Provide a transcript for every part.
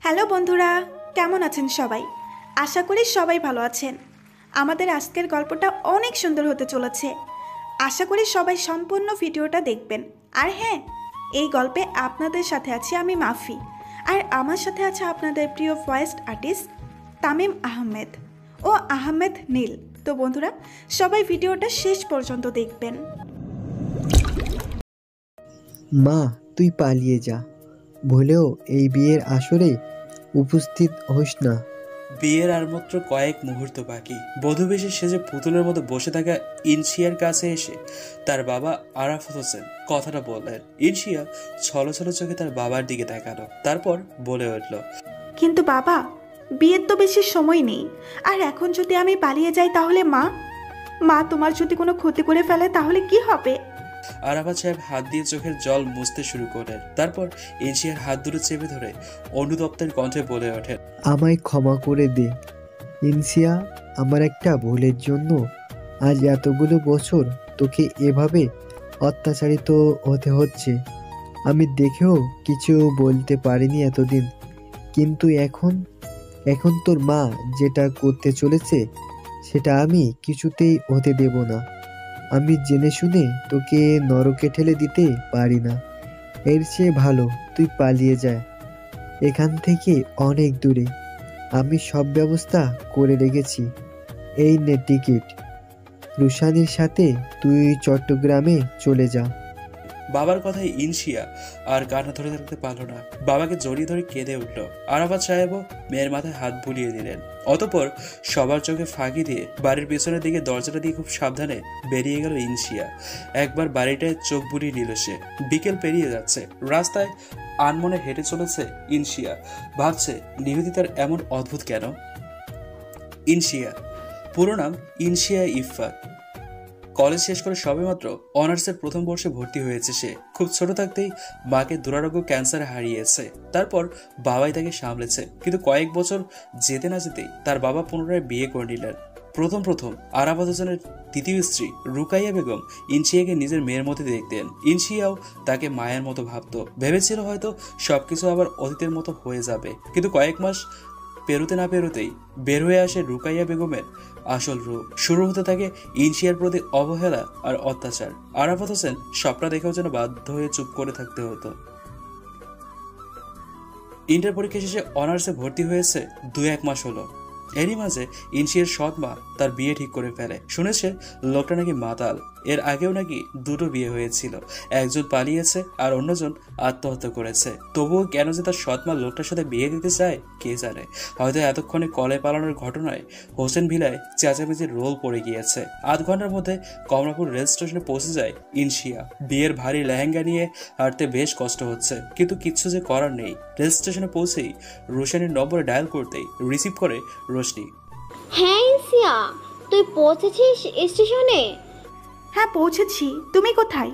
Hello বন্ধুরা, কেমন আছেন সবাই? আশা করি সবাই ভালো আছেন। আমাদের আজকের গল্পটা অনেক সুন্দর হতে চলেছে। আশা করি সবাই সম্পূর্ণ ভিডিওটা দেখবেন। আর হ্যাঁ, এই গল্পে আপনাদের সাথে আছি আমি মাফি, আর আমার সাথে আছে আপনাদের প্রিয় ভয়েস আর্টিস্ট তামিম আহমেদ ও আহমেদ নীল। তো বন্ধুরা, সবাই ভিডিওটা শেষ পর্যন্ত দেখবেন। মা, তুই পালিয়ে যা, ভুলেও এই বিয়ের আসরে উপস্থিত হোস না। বিয়ের আর মাত্র কয়েক মুহূর্ত বাকি। বধূবেশে সেজে পুতুলের মতো বসে থাকা ইনশিয়ার কাছে এসে তার বাবা আরাফাত হোসেন কথাটা বললেন। ইনশিয়া ছলছল চোখে তার বাবার দিকে তাকালো, তারপর বলে উঠল, কিন্তু বাবা, বিয়ের তো বেশি সময় নেই। আর এখন যদি আমি পালিয়ে যাই তাহলে মা তোমার যদি কোনো ক্ষতি করে ফেলে তাহলে কি হবে? আরাফাত সাহেব হাত দিয়ে চোখের জল মুছতে শুরু করলেন। তারপর ইনশিয়ার হাত দুটো চেপে ধরে অনুতপ্তের কণ্ঠে বলে ওঠেন, আমায় ক্ষমা করে দে ইনসিয়া। আমার একটা ভুলের জন্য আজ এতগুলো বছর তোকে এভাবে অত্যাচারিত হতে হচ্ছে। আমি দেখেও কিছু বলতে পারিনি এতদিন, কিন্তু এখন তোর মা যেটা করতে চলেছে সেটা আমি কিছুতেই হতে দেব না। আমি জেনে শুনে তোকে নরকে ঠেলে দিতে পারি না। এর চেয়ে ভালো তুই পালিয়ে যা এখান থেকে অনেক দূরে। আমি সব ব্যবস্থা করে রেখেছি। এই নে টিকিট। রুশানির সাথে তুই চট্টগ্রামে চলে যা। বাবার কথায় ইনশিয়া আর কান্না ধরে থাকতে পারল না। বাবাকে জড়িয়ে ধরে কেঁদে উঠল। আরাফাত সাহেবও মেয়ের মাথায় হাত বুলিয়ে দিলেন। অতঃপর সবার চোখে ফাঁকি দিয়ে বাড়ির পেছনের দিকে দরজাটা দিয়ে খুব সাবধানে বেরিয়ে গেল ইনশিয়া। একবার বাড়িটায় চোখ বুলিয়ে নিল সে। বিকেল পেরিয়ে যাচ্ছে, রাস্তায় আনমনে হেঁটে চলেছে ইনশিয়া। ভাবছে নিবেদিতার এমন অদ্ভুত কেন। ইনশিয়া পুরো নাম ইনশিয়া ইফফাত। কলেজ শেষ করে সবেমাত্র অনার্সের প্রথম বর্ষে ভর্তি হয়েছে সে। খুব ছোট থাকতেই মাকে দুরারোগ্য ক্যান্সারে হারিয়েছে। তারপর বাবাই তাকে সামলেছে, কিন্তু কয়েক বছর যেতে না যেতেই তার বাবা পুনরায় বিয়ে করে নিলেন। প্রথম আরাফাত হোসেনের দ্বিতীয় স্ত্রী রুকাইয়া বেগম ইনশিয়াকে নিজের মেয়ের মধ্যে দেখতেন। ইনশিয়াও তাকে মায়ের মতো ভাবতো। ভেবেছিল হয়তো সবকিছু আবার অতীতের মতো হয়ে যাবে, কিন্তু কয়েক মাস পেরোতে না পেরোতেই বের হয়ে আসে রুকাইয়া বেগমের আসল রূপ। শুরু হতে থাকে ইনশিয়ার প্রতি অবহেলা আর অত্যাচার। আরাফাত হোসেন সবটা দেখেও যেন বাধ্য হয়ে চুপ করে থাকতে হতো। ইন্টার পরীক্ষা শেষে অনার্সে ভর্তি হয়েছে 2-1 মাস হলো। এরই মাঝে ইনশিয়ার সৎ মা তার বিয়ে ঠিক করে ফেলে। শুনেছে লোকটা নাকি মাতাল। এর আগেও নাকি 2টো বিয়ে হয়েছিল, একজন পালিয়েছে আর অন্যজন আত্মহত্যা করেছে। তবুও কেন যে তার সৎ মা লোকটার সাথে বিয়ে দিতে চায় কে জানে। হয়তো এতক্ষণে কলে পালানোর ঘটনায় হোসেন ভিলায় চেঁচামেচির রোল পড়ে গিয়েছে। 8 ঘন্টার মধ্যে কমলাপুর রেল স্টেশনে পৌঁছে যায় ইনশিয়া। বিয়ের ভারী লেহেঙ্গা নিয়ে হাঁটতে বেশ কষ্ট হচ্ছে, কিন্তু কিচ্ছু যে করার নেই। রেল স্টেশনে পৌঁছেই রোশানির নম্বরে ডায়াল করতেই রিসিভ করে রোশনি। হ্যাঁ ইনসিয়া, তুই পৌঁছেছিস স্টেশনে? হ্যাঁ, পৌঁছেছি। তুমি কোথায়?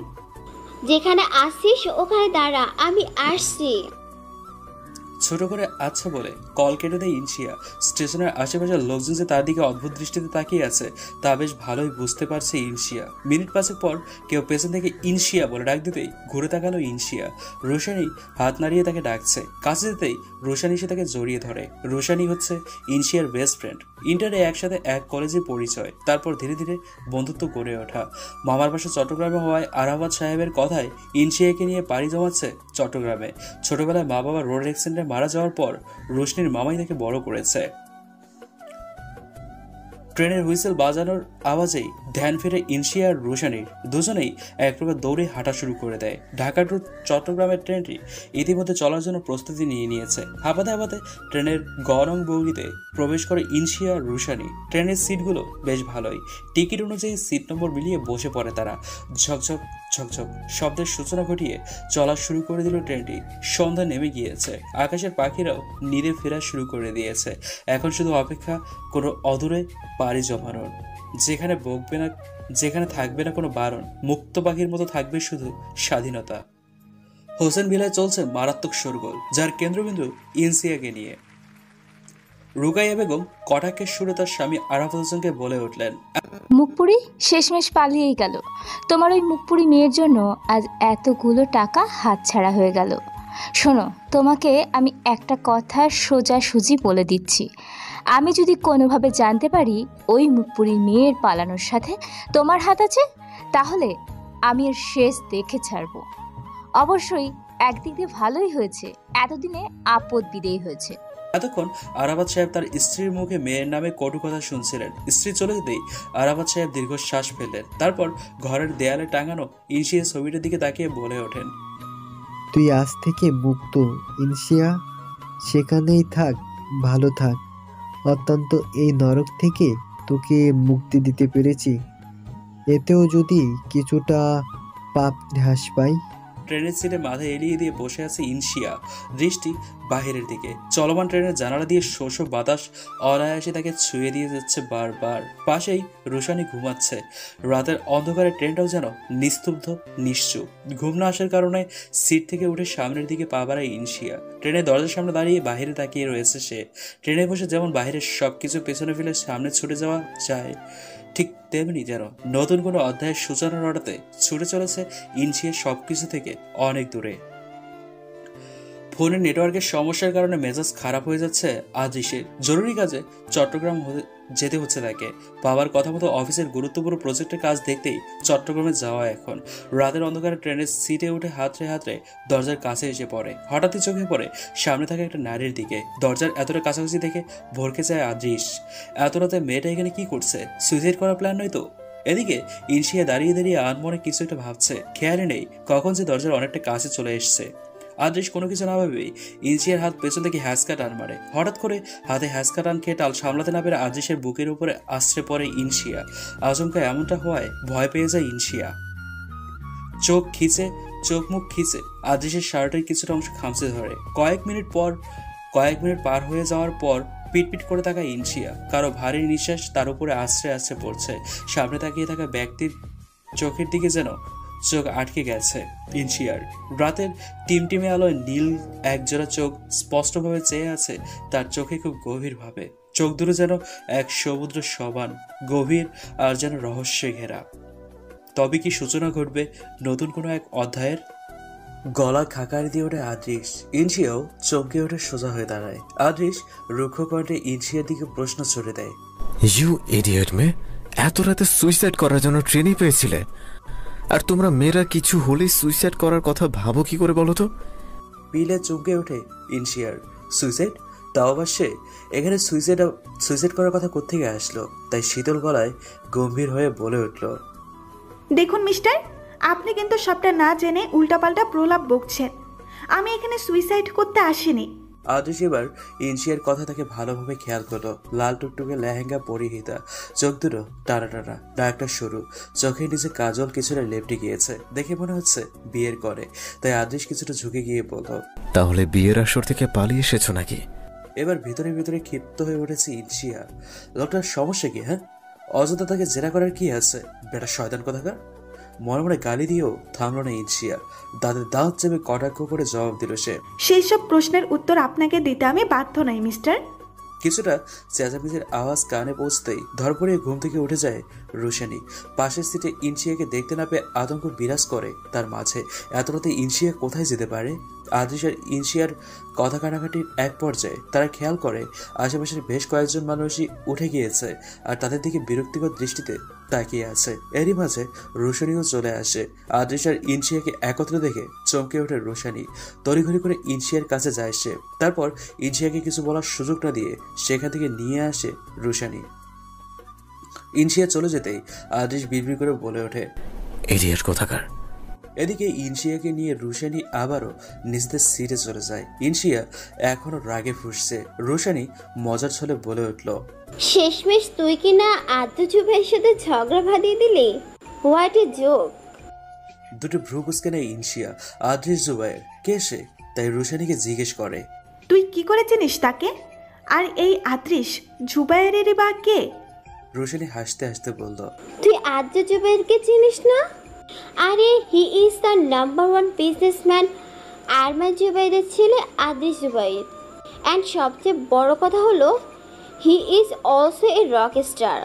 যেখানে আসছিস ওখানে দাঁড়া, আমি আসছি। ছোট করে আচ্ছা বলে কল কেটে দেয় ইনশিয়া। স্টেশনের আশেপাশের লোকজন যে তার দিকে অদ্ভুত দৃষ্টিতে তাকিয়ে আছে তা বেশ ভালোই বুঝতে পারছে ইনশিয়া। মিনিট 5 পর কেউ পেছন থেকে ইনশিয়া বলে ডাক দিতেই ঘুরে তাকালো ইনশিয়া। রোশানি হাত নাড়িয়ে তাকে ডাকছে। কাছে যেতেই রোশানি সে তাকে জড়িয়ে ধরে। রোশানি হচ্ছে ইনশিয়ার বেস্ট ফ্রেন্ড। ইন্টারে একসাথে এক কলেজে পরিচয়, তারপর ধীরে ধীরে বন্ধুত্ব গড়ে ওঠা। মামার বাসা চট্টগ্রামে হওয়ায় আরাফাত সাহেবের কথায় ইনশিয়াকে নিয়ে পাড়ি জমাচ্ছে চট্টগ্রামে। ছোটবেলায় মা বাবা রোড অ্যাক্সিডেন্টে মারা যাওয়ার পর রোশনির মামাই তাকে বড় করেছে। ট্রেনের হুইসেল বাজানোর আওয়াজেই ধ্যান ফিরে ইনশিয়া আর রোশানির। দুজনেই এক প্রকার দৌড়ে হাঁটা শুরু করে দেয়। ঢাকা টু চট্টগ্রামের ট্রেনটি ইতিমধ্যে চলার জন্য প্রস্তুতি নিয়ে নিয়েছে। হাঁপাতে হাঁপাতে ট্রেনের গরম বগিতে প্রবেশ করে ইনশিয়া আর রোশানি। ট্রেনের সিটগুলো বেশ ভালোই। টিকিট অনুযায়ী সিট নম্বর মিলিয়ে বসে পড়ে তারা। ঝকঝক ঝকঝক শব্দের সূচনা ঘটিয়ে চলা শুরু করে দিল ট্রেনটি। সন্ধ্যা নেমে গিয়েছে, আকাশের পাখিরাও নীরে ফেরা শুরু করে দিয়েছে। এখন শুধু অপেক্ষা কোনো অদূরে পাড়ি জমানোর, যেখানে থাকবে না কোনো বারণ। মুক্ত পাখির মতো থাকবে শুধু স্বাধীনতা। হোসেন ভিলায় চলছে মারাত্মক শোরগোল, যার কেন্দ্রবিন্দু ইনসিয়াকে নিয়ে। রুকাইয়া বেগম কটাক্ষের সুরে তার স্বামী আরাফাত হোসেনকে বলে উঠলেন, মুখপুরি শেষমেশ পালিয়েই গেল। তোমার ওই মুখপুরি মেয়ের জন্য আজ এতগুলো টাকা হাতছাড়া হয়ে গেল। শোনো, তোমাকে আমি একটা কথা সোজাসুজি বলে দিচ্ছি, আমি যদি কোনোভাবে জানতে পারি ওই মুখপুরি মেয়ের পালানোর সাথে তোমার হাত আছে, তাহলে আমি এর শেষ দেখে ছাড়ব। অবশ্যই একদিক দিয়ে ভালোই হয়েছে, এতদিনে আপদ বিদেয় হয়েছে। এতক্ষণ আরাফাত সাহেব তার স্ত্রীর মুখে মেয়ের নামে কটু কথা শুনছিলেন। স্ত্রী চলে যেতেই আরাফাত সাহেব দীর্ঘশ্বাস ফেললেন। তারপর ঘরের দেয়ালে টাঙানো ইনশিয়া ছবিটার দিকে তাকিয়ে বলে ওঠেন, তুই আজ থেকে মুক্ত ইনসিয়া, সেখানেই থাক, ভালো থাক। অত্যন্ত এই নরক থেকে তোকে মুক্তি দিতে পেরেছি, এতেও যদি কিছুটা পাপ হ্রাস পাই। ট্রেনের সিটে মাথা এলিয়ে দিয়ে বসে আছে ইনশিয়া, দৃষ্টি বাহিরের দিকে। চলমান ট্রেনের জানালা দিয়ে শোষ বাতাস অনায়াসে তাকে ছুঁয়ে দিয়ে যাচ্ছে বারবার। পাশেই রুশানি ঘুমাচ্ছে। রাতের অন্ধকারে ট্রেনটাও যেন নিস্তব্ধ, নিশ্চুপ। ঘুম না আসার কারণে সিট থেকে উঠে সামনের দিকে পা বাড়ায় ইনশিয়া। ট্রেনের দরজার সামনে দাঁড়িয়ে বাহিরে তাকিয়ে রয়েছে সে। ট্রেনে বসে যেমন বাইরের সবকিছু পেছনে ফেলে সামনে ছুটে যাওয়া যায়, ঠিক তেমনি যেন নতুন কোনো অধ্যায়ের সূচনা ঘটাতে ছুটে চলেছে ইনশিয়া সবকিছু থেকে অনেক দূরে। ফোনের নেটওয়ার্কের সমস্যার কারণে মেজাজ খারাপ হয়ে যাচ্ছে আদ্রিসের। জরুরি কাজে চট্টগ্রাম যেতে হচ্ছে তাকে। বাবার কথা মতো অফিসের গুরুত্বপূর্ণ প্রজেক্টের কাজ দেখতেই চট্টগ্রামে যাওয়া এখন। রাতের অন্ধকারে ট্রেনের সিটে উঠে হাতড়ে হাতড়ে দরজার কাছে এসে পড়ে। হঠাৎই চোখে পড়ে সামনে থাকা একটা নারীর দিকে। দরজার এতটা কাছাকাছি দেখে ভরকে যায় আদ্রিস। এত রাতে মেয়েটা এখানে কি করছে? সুইসাইড করার প্ল্যান নয় তো? এদিকে ইনশিয়া দাঁড়িয়ে দাঁড়িয়ে আনমনে কিছু একটা ভাবছে। খেয়ালে নেই কখন যে দরজার অনেকটা কাছে চলে এসছে। আদ্রিস কোনো কিছু না ভেবেই ইনশিয়ার হাত পেছন থেকে হ্যাঁচকা টান মারে। হঠাৎ করে হাতে হ্যাঁচকা টান খেয়ে টাল সামলাতে না পেরে আদ্রিসের বুকের উপরে আশ্রে পড়ে ইনশিয়া। আচমকা এমনটা হওয়ায় ভয় পেয়ে যায় ইনশিয়া। চোখ মুখ খিচে আদ্রিসের শার্টের কিছুটা অংশ খামচে ধরে। কয়েক মিনিট পার হয়ে যাওয়ার পর পিটপিট করে থাকা ইনশিয়া। কারো ভারী নিঃশ্বাস তার উপরে আশ্রে আশ্রে পড়ছে। সামনে তাকিয়ে থাকা ব্যক্তির চোখের দিকে যেন চোখ আটকে গেছে ইনশিয়ার। রাতের টিমটিমে আলোয় নীল একজোড়া চোখ স্পষ্টভাবে চেয়ে আছে তার চোখে, খুব গভীরভাবে। চোখ দুটো যেন এক সমুদ্র সমান, গভীর আর যেন রহস্যে ঘেরা। তবে কি সূচনা ঘটবে নতুন কোনো এক অধ্যায়ের? গলা খাকারি দিয়ে ওঠে আদ্রিস। ইনশিয়াও চমকে ওঠে, সোজা হয়ে দাঁড়ায়। আদ্রিস রুক্ষ কণ্ঠে ইনশিয়ার দিকে প্রশ্ন ছড়ে দেয়, ইউ ইডিয়েট মেয়ে, এত রাতে সুইসাইড করার জন্য ট্রেনিং পেয়েছিলে? আর তোমরা মেয়েরা কিছু হলেই সুইসাইড করার কথা ভাবো কি করে বলো তো? পিলে চমকে ওঠে ইনশিয়ার। সুইসাইড? তাও আবার সে? এখানে সুইসাইড করার কথা কোত্থেকে আসলো? তাই শীতল গলায় গম্ভীর হয়ে বলে উঠল, দেখুন মিস্টার, আপনি কিন্তু সবটা না জেনে উল্টাপাল্টা প্রলাপ বকছেন। আমি এখানে সুইসাইড করতে আসিনি। আদ্রিস এবার ইনশিয়ার কথা তাকে ভালোভাবে খেয়াল করলো। লাল টুকটুকে লেহেঙ্গা পরিহিতা, চোখ দুটো টানা টানা, নাকটা সরু, চোখের নিচে কাজল কিছুটা লেপটে গিয়েছে। দেখে মনে হচ্ছে বিয়ের করে। তাই আদ্রিস কিছুটা ঝুঁকে গিয়ে বলল, তাহলে বিয়ের আসর থেকে পালিয়ে এসেছো নাকি? এবার ভিতরে ভিতরে ক্ষিপ্ত হয়ে উঠেছে ইনশিয়া। লোকটার সমস্যা কি? হ্যাঁ, অযথা তাকে জেরা করার কি আছে? বেটা শয়তান কোথাকার। মনে মনে গালি দিয়েও থামল না ইনশিয়া। দাঁতের দাঁত চেপে কটাক্ষ করে জবাব দিল সে, সেই সব প্রশ্নের উত্তর আপনাকে দিতে আমি বাধ্য নই মিস্টার। কিছুটা চেঁচামেচির আওয়াজ কানে পৌঁছতেই ধরপড়িয়ে ঘুম থেকে উঠে যায় রুশানি। পাশের সিটে ইনশিয়াকে দেখতে না পেয়ে আতঙ্ক বিরাজ করে তার মাঝে। এত রাতে ইনশিয়া কোথায় যেতে পারে? আদ্রিস আর ইনশিয়ার কথা কাটাকাটির এক পর্যায়ে তারা খেয়াল করে আশেপাশের বেশ কয়েকজন মানুষই উঠে গিয়েছে আর তাদের দিকে বিরক্তিকর দৃষ্টিতে তাকিয়ে আছে। এরই মাঝে রোশানিও চলে আসে। আদ্রিস আর ইনশিয়াকে একত্রে দেখে চমকে ওঠে রোশানি। তড়িঘড়ি করে ইনশিয়ার কাছে যায় সে। তারপর ইনশিয়াকে কিছু বলার সুযোগ না দিয়ে সেখান থেকে নিয়ে আসে রোশানি। ইনশিয়া চলে যেতেই আদ্রিস বিড়বিড় করে বলে ওঠে, ইডিয়েট কোথাকার। এদিকে ইনশিয়াকে নিয়ে রুশানি আবারও নিজেদের সিটে চলে যায়। ইনশিয়া এখনো রাগে ফুঁসছে। রুশানি মজার ছলে বলে উঠল, শেষমেশ তুই কি না আদ্য জুবাইয়ের সাথে ঝগড়া বাঁধিয়ে দিলি? What a joke. দুটো ভ্রু কুঁচকে নেয় ইনশিয়া। আদ্রিস জুবাইর কে সে? তাই রুশানিকে জিজ্ঞেস করে, তুই কি করে চিনিস তাকে? আর এই আদ্রিস জুবাইরেরই বা কে? রুশানি হাসতে হাসতে বলল, তুই আদ্য জুবাইরকে চিনিস না? আরে he is the number 1 businessman Arman জুবাইরের ছেলে আদ্রিস জুবাইর। অ্যান্ড সবচেয়ে বড় কথা হলো he is also a rock star.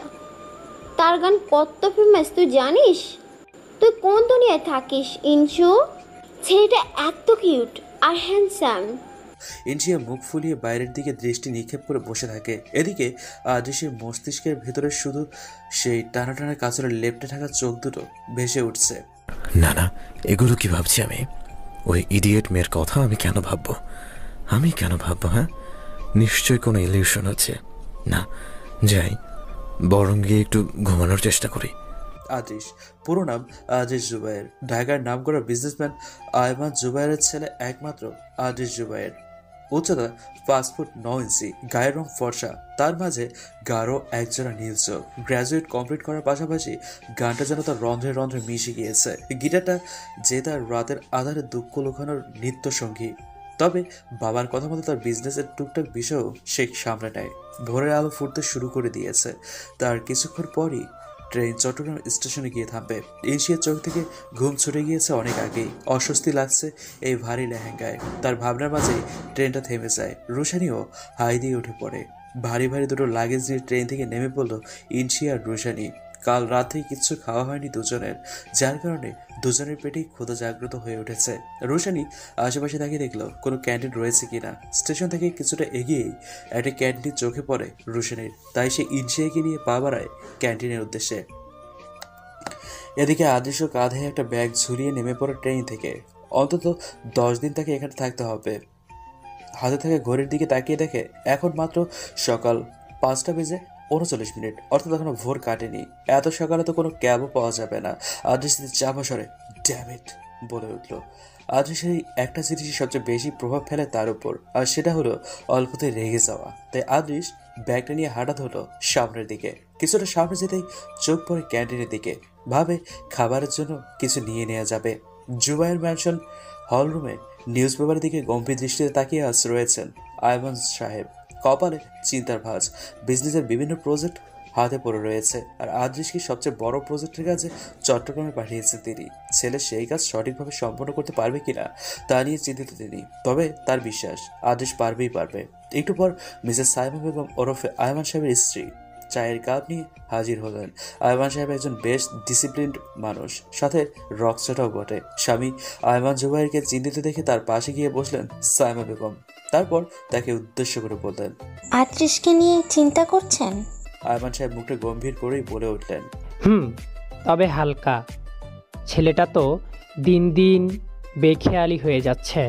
তার গান কত ফেমাস তুই জানিস? তুই কোন দুনিয়ায় থাকিস ইনশু? ছেলেটা এত কিউট আর হ্যান্ডসাম। ইনশিয়া মুখ ফুলিয়ে বাইরের দিকে দৃষ্টি নিক্ষেপ করে বসে থাকে। এদিকে আদৃশের মস্তিষ্কের ভেতরে শুধু সেই টানা টানা কাঁচরের লেপটে থাকা চোখ দুটো ভেসে উঠছে। না না, এগুলো কি ভাবছি আমি? ওই ইডিয়েট মেয়ের কথা আমি কেন ভাববো? হ্যাঁ, নিশ্চয়ই কোনো ইলিউশন হচ্ছে। না, যাই, বরং গিয়ে একটু ঘুমানোর চেষ্টা করি। আদৃশ, পুরো নাম আদৃশ জুবায়ের, ঢাকার নামকরা বিজনেসম্যান আয়মান জুবায়েরের ছেলে একমাত্র আদৃশ জুবায়ের। উচ্চতা 5 ফুট 9 ইঞ্চি, গায়ের রং ফর্সা, তার মাঝে গাঢ় একজোড়া নীল চোখ। গ্র্যাজুয়েট কমপ্লিট করার পাশাপাশি গানটা যেন তার রন্ধ্রে রন্ধ্রে মিশে গিয়েছে। গিটারটা যে তার রাতের আধারে দুঃখ লুকানোর নিত্য সঙ্গী। তবে বাবার কথা মতো তার বিজনেসের টুকটাক বিষয়ও সে সামনে নেয়। ভোরের আলো ফুটতে শুরু করে দিয়েছে। তার কিছুক্ষণ পরই ট্রেন চট্টগ্রাম স্টেশনে গিয়ে থামবে। ইনশিয়ার চোখ থেকে ঘুম ছুটে গিয়েছে অনেক আগেই। অস্বস্তি লাগছে এই ভারী লেহেঙ্গায়। তার ভাবনার মাঝেই ট্রেনটা থেমে যায়। রুশানিও হাই দিয়ে উঠে পড়ে। ভারী ভারী দুটো লাগেজ নিয়ে ট্রেন থেকে নেমে পড়ল ইনশিয়া আর রুশানি। কাল রাত থেকে কিচ্ছু খাওয়া হয়নি দুজনের, যার কারণে দুজনের পেটেই ক্ষুধা জাগ্রত হয়ে উঠেছে। রুশানি আশেপাশে তাকিয়ে দেখলো কোনো ক্যান্টিন রয়েছে কিনা। স্টেশন থেকে কিছুটা এগিয়েই একটা ক্যান্টিন চোখে পড়ে রুশানির, তাই সে ইনশিয়াকে নিয়ে পা বাড়ায় ক্যান্টিনের উদ্দেশ্যে। এদিকে আদৃশ্য কাঁধে একটা ব্যাগ ঝুলিয়ে নেমে পড়ে ট্রেন থেকে। অন্তত 10 দিন তাকে এখানে থাকতে হবে। হাতে থাকা ঘড়ির দিকে তাকিয়ে দেখে এখন মাত্র সকাল 5:39, অর্থাৎ এখনো ভোর কাটেনি। এত সকালে তো কোনো ক্যাবও পাওয়া যাবে না। আদৃশ্যের চাপা সরে ড্যাম ইট বলে উঠল। আদৃশ্যের একটা জিনিসই সবচেয়ে বেশি প্রভাব ফেলে তার উপর, আর সেটা হলো অল্পতে রেগে যাওয়া। তাই আদৃশ ব্যাগটা নিয়ে হাঁটা ধরলো সামনের দিকে। কিছুটা সামনে যেতেই চোখ পড়ে ক্যান্টিনের দিকে। ভাবে খাবারের জন্য কিছু নিয়ে নেওয়া যাবে। জুবায়ের ম্যানশন হলরুমে নিউজ পেপারের দিকে গম্ভীর দৃষ্টিতে তাকিয়ে রয়েছেন আয়মান সাহেব। কপালে চিন্তার ভাঁজ। বিজনেসের বিভিন্ন প্রজেক্ট হাতে পড়ে রয়েছে, আর আদৃশকে সবচেয়ে বড় প্রজেক্টের কাজে চট্টগ্রামে পাঠিয়েছেন তিনি। ছেলে সেই কাজ সঠিকভাবে সম্পন্ন করতে পারবে কিনা তা নিয়ে চিন্তিত তিনি। তবে তার বিশ্বাস আদৃশ পারবে। একটু পর মিসেস সাইমা বেগম ওরফে আয়মান সাহেবের স্ত্রী চায়ের কাপ নিয়ে হাজির হলেন। আয়মান সাহেব একজন বেশ ডিসিপ্লিনড মানুষ, সাথে রকস্টারও বটে। স্বামী আয়মান জুবাইরকে চিন্তিত দেখে তার পাশে গিয়ে বসলেন সাইমা বেগম। তারপর তাকে উদ্দেশ্য করে বললেন, আদৃশকে নিয়ে চিন্তা করছেন? আয়মান সাহেব মুখটা গম্ভীর করেই বলে উঠলেন, তবে হালকা। ছেলেটা তো দিন দিন বেখেয়ালি হয়ে যাচ্ছে।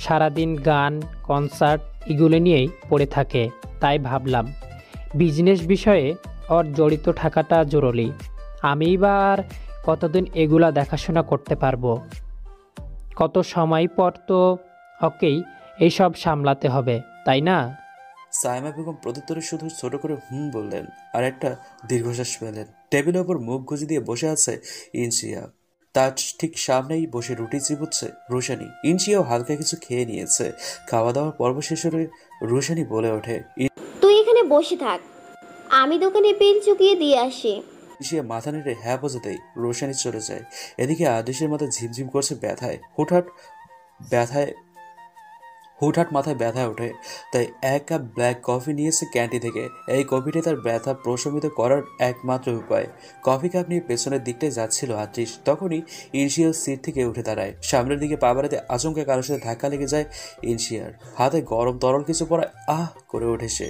সারাদিন গান, কনসার্ট এগুলো নিয়েই পড়ে থাকে। তাই ভাবলাম বিজনেস বিষয়ে ওর জড়িত থাকাটা জরুরি। আমি আর কতদিন এগুলা দেখাশোনা করতে পারবো? কত সময় পর তো ওকেই এইসব সামলাতে হবে, তাই না? সাইমা বেগম প্রত্যুত্তরে শুধু ছোট করে বললেন, আর একটা দীর্ঘশ্বাস ফেলেন। টেবিলের ওপর মুখ গুজে দিয়ে বসে আছে ইনশিয়া। তার ঠিক সামনেই বসে রুটি চিবুচ্ছে রুশানি। ইনশিয়াও হালকা কিছু খেয়ে নিয়েছে। খাওয়া দাওয়ার পর্ব শেষ হলে রুশানি বলে ওঠে, তুই এখানে বসে থাক, আমি দোকানে বিল চুকিয়ে দিয়ে আসি। ইনশিয়া মাথা নেড়ে হ্যাঁ বোঝাতেই রুশানি চলে যায়। এদিকে আদেশের মাথায় ঝিমঝিম করছে ব্যথায়। হুটহাট মাথায় ব্যথা ওঠে। তাই 1 কাপ ব্ল্যাক কফি নিয়েছে ক্যান্টিন থেকে। এই কফিটাই তার ব্যথা প্রশমিত করার একমাত্র উপায়। কফি কাপ নিয়ে পেছনের দিকটায় যাচ্ছিল আদৃশ, তখনই ইনশিয়ার সিট থেকে উঠে দাঁড়ায়। সামনের দিকে পা বাড়াতে আচমকা কারোর সাথে ধাক্কা লেগে যায় ইনশিয়ার। হাতে গরম তরল কিছু পড়ায় আহ করে ওঠে সে।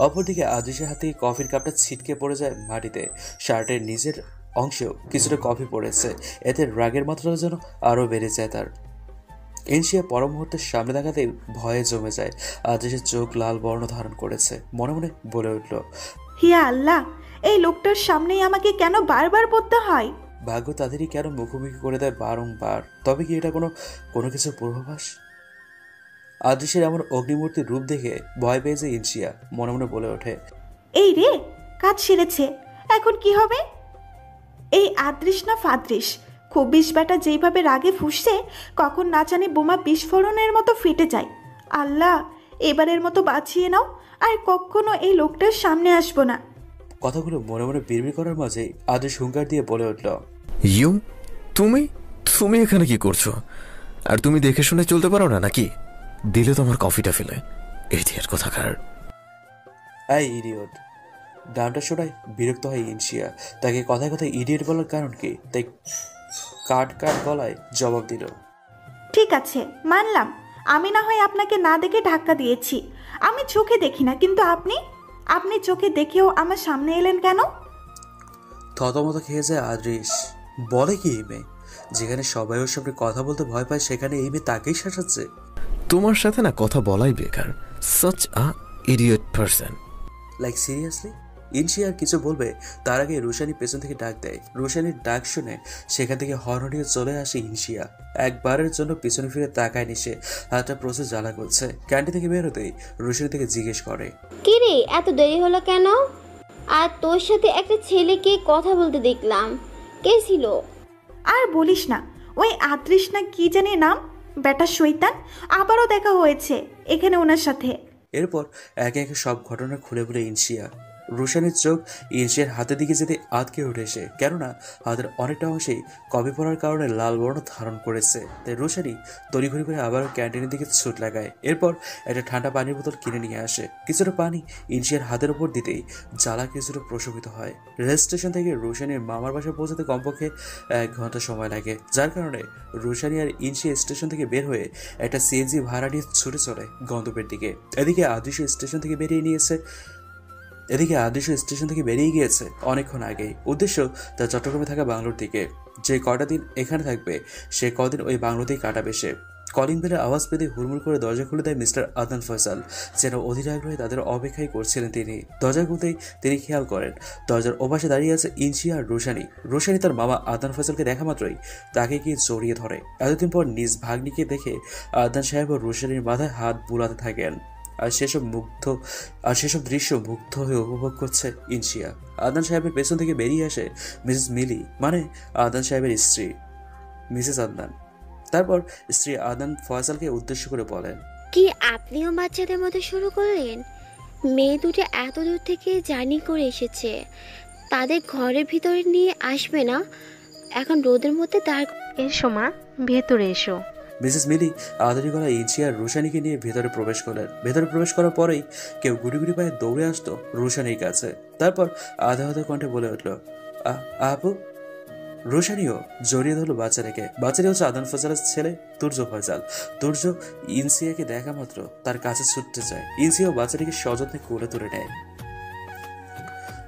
অপরদিকে আদৃশের হাত থেকে কফির কাপটা ছিটকে পড়ে যায় মাটিতে। শার্টের নিচের অংশেও কিছুটা কফি পড়েছে। এতে রাগের মাত্রাটা যেন আরও বেড়ে যায় তার। ইনশিয়া পর মুহূর্তের সামনে দেখাতেই ভয়ে জমে যায়। আদৃশের চোখ লাল বর্ণ ধারণ করেছে। মনে মনে বলে উঠল, হিয়া আল্লাহ, এই লোকটার সামনেই আমাকে কেন বারবার পড়তে হয়? ভাগ্য তাদেরই কেন মুখোমুখি করে দেয় বারংবার। তবে কি এটা কোনো কিছুর পূর্বাভাস? আদৃশের এমন অগ্নিমূর্তির রূপ দেখে ভয় পেয়ে যায় ইনশিয়া। মনে মনে বলে ওঠে, এই রে, কাজ সেরেছে, এখন কি হবে? এই আদৃশ না ফাদৃশ, খবিশ বেটা যেইভাবে রাগে ফুঁসছে, কখন না জানি বোমা বিস্ফোরণের মতো ফেটে যায়। আল্লাহ, এবারের মতো বাঁচিয়ে নাও, আর কখনো এই লোকটার সামনে আসবো না। কথাগুলো মনে মনে বিড়বিড় করার মাঝেই আদৃশ হুঙ্কার দিয়ে বলে উঠল, ইউ, তুমি এখানে কি করছো? আর তুমি দেখে শুনে চলতে পারো না নাকি? দিলে তোমার কফিটা ফেলে, ইডিয়েট কোথাকার। এই ইডিয়ট, নামটা শোনায় বিরক্ত হয় ইনশিয়া। তাকে কথায় কথায় ইডিয়ট বলার কারণ কি, তাই কাট কাট গলায় জবাব দিল। ঠিক আছে, মানলাম আমি না হয় আপনাকে না দেখে ধাক্কা দিয়েছি। আমি চোখে দেখি না, কিন্তু আপনি চোখে দেখেও আমার সামনে এলেন কেন? থতমত খেয়ে যায় আদৃশ। বলে কি এই মেয়ে? যেখানে সবাই ওর সামনে কথা বলতে ভয় পায়, সেখানে এই মেয়ে তাকেই শাসাচ্ছে। তোমার সাথে না কথা বলাই বেকার। Such a idiot person. Like seriously? ইনশি আর কিছু বলবে তার আগে রুশানি পেছন থেকে ডাক দেয়। রুশানির ডাক শুনে সেখান থেকে হর্ন দিয়ে চলে আসে ইনশিয়া। একবারের জন্য পিছনে ফিরে তাকায়নি সে। হাতটা প্রচুর জ্বালা করছে। ক্যান্টিন থেকে বেরোতেই রুশানি থেকে জিজ্ঞেস করে, কি রে, এত দেরি হলো কেন? আর তোর সাথে একটা ছেলেকে কথা বলতে দেখলাম, কে ছিল? আর বলিস না, ওই আদৃশ না কি জানি নাম, বেটা শয়তান। আবারও দেখা হয়েছে এখানে ওনার সাথে। এরপর একে একে সব ঘটনা খুলে বলে ইনশিয়া। রুশানির চোখ ইনশিয়ার হাতের দিকে যেতে আটকে উঠেছে, কেননা হাতের অনেকটা অংশেই কপি পড়ার কারণে লাল বর্ণ ধারণ করেছে। তাই রুশানি তড়িঘড়ি করে আবারও ক্যান্টিনের দিকে ছুট লাগায়। এরপর একটা ঠান্ডা পানির বোতল কিনে নিয়ে আসে। কিছুটা পানি ইনশিয়ার হাতের উপর দিতেই জ্বালা কিছুটা প্রশমিত হয়। রেল স্টেশন থেকে রুশানির মামার বাসায় পৌঁছাতে কমপক্ষে 1 ঘন্টা সময় লাগে, যার কারণে রুশানি আর ইনশিয়া স্টেশন থেকে বের হয়ে একটা সিএনজি ভাড়া নিয়ে ছুটে চলে গন্তব্যের দিকে। এদিকে আদৃশ্য স্টেশন থেকে বেরিয়ে গিয়েছে অনেকক্ষণ আগেই। উদ্দেশ্য তার চট্টগ্রামে থাকা বাংলোর দিকে। যে কটা দিন এখানে থাকবে সে কদিন ওই বাংলোতেই কাটাবে সে। কলিং বেলের আওয়াজ পেতে হুড়মুড় করে দরজা খুলে দেয় মিস্টার আদনান ফয়সাল। যেন অধীর আগ্রহে তাদের অপেক্ষাই করছিলেন তিনি। দরজা খুলতেই তিনি খেয়াল করেন দরজার ওপাশে দাঁড়িয়ে আছে ইনশিয়া আর রুশানি। রুশানি তার মামা আদনান ফয়সালকে দেখা মাত্রই তাকে গিয়ে জড়িয়ে ধরে। এতদিন পর নিজ ভাগ্নিকে দেখে আদনান সাহেব ও রুশানির মাথায় হাত বুলাতে থাকেন। আর সেসব দৃশ্য মুগ্ধ হয়ে উপভোগ করছে ইনশিয়া। আদনান সাহেবের পেছন থেকে বেরিয়ে আসে মিসেস মিলি, মানে আদনান সাহেবের স্ত্রী মিসেস আদনান। তারপর স্ত্রী আদনান ফয়সালকে উদ্দেশ্য করে বলেন, কি আপনিও বাচ্চাদের মতো শুরু করলেন? মেয়ে দুটো এত দূর থেকে জার্নি করে এসেছে, তাদের ঘরের ভিতরে নিয়ে আসবে না? এখন রোদের মধ্যে দাঁড়। এসো মা, ভেতরে এসো। মিসেস মিলি আদরি গলা ইনশিয়া আর রুশানিকে নিয়ে ভেতরে প্রবেশ করলেন। ভেতরে প্রবেশ করার পরেই কেউ গুড়ি গুড়ি পায়ে দৌড়ে আসতো রুশানির কাছে। তারপর আধা আধা কণ্ঠে বলে উঠল, আপু। রোশানিও জড়িয়ে ধরল বাচ্চাটাকে। বাচ্চাটি হচ্ছে আদনান ফয়সালের ছেলে তুর্য ফয়সাল। তুর্য ইনসিয়াকে দেখা মাত্র তার কাছে ছুটতে চায়। ইনসিয়াও বাচ্চাটিকে সযত্নে কোলে তুলে নেয়।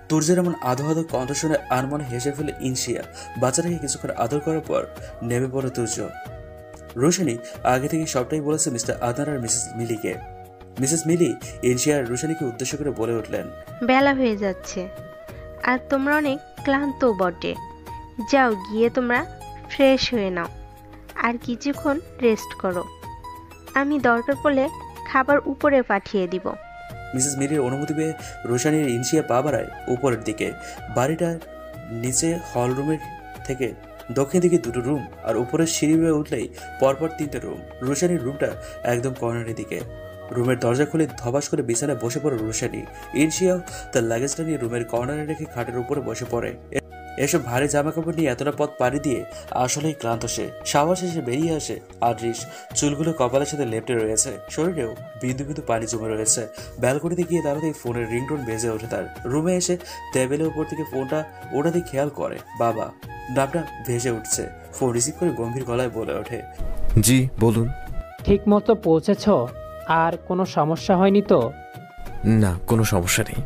তুর্যের এমন আধো আধো কণ্ঠ শুনে আনমনে হেসে ফেলে ইনসিয়া। বাচ্চাটাকে কিছুক্ষণ আদর করার পর নেমে পড়ে তুর্য। রোশানি আগে থেকে সবটাই বলেছে মিস্টার আদনান আর মিসেস মিলিকে। মিসেস মিলি ইনশিয়া আর রোশানিকে উদ্দেশ্য করে বলে উঠলেন, বেলা হয়ে যাচ্ছে আর তোমরা অনেক ক্লান্ত বটে। যাও, গিয়ে তোমরা ফ্রেশ হয়ে নাও আর কিছুক্ষণ রেস্ট করো। আমি দরকার পড়লে খাবার উপরে পাঠিয়ে দিব। মিসেস মিলির অনুমতি পেয়ে রোশানির ইনশিয়া পা বাড়ায় উপরের দিকে। বাড়িটার নিচে হল রুমের থেকে দক্ষিণ দিকে 2টো রুম আর উপরের সিঁড়ি বেয়ে উঠলেই পরপর 3টে রুম। রোশানির রুমটা একদম কর্নারের দিকে। রুমের দরজা খুলে ধবাস করে বিছানায় বসে পড়ে রোশানি। ইনশিয়াও তার লাগেজটা নিয়ে রুমের কর্নারে রেখে খাটের উপরে বসে পড়ে। এসব ভারী জামা কাপড় নিয়ে এতটা পথ পাড়ি দিয়ে আসলেই ক্লান্ত সে। শাওয়ার শেষে বেরিয়ে আসে আদৃশ। চুলগুলো কপালের সাথে লেপ্টে রয়েছে, শরীরেও বিন্দু বিন্দু পানি জমে রয়েছে। ব্যালকনিতে গিয়ে দাঁড়াতেই ফোনের রিংটোন বেজে ওঠে তার। রুমে এসে টেবিলের উপর থেকে ফোনটা ওটাতে খেয়াল করে বাবা। নামটা ভেসে উঠছে। ফোন রিসিভ করে গম্ভীর গলায় বলে ওঠে, জি বলুন। ঠিক মতো পৌঁছেছ? আর কোনো সমস্যা হয়নি তো? না, কোনো সমস্যা নেই।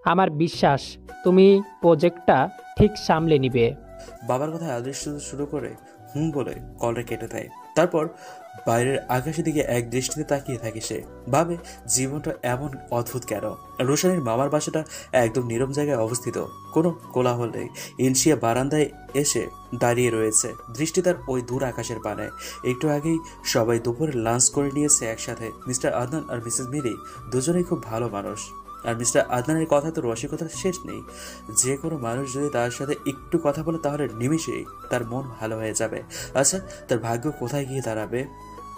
আমার বিশ্বাস তুমি প্রজেক্টটা ঠিক সামলে নিবে। বাবার কথায় আদৃশ শুরু করে বলে কলটা কেটে দেয়। তারপর বাইরের আকাশের দিকে এক দৃষ্টিতে তাকিয়ে থাকে সে। ভাবে জীবনটা এমন অদ্ভুত কেন। রোশানির মামার বাসাটা একদম নীরব জায়গায় অবস্থিত, কোনো কোলাহল নেই। ইনশিয়া বারান্দায় এসে দাঁড়িয়ে রয়েছে, দৃষ্টি তার ওই দূর আকাশের পানে। একটু আগেই সবাই দুপুরে লাঞ্চ করে নিয়েছে একসাথে। মিস্টার আদনান আর মিসেস মিলি দুজনেই খুব ভালো মানুষ। আর মিস্টার আদনানের কথা তো রসিকতার শেষ নেই। যে কোনো মানুষ যদি তার সাথে একটু কথা বলে তাহলে নিমিশেই তার মন ভালো হয়ে যাবে। আচ্ছা, তার ভাগ্য কোথায় গিয়ে দাঁড়াবে,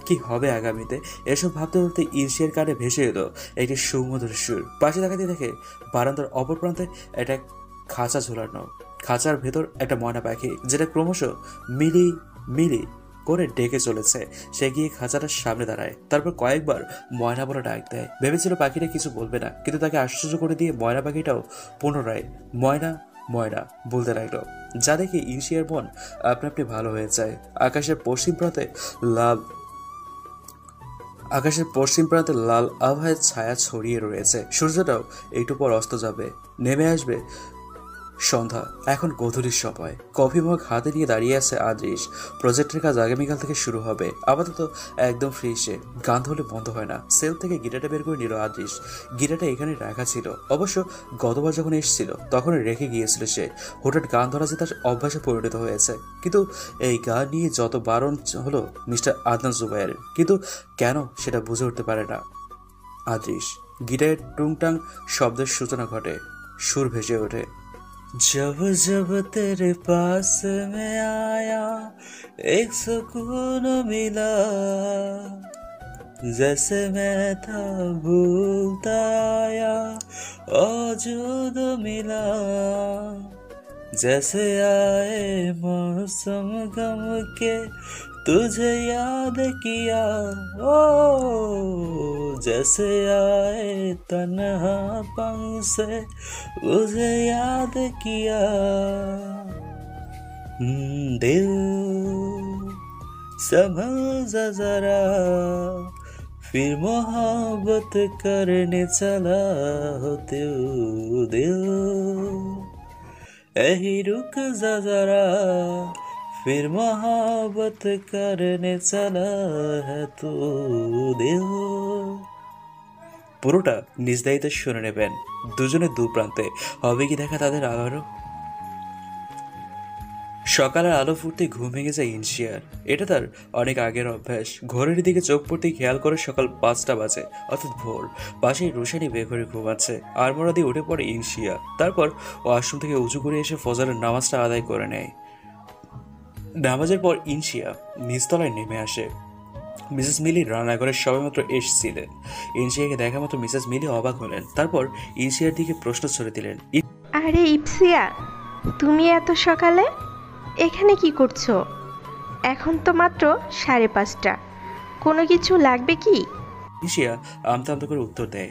কি হবে আগামীতে, এসব ভাবতে ভাবতে ইনশিয়ার কানে ভেসে এলো একটি সুমধুর সুর। পাশে তাকাতে দেখে বারান্দার অপর প্রান্তে একটা খাঁচা ঝোলানো। খাঁচার ভেতর একটা ময়না পাখি, যেটা ক্রমশ মিলি মিলি করে ডেকে চলেছে। সে গিয়ে খাঁচাটার সামনে দাঁড়ায়, তারপর কয়েকবার ময়না বলে ডাক দেয়। ভেবেছিল পাখিটা কিছু বলবে না, কিন্তু তাকে আশ্চর্য করে দিয়ে ময়না পাখিটাও পুনরায় ময়না ময়না বলতে লাগলো, যা দেখে ইনশিয়ার মন আপনা আপনি ভালো হয়ে যায়। আকাশের পশ্চিম প্রান্তে লাল আবহাওয়ার ছায়া ছড়িয়ে রয়েছে। সূর্যটাও একটু পর অস্ত যাবে, নেমে আসবে সন্ধ্যা। এখন গধূলির সময়। কফি মগ হাতে নিয়ে দাঁড়িয়ে আছে আদৃশ। প্রজেক্টের কাজ আগামীকাল থেকে শুরু হবে। আপাতত একদম ফ্রি সে, গান ধরলে বন্ধ হয় না। সেল থেকে গিটারটা বের করে নিল আদৃশ। গিটারটা এখানে রাখা ছিল, অবশ্য গতবার যখন এসেছিল তখন রেখে গিয়েছিল সে। হঠাৎ গান ধরা যে তার অভ্যাসে পরিণত হয়েছে। কিন্তু এই গান নিয়ে যত বারণ হলো মিস্টার আদনান জুবাইরের, কিন্তু কেন সেটা বুঝে উঠতে পারে না আদৃশ। গিটারের টুংটাং শব্দের সূচনা ঘটে, সুর ভেসে ওঠে। जब जब तेरे पास मैं आया एक सुकून मिला, जैसे मैं था भूलता आया औजूद मिला, जैसे आए मौसम गम के तुझे याद किया, ओ जैसे आए तन्हापन से तुझे याद किया, दिल संभल जा जरा फिर मोहब्बत करने चला हो तू, दिल यही रुक जा जरा फिर मोहब्बत करने चला है तू दिल। পুরোটা নিজ দায়িত্বে শুনে নেবেন। দুজনে দু প্রান্তে হবে কি দেখা তাদের আবারও। সকালের আলো ফুটতে ঘুম ভেঙে যায় ইনশিয়ার। এটা তার অনেক আগের অভ্যাস। ঘরের দিকে চোখ পড়তেই খেয়াল করে সকাল 5টা বাজে, অর্থাৎ ভোর। পাশেই রোশানি বেঘরে ঘুমাচ্ছে। আড়মোড়া দিয়ে উঠে পড়ে ইনশিয়া। তারপর ওয়াশরুম থেকে উঁচু করে এসে ফজরের নামাজটা আদায় করে নেয়। নামাজের পর ইনশিয়া নিচতলায় নেমে আসে। মিসেস মিলি রান্নাঘরে সবেমাত্র এসেছিলেন। ইনশিয়াকে দেখা মাত্র মিসেস মিলি অবাক হলেন। তারপর ইনশিয়ার দিকে প্রশ্ন ছড়ে দিলেন, আরে ইপসিয়া, তুমি এত সকালে এখানে কি করছো? এখন তো মাত্র 5:30। কোনো কিছু লাগবে কি? ইনশিয়া আমতা আমতা করে উত্তর দেয়,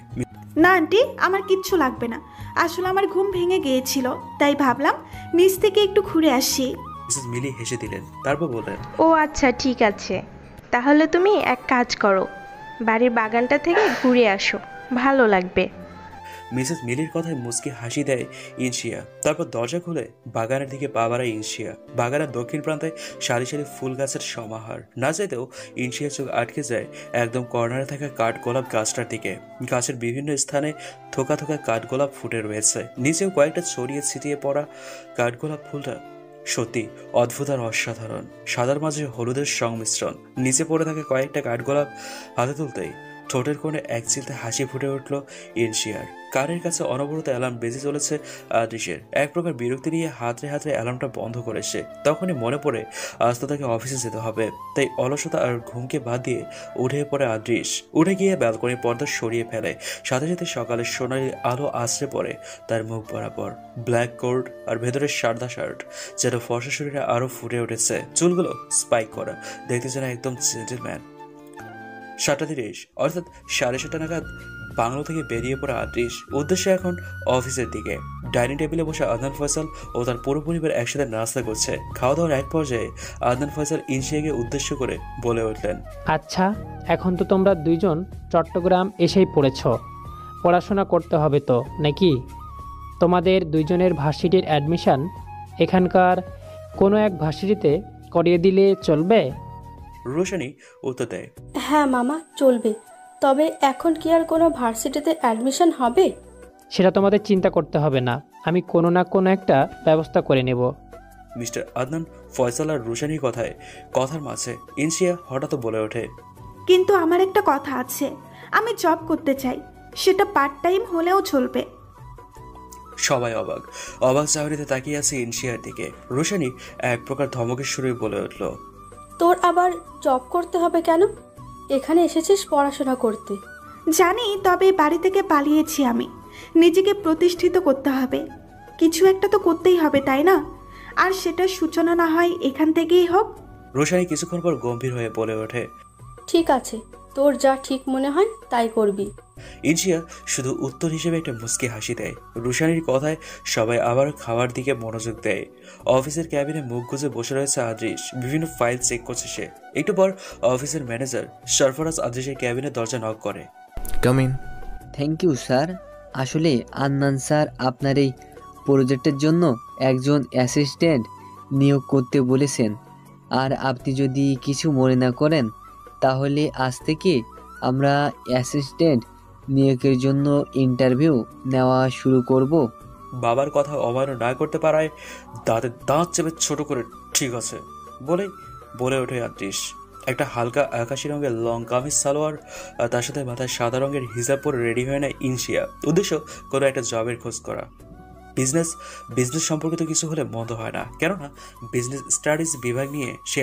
না আন্টি, আমার কিচ্ছু লাগবে না। আসলে আমার ঘুম ভেঙে গিয়েছিল, তাই ভাবলাম নিচ থেকে একটু ঘুরে আসি। মিসেস মিলি হেসে দিলেন। তারপর বললেন, ও আচ্ছা, ঠিক আছে। তাহলে তুমি এক কাজ করো, বাড়ির বাগানটা থেকে ঘুরে আসো, ভালো লাগবে। মিসেস মিলির কথায় মুচকি হাসি দেয় ইনশিয়া। তারপর দরজা খুলে বাগানের দিকে পা বাড়ায় ইনশিয়া। বাগানের দক্ষিণ প্রান্তে সারি সারি ফুল গাছের সমাহার। না যেতেও ইনশিয়া চোখ আটকে যায় একদম কর্নারে থাকা কাঠগোলাপ গাছটার দিকে। গাছের বিভিন্ন স্থানে থোকা থোকা কাঠগোলাপ ফুটে রয়েছে। নিচেও কয়েকটা ছড়িয়ে ছিটিয়ে পড়া কাঠগোলাপ ফুলটা সত্যি অদ্ভুত আর অসাধারণ। সাদার মাঝে হলুদের সংমিশ্রণ। নিচে পড়ে থাকে কয়েকটা কাঠগোলাপ। হাতে তুলতেই ঠোঁটের কোণে এক চিলতে হাসি ফুটে উঠল ইনশিয়ার। কানের কাছে অনবরত অ্যালার্ম বেজে চলেছে আদৃশের। এক প্রকার বিরক্তি নিয়ে হাতড়ে হাতড়ে অ্যালার্মটা বন্ধ করেছে। তখনই মনে পড়ে আজ তো তাকে অফিসে যেতে হবে। তাই অলসতা আর ঘুমকে বাদ দিয়ে উঠে পড়ে আদৃশ। উঠে গিয়ে ব্যালকনির পর্দা সরিয়ে ফেলে। সাথে সাথে সকালের সোনালি আলো আছড়ে পড়ে তার মুখ বরাবর। ব্ল্যাক কোট আর ভেতরের সাদা শার্ট, যেন ফর্সা শরীরে আরো ফুটে উঠেছে। চুলগুলো স্পাইক করা, দেখতে যেন একদম জেন্টলম্যান। 7:30 অর্থাৎ 7:30 নাগাদ বাংলো থেকে বেরিয়ে পড়া আদৃশ উদ্দেশ্য এখন অফিসের দিকে। ডাইনিং টেবিলে বসে আদনান ফয়সাল ও তার পুরো পরিবার একসাথে নাস্তা করছে। খাওয়া দাওয়ার এক পর্যায়ে আদনান ফয়সাল ইনশিয়াকে উদ্দেশ্য করে বলে উঠলেন, আচ্ছা, এখন তো তোমরা দুইজন চট্টগ্রাম এসেই পড়েছ। পড়াশোনা করতে হবে তো নাকি? তোমাদের দুইজনের ভার্সিটির অ্যাডমিশন এখানকার কোনো এক ভার্সিটিতে করিয়ে দিলে চলবে? রোশানি উত্তর দেয়, হ্যাঁ মামা, চলবে। তবে এখন কি আর কোনো ভার্সিটিতে অ্যাডমিশন হবে? সেটা তোমাদের চিন্তা করতে হবে না, আমি কোনো না কোনো একটা ব্যবস্থা করে নেব। মিস্টার আদনান ফয়সাল আর রোশানির কথার মাঝে ইনশিয়া হঠাৎ বলে ওঠে, কিন্তু আমার একটা কথা আছে, আমি জব করতে চাই, সেটা পার্ট টাইম হলেও চলবে। সবাই অবাক চাহনিতে তাকিয়ে আছে ইনশিয়ার দিকে। রোশানি এক প্রকার ধমকের সুরে বলে উঠল, তোর আবার জব করতে হবে কেন? এখানে এসেছিস পড়াশোনা করতে। জানি, তবে বাড়ি থেকে পালিয়েছি আমি। নিজেকে প্রতিষ্ঠিত করতে হবে, কিছু একটা তো করতেই হবে, তাই না? আর সেটার সূচনা না হয় এখান থেকেই হোক। রোশানি কিছুক্ষণ পর গম্ভীর হয়ে বলে ওঠে, ঠিক আছে, তোর যা ঠিক মনে হয় তাই করবি। ইনশিয়া শুধু উত্তর হিসেবে একটা মুচকি হাসি দেয়। রুশানির কথায় সবাই আবার খাওয়ার দিকে মনোযোগ দেয়। অফিসের ক্যাবিনে মুখ গুজে বসে রয়েছে আদ্রিস, বিভিন্ন ফাইল চেক করছে সে। একটু পর অফিসের ম্যানেজার সরফরাজ আদ্রিসের ক্যাবিনের দরজা নক করে। Come in. Thank you sir. আসলে আদনান স্যার আপনার এই প্রজেক্টের জন্য একজন অ্যাসিস্ট্যান্ট নিয়োগ করতে বলেছেন। আর আপনি যদি কিছু মনে না করেন তাহলে আজ থেকে আমরা অ্যাসিস্ট্যান্ট নিয়োগের জন্য ইন্টারভিউ নেওয়া শুরু করব। বাবার কথা অমান্য না করতে পারায় দাঁতে দাঁত চেপে ছোট করে ঠিক আছে বলে ওঠে আদ্রিস। একটা হালকা আকাশি রঙের লং কামিজ সালোয়ার আর তার সাথে মাথায় সাদা রঙের হিজাব পরে রেডি হয়ে নেয় ইনশিয়া। উদ্দেশ্য কোনো একটা জবের খোঁজ করা। বিজনেস সম্পর্কিত কিছু হলে মন্দ হয় না, কেননা বিজনেস স্টাডিজ বিভাগ নিয়ে সে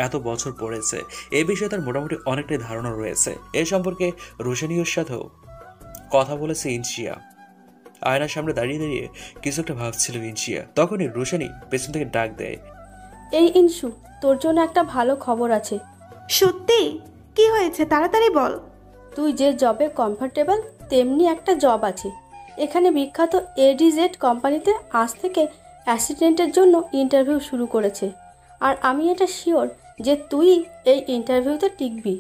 এত বছর পড়েছে। এই বিষয়ে তার মোটামুটি অনেকটাই ধারণা রয়েছে। এ সম্পর্কে রোশানির সাথেও কথা বলেছে ইনশিয়া। আয়নার সামনে দাঁড়িয়ে দাঁড়িয়ে কিছু একটা ভাবছিল ইনশিয়া। তখনই রোশানি পেছন থেকে ডাক দেয়, এই ইনসু, তোর জন্য একটা ভালো খবর আছে। সত্যি? কি হয়েছে, তাড়াতাড়ি বল। তুই যে জবে কমফোর্টেবল তেমনি একটা জব আছে। এখানে বিখ্যাত এডিজেড কোম্পানিতে আজ থেকে অ্যাসিস্ট্যান্টের জন্য ইন্টারভিউ শুরু করেছে। আর আমি এটা শিওর যে তুই এই ইন্টারভিউতে টিকবি।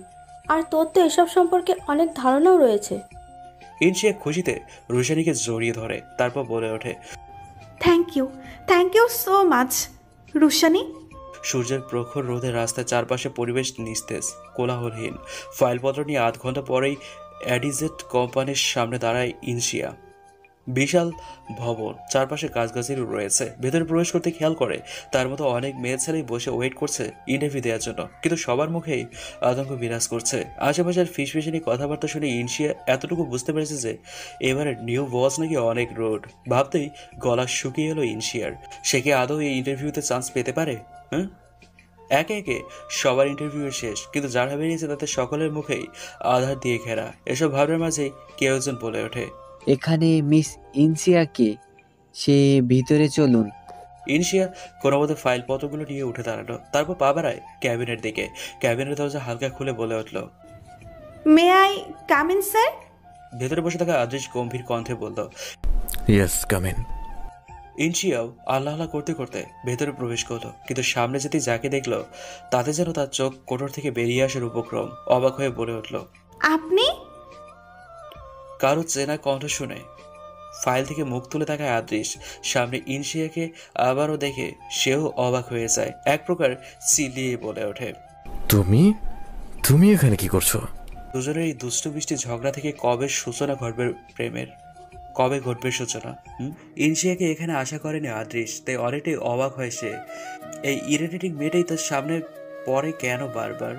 আর তোর তো এসব সম্পর্কে অনেক ধারণাও রয়েছে। ইনশিয়া খুশিতে রোশানিকে জড়িয়ে ধরে, তারপর বলে ওঠে, থ্যাংক ইউ সো মাচ রুশানি। সূর্যের প্রখর রোদের রাস্তায় চারপাশে পরিবেশ নিস্তেজ, কোলাহলহীন। ফাইলপত্র নিয়ে আধ ঘন্টা পরেই অ্যাডিজেড কোম্পানির সামনে দাঁড়ায় ইনশিয়া। বিশাল ভবন, চারপাশে গাছগাছালি রয়েছে। ভেতরে প্রবেশ করতে খেয়াল করে তার মতো অনেক মেয়ে ছেলেই বসে ওয়েট করছে ইন্টারভিউ দেওয়ার জন্য, কিন্তু সবার মুখেই আতঙ্ক বিরাজ করছে। আশেপাশের ফিসফিসানি কথাবার্তা শুনে ইনশিয়া এতটুকু বুঝতে পেরেছে যে এবারে নিউ বস নাকি অনেক রোড। ভাবতেই গলা শুকিয়ে এলো ইনশিয়ার। সে কি আদৌ এই ইন্টারভিউতে চান্স পেতে পারে? একে একে সবার ইন্টারভিউ শেষ, কিন্তু যারা বেরিয়েছে তাতে সকলের মুখেই আধার দিয়ে ঘেরা। এসব ভাবের মাঝেই কেউ একজন বলে ওঠে, এখানে মিস ইনসিয়াকে, সে ভিতরে চলুন। ইনশিয়া কোনো মতো ফাইলপত্রগুলো নিয়ে উঠে দাঁড়ালো, তারপর পা বাড়ায় ক্যাবিনের দিকে। ক্যাবিনের দরজা হালকা খুলে বলে উঠল, may I come in sir? ভেতরে বসে থাকা আদ্রিস গম্ভীর কণ্ঠে বলল, ইয়েস, কাম ইন। ইনশিয়াও আল্লাহ আল্লাহ করতে করতে ভেতরে প্রবেশ করলো, কিন্তু সামনে যেতে যাকে দেখলো তাতে যেন তার চোখ কোটর থেকে বেরিয়ে আসার উপক্রম। অবাক হয়ে বলে উঠল, আপনি? কারো চেনা কণ্ঠ শুনে ফাইল থেকে মুখ তুলে তাকায় আদ্রিস। সামনে ইনশিয়াকে আবারও দেখে সেও অবাক হয়ে যায়। এক প্রকার চিল্লিয়ে বলে ওঠে, তুমি এখানে কি করছো? দুজনের এই দুষ্টু বৃষ্টি ঝগড়া থেকে কবে সূচনা ঘটবে প্রেমের? কবে ঘটবে সূচনা? ইনশিয়াকে এখানে আশা করেনি আদ্রিস, তাই অনেকটাই অবাক হয় সে। এই ইরিটেটিং মেয়েটাই তার সামনে পরে কেন বারবার?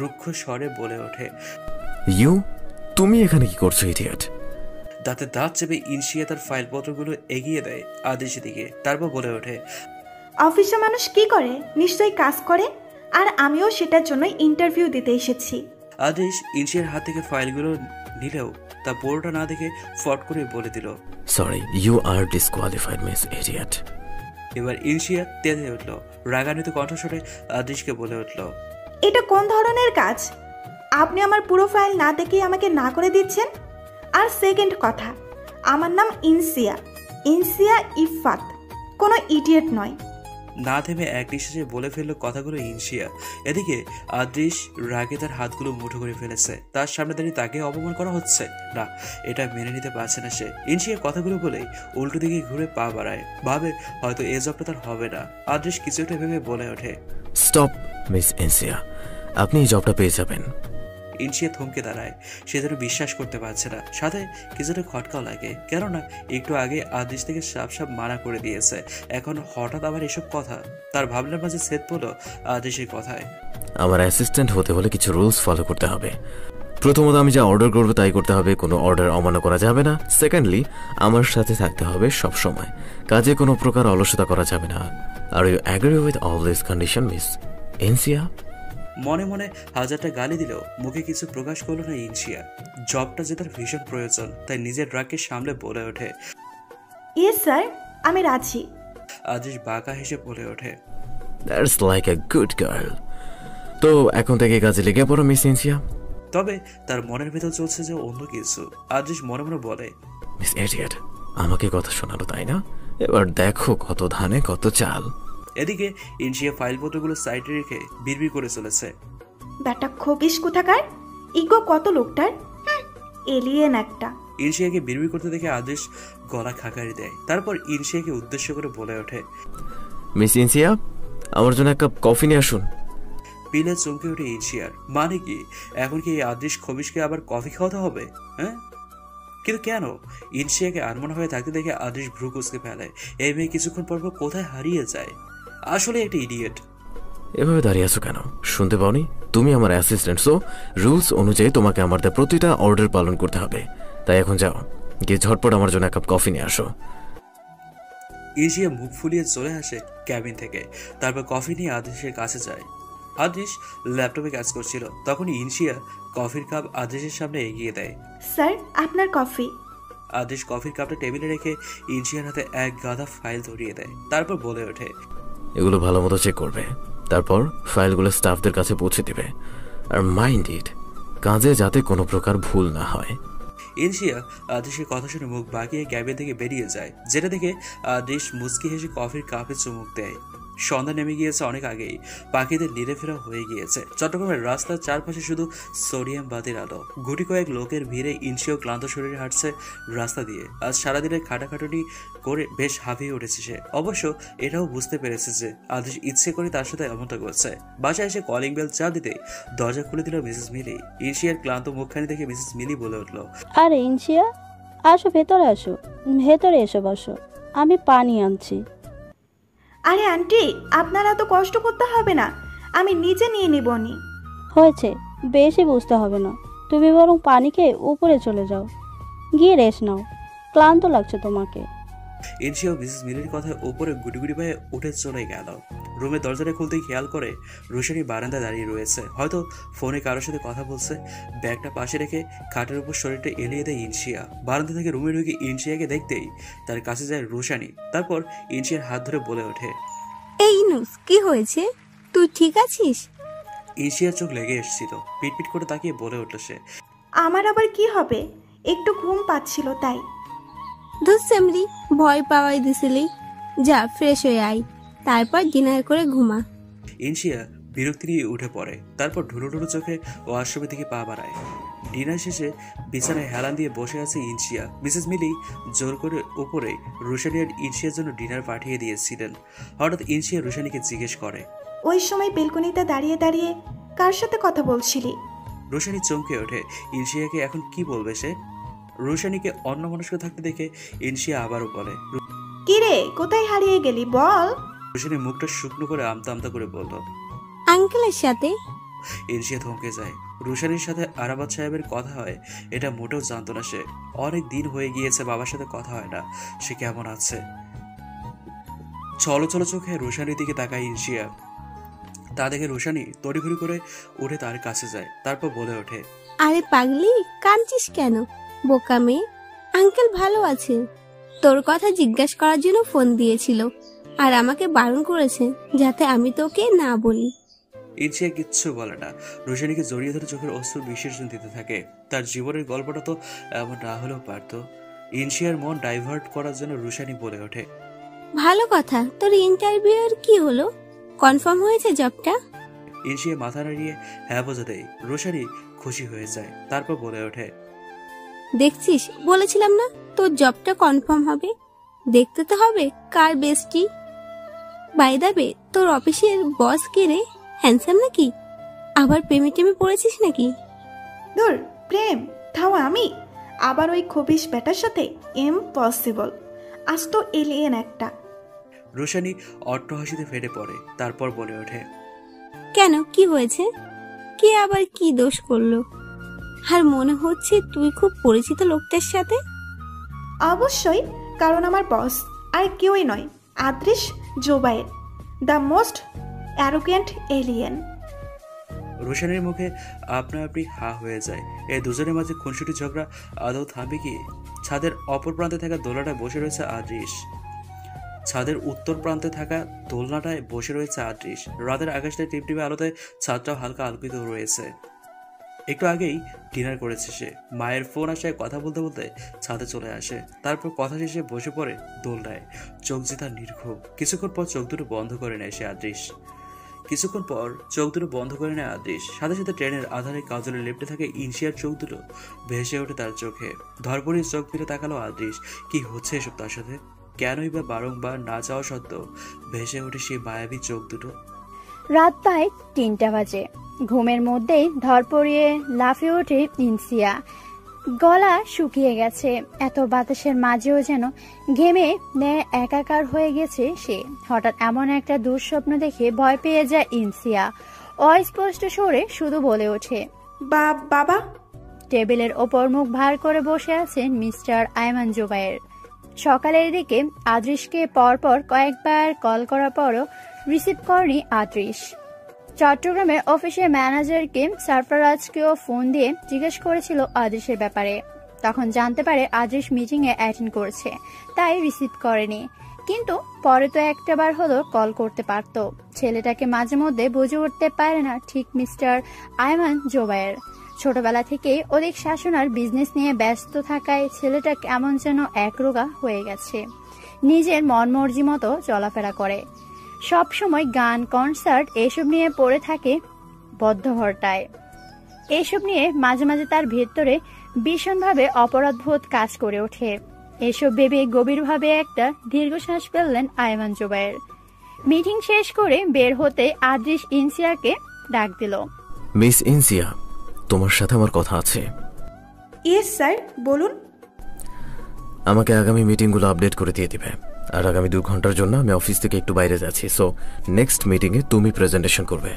রুক্ষ স্বরে বলে ওঠে, তুমি এখানে কি করছো ইডিয়েট? দাঁতে দাঁত চেপে ইনশিয়া তার ফাইলপত্রগুলো এগিয়ে দেয় আদ্রিসের দিকে, তারপর বলে ওঠে, অফিসে মানুষ কি করে? নিশ্চয়ই কাজ করে। আর আমিও সেটার জন্য ইন্টারভিউ দিতে এসেছি। আদ্রিস ইনশিয়ার হাত থেকে ফাইলগুলো নিলেও তা পুরোটা না দেখে ফট করে বলে দিল, sorry, you are disqualified miss idiot. এবার ইনশিয়া তেতে উঠল, রাগান্বিত কণ্ঠস্বরে আদ্রিসকে বলে উঠল, এটা কোন ধরনের কাজ? আপনি আমার পুরো ফাইল না দেখেই আমাকে না করে দিচ্ছেন। আর সেকেন্ড কথা, আমার নাম ইনসিয়া ইফাত, কোনো ইডিয়েট নয়। না থেমে এক নিঃশ্বাসে বলে ফেললো কথাগুলো ইনশিয়া। এদিকে আদ্রিস রাগে তার হাতগুলো মুঠো করে ফেলেছে। তার সামনে দাঁড়িয়ে তাকে অপমান করা হচ্ছে না, এটা মেনে নিতে পারছে না সে। ইনশিয়া কথাগুলো বলেই উল্টো দিকে ঘুরে পা বাড়ায়, ভাবে হয়তো এ জবটা তার হবে না। আদ্রিস কিছু একটা ভেবে বলে ওঠে, স্টপ মিস ইনসিয়া, আপনি এই জবটা পেয়ে যাবেন। ইনশিয়া থমকে দাঁড়ায়, সে যেন বিশ্বাস করতে পারছে না, সাথে কিছুটা খটকাও লাগে, কেননা একটু আগে আদেশ থেকে সাপ মানা করে দিয়েছে। এখন হঠাৎ আবার এসব কথা তার ভাবনার মাঝে সেট পড়লো আদেশের কথায়। আমার অ্যাসিস্ট্যান্ট হতে হলে কিছু রুলস ফলো করতে হবে। প্রথমত, আমি যা অর্ডার করবো তাই করতে হবে, কোনো অর্ডার অমান্য করা যাবে না। সেকেন্ডলি, আমার সাথে থাকতে হবে সব সময়, কাজে কোনো প্রকার অলসতা করা যাবে না। Are you agree with all this condition miss Insia? মনে মনে হাজারটা গালি দিলেও মুখে কিছু প্রকাশ করলো না ইনশিয়া। জবটা যে তার ভীষণ প্রয়োজন, তাই নিজের রাগকে সামলে বলে ওঠে, ইয়েস স্যার, আমি রাজি। আদেশ বাঁকা হেসে বলে ওঠে, that's like a good girl. তো এখন থেকে কাজে লেগে পড়ো মিস ইনসিয়া। তবে তার মনের ভেতর চলছে যে অন্য কিছু। আদৃশ মনে মনে বলে, মিস এডিয়েট, আমাকে কথা শোনালো তাই না? এবার দেখো কত ধানে কত চাল। এদিকে ইনশিয়া ফাইলপত্রগুলো সাইডে রেখে বিড়বিড় করে চলেছে। ব্যাটা খবিস কোথাকার, ইগো কত লোকটার, এলিয়েন একটা। ইনশিয়াকে বিড়বিড় করতে দেখে আদৃশ গলা খাকারি দেয়। তারপর ইনশিয়াকে উদ্দেশ্য করে বলে ওঠে, মিস ইনসিয়া, আমার জন্য এক কাপ কফি নিয়ে আসুন। পিলে চমকে ওঠে ইনশিয়ার। মানে কি, এখন কি এই আদৃশ খবিশকে আবার কফি খাওয়াতে হবে? হ্যাঁ, কিন্তু কেন? ইনশিয়াকে আনমনা হয়ে থাকতে দেখে আদৃশ ভ্রু কুঁচকে ফেলে। এই মেয়ে কিছুক্ষণ পর পর কোথায় হারিয়ে যায়। আসলে একটা ইডিয়েট। এভাবে দাঁড়িয়ে আছো কেন? শুনতে পাওনি? তুমি আমার অ্যাসিস্ট্যান্ট, সো রুলস অনুযায়ী তোমাকে আমার দেওয়া প্রতিটা অর্ডার পালন করতে হবে। তাই এখন যাও, গিয়ে ঝটপট আমার জন্য এক কাপ কফি নিয়ে আসো। ইনশিয়া মুখ ফুলিয়ে চলে আসে ক্যাবিন থেকে। তারপর কফি নিয়ে আদৃশের কাছে যায়। আদৃশ ল্যাপটপে কাজ করছিল। তখনই ইনশিয়া কফির কাপ আদৃশের সামনে এগিয়ে দেয়। স্যার, আপনার কফি। আদৃশ কফির কাপটা টেবিলে রেখে ইনশিয়ার হাতে এক গাদা ফাইল ধরিয়ে দেয়। তারপর বলে ওঠে, এগুলো ভালো মতো চেক করবে, তারপর ফাইলগুলো স্টাফদের কাছে পৌঁছে দিবে। আর মাইন্ড ইট, কাজে যাতে কোনো প্রকার ভুল না হয়। ইনশিয়া আদৃশের কথা শুনে মুখ বাঁকিয়ে ক্যাবিন থেকে বেরিয়ে যায়, যেটা দেখে আদৃশ মুচকি হেসে কফির কাপে চুমুক দেয়। সন্ধ্যা নেমে গিয়েছে অনেক আগেই। পাখিদের নিরে ফেরা হয়ে গিয়েছে। চট্টগ্রামের রাস্তার চারপাশে শুধু সোডিয়াম বাতির আলো। গুটি কয়েক লোকের ভিড়ে ইনশিও ক্লান্ত শরীরে হাঁটছে রাস্তা দিয়ে। আজ সারাদিনের খাটাখাটুনি করে বেশ হাঁপিয়ে উঠেছে সে। অবশ্য এটাও বুঝতে পেরেছে যে আদেশ ইচ্ছে করে তার সাথে এমনটা করছে। বাসায় এসে কলিং বেল চাপ দিতেই দরজা খুলে দিল মিসেস মিলি। ইনশিয়ার ক্লান্ত মুখখানি দেখে মিসেস মিলি বলে উঠল, আরে ইনশিয়া, আসো ভেতরে, আসো ভেতরে এসো, বসো, আমি পানি আনছি। আরে আন্টি, আপনারা তো কষ্ট করতে হবে না, আমি নিজে নিয়ে নিবনি। হয়েছে, বেশি বুঝতে হবে না, তুমি বরং পানি খেয়ে উপরে চলে যাও, গিয়ে রেস্ট নাও, ক্লান্ত লাগছে তোমাকে। ইনশিয়া মিসেস মিলির কথায় উপরে গুটি পায়ে উঠে চলে গেল। রুমের দরজাটা খুলতেই খেয়াল করে রোশানি বারান্দায় দাঁড়িয়ে রয়েছে, হয়তো ফোনে কারোর সাথে কথা বলছে। ব্যাগটা পাশে রেখে খাটের উপর শরীরটা এলিয়ে দেয় ইনশিয়া। বারান্দা থেকে রুমে ঢুকে ইনশিয়াকে দেখতেই তার কাছে যায় রোশানি। তারপর ইনশিয়ার হাত ধরে বলে ওঠে, এই নুস, কি হয়েছে? তুই ঠিক আছিস? ইনশিয়ার চোখ লেগে এসেছিল। পিটপিট করে তাকিয়ে বলে উঠল সে, আমার আবার কি হবে, একটু ঘুম পাচ্ছিল তাই। ধুস সেমরি, ভয় পাওয়াই দিছিলি। যা ফ্রেশ হয়ে আয়, তারপর ডিনার করে ঘুমা। ইনশিয়া বিরক্তি নিয়ে উঠে পড়ে। তারপর ঢুলো ঢুলো চোখে ওয়াশরুমের দিকে পা বাড়ায়। ডিনার শেষে বিছানায় হেলান দিয়ে বসে আছে ইনশিয়া। মিসেস মিলি জোর করে উপরে রোশানি আর ইনশিয়ার জন্য ডিনার পাঠিয়ে দিয়েছিলেন। হঠাৎ ইনশিয়া রোশানিকে জিজ্ঞেস করে, ওই সময় বেলকনিতে দাঁড়িয়ে দাঁড়িয়ে কার সাথে কথা বলছিলি? রোশানি চমকে ওঠে। ইনশিয়াকে এখন কি বলবে সে? রোশানিকে অন্যমনস্ক থাকতে দেখে ইনশিয়া আবারও বলে, কি রে, কোথায় হারিয়ে গেলি বল? রোশানি মুখটা শুকনো করে আমতা আমতা করে বলল, আঙ্কেলের সাথে। ইনশিয়া থমকে যায়। রোশানির সাথে আরাবাদ সাহেবের কথা হয় এটা মোটেও জানতো না সে। অনেক দিন হয়ে গিয়েছে বাবার সাথে কথা হয় না। সে কেমন আছে? চলো চলো চোখে রোশানির দিকে তাকায় ইনশিয়া। তা দেখে রোশানি তড়িঘড়ি করে উঠে তার কাছে যায়। তারপর বলে ওঠে, আরে পাগলি, কাঁদছিস কেন? বোকা মেয়ে, আঙ্কেল ভালো আছে। তোর কথা জিজ্ঞাসা করার জন্য ফোন দিয়েছিল, আর আমাকে বারণ করেছে যাতে আমি তোকে না বলি। ইনশিয়া কিচ্ছু বলে না। রোশানিকে জড়িয়ে ধরে চোখের অশ্রু বিসর্জন দিতে থাকে। তার জীবনের গল্পটা তো এমন না হলেও পারত। ইনশিয়ার মন ডাইভার্ট করার জন্য রোশানি বলে ওঠে, ভালো কথা, তোর ইন্টারভিউয়ের কি হলো? কনফার্ম হয়েছে জবটা? ইনশিয়া মাথা নাড়িয়ে হ্যাঁ বোঝাতেই রোশানি খুশি হয়ে যায়। তারপর বলে ওঠে, দেখছিস, বলেছিলাম না তোর জবটা কনফার্ম হবে। দেখতে তো হবে কার বেস্টি। বাই দ্য ওয়ে, তোর অফিসের বস কে রে? হ্যান্ডসাম নাকি? আবার প্রেমে টেমে পড়েছিস নাকি? ধুর, প্রেম তাও আমি আবার ওই খবিশ বেটার সাথে? ইম্পসিবল, আজ তো এলিয়েন একটা। রোশানি অট্টহাসিতে ফেটে পড়ে। তারপর বলে ওঠে, কেন, কি হয়েছে? কে আবার কি দোষ করলো? আর মনে হচ্ছে তুই খুব পরিচিত লোকটার সাথে। অবশ্যই, কারণ আমার বস আর কেউই নয়, Adrish Zubair, the most arrogant alien. রোশানির মুখে আপনা আপনি হা হয়ে যায়। এই দুজনের মাঝে খুনসুটি ঝগড়া আদৌ থামবে কি? ছাদের অপর প্রান্তে থাকা দোলাটা বসে রয়েছে আদৃশ। ছাদের উত্তর প্রান্তে থাকা দোলনাটায় বসে রয়েছে আদ্রিস। রাতের আকাশটায় টিপটিপে আলোতে ছাদটাও হালকা আলোকিত রয়েছে। একটু আগেই ডিনার করেছে সে। মায়ের ফোন আসায় কথা বলতে বলতে ছাদে চলে আসে। তারপর কথা শেষে বসে পড়ে দোলনায়, চোখ যে তার নির্ঘুম। কিছুক্ষণ পর চোখ দুটো বন্ধ করে নেয় আদ্রিস। সাথে সাথে ট্রেনের আধারে কাজলের লেপটে থাকে ইনশিয়ার চোখ দুটো ভেসে ওঠে তার চোখে। ধরপড়ির চোখ ফিরে তাকালো আদ্রিস। কি হচ্ছে এসব তার সাথে? কেনই বা বারংবার না চাওয়া সত্ত্বেও ভেসে ওঠে সেই মায়াবী চোখ দুটো? রাত প্রায় 3টা বাজে। ঘুমের মধ্যেই ধরপড়িয়ে লাফিয়ে ওঠে ইনসিয়া। গলা শুকিয়ে গেছে, এত বাতাসের মাঝেও যেন ঘেমে একাকার হয়ে গেছে সে। হঠাৎ এমন একটা দুঃস্বপ্ন দেখে ভয় পেয়ে যায় ইনসিয়া। অস্পষ্ট স্বরে শুধু বলে ওঠে, বাবা। টেবিলের ওপর মুখ ভার করে বসে আছেন মিস্টার আয়মান জুবায়ের। সকালের দিকে আদ্রিসকে পরপর কয়েকবার কল করার পরও রিসিভ করেনি আদ্রিস। চট্টগ্রামের অফিসের ম্যানেজারকে সারফরাজকেও ফোন দিয়ে জিজ্ঞেস করেছিল আদ্রিসের ব্যাপারে। তখন জানতে পারে আদ্রিস মিটিংয়ে অ্যাটেন্ড করেছে, তাই রিসিভ করেনি। কিন্তু পরে তো একটাবার হলো কল করতে পারত। ছেলেটাকে মাঝে মধ্যে বুঝে উঠতে পারে না ঠিক মিস্টার আয়মান জুবায়ের। ছোটবেলা থেকেই অধিক শাসন আর বিজনেস নিয়ে ব্যস্ত থাকায় ছেলেটা কেমন যেন একরোগা হয়ে গেছে। নিজের মনমর্জি মতো চলাফেরা করে, সব সময় গান, কনসার্ট এসব নিয়ে পড়ে থাকে বদ্ধঘরটায়। এসব নিয়ে মাঝে মাঝে তার ভেতরে ভীষণভাবে অপরাধবোধ কাজ করে ওঠে। এসব ভেবে গভীরভাবে একটা দীর্ঘশ্বাস ফেললেন আয়মান জুবায়ের। মিটিং শেষ করে বের হতে আদ্রিস ইনসিয়াকে ডাক দিল। মিস ইনসিয়া, তোমার সাথে আমার কথা আছে। ইয়েস স্যার, বলুন। আমাকে আগামী মিটিংগুলো আপডেট করে দিয়ে দিবে। আর আগামী 2 ঘন্টার জন্য আমি অফিস থেকে একটু বাইরে যাচ্ছি, সো নেক্সট মিটিংয়ে তুমি প্রেজেন্টেশন করবে।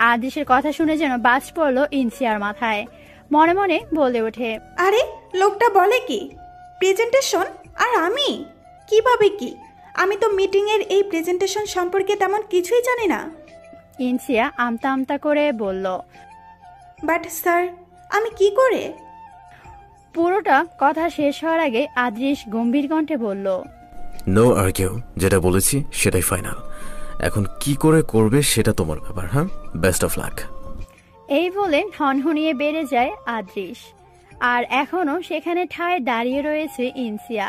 আদ্রিসের কথা শুনে যেন বাজ পড়ল ইনসিয়ার মাথায়। মনে মনে বলে ওঠে, আরে লোকটা বলে কি প্রেজেন্টেশন? আর আমি কিভাবে কি? আমি তো মিটিংয়ের এই প্রেজেন্টেশন সম্পর্কে তেমন কিছুই জানি না। ইনসিয়া আমতা আমতা করে বলল, বাট স্যার, আমি কি করে? পুরোটা কথা শেষ হওয়ার আগে আদ্রিস গম্ভীর কণ্ঠে বলল, নো আর্কিউ, যেটা বলেছি সেটাই ফাইনাল। এখন কি করে করবে সেটা তোমার ব্যাপার। হ্যাঁ, বেস্ট অফ লাক। এই বলে হনহনিয়ে বেড়ে যায় আদ্রিস। আর এখনো সেখানে ঠায় দাঁড়িয়ে রয়েছে ইনসিয়া।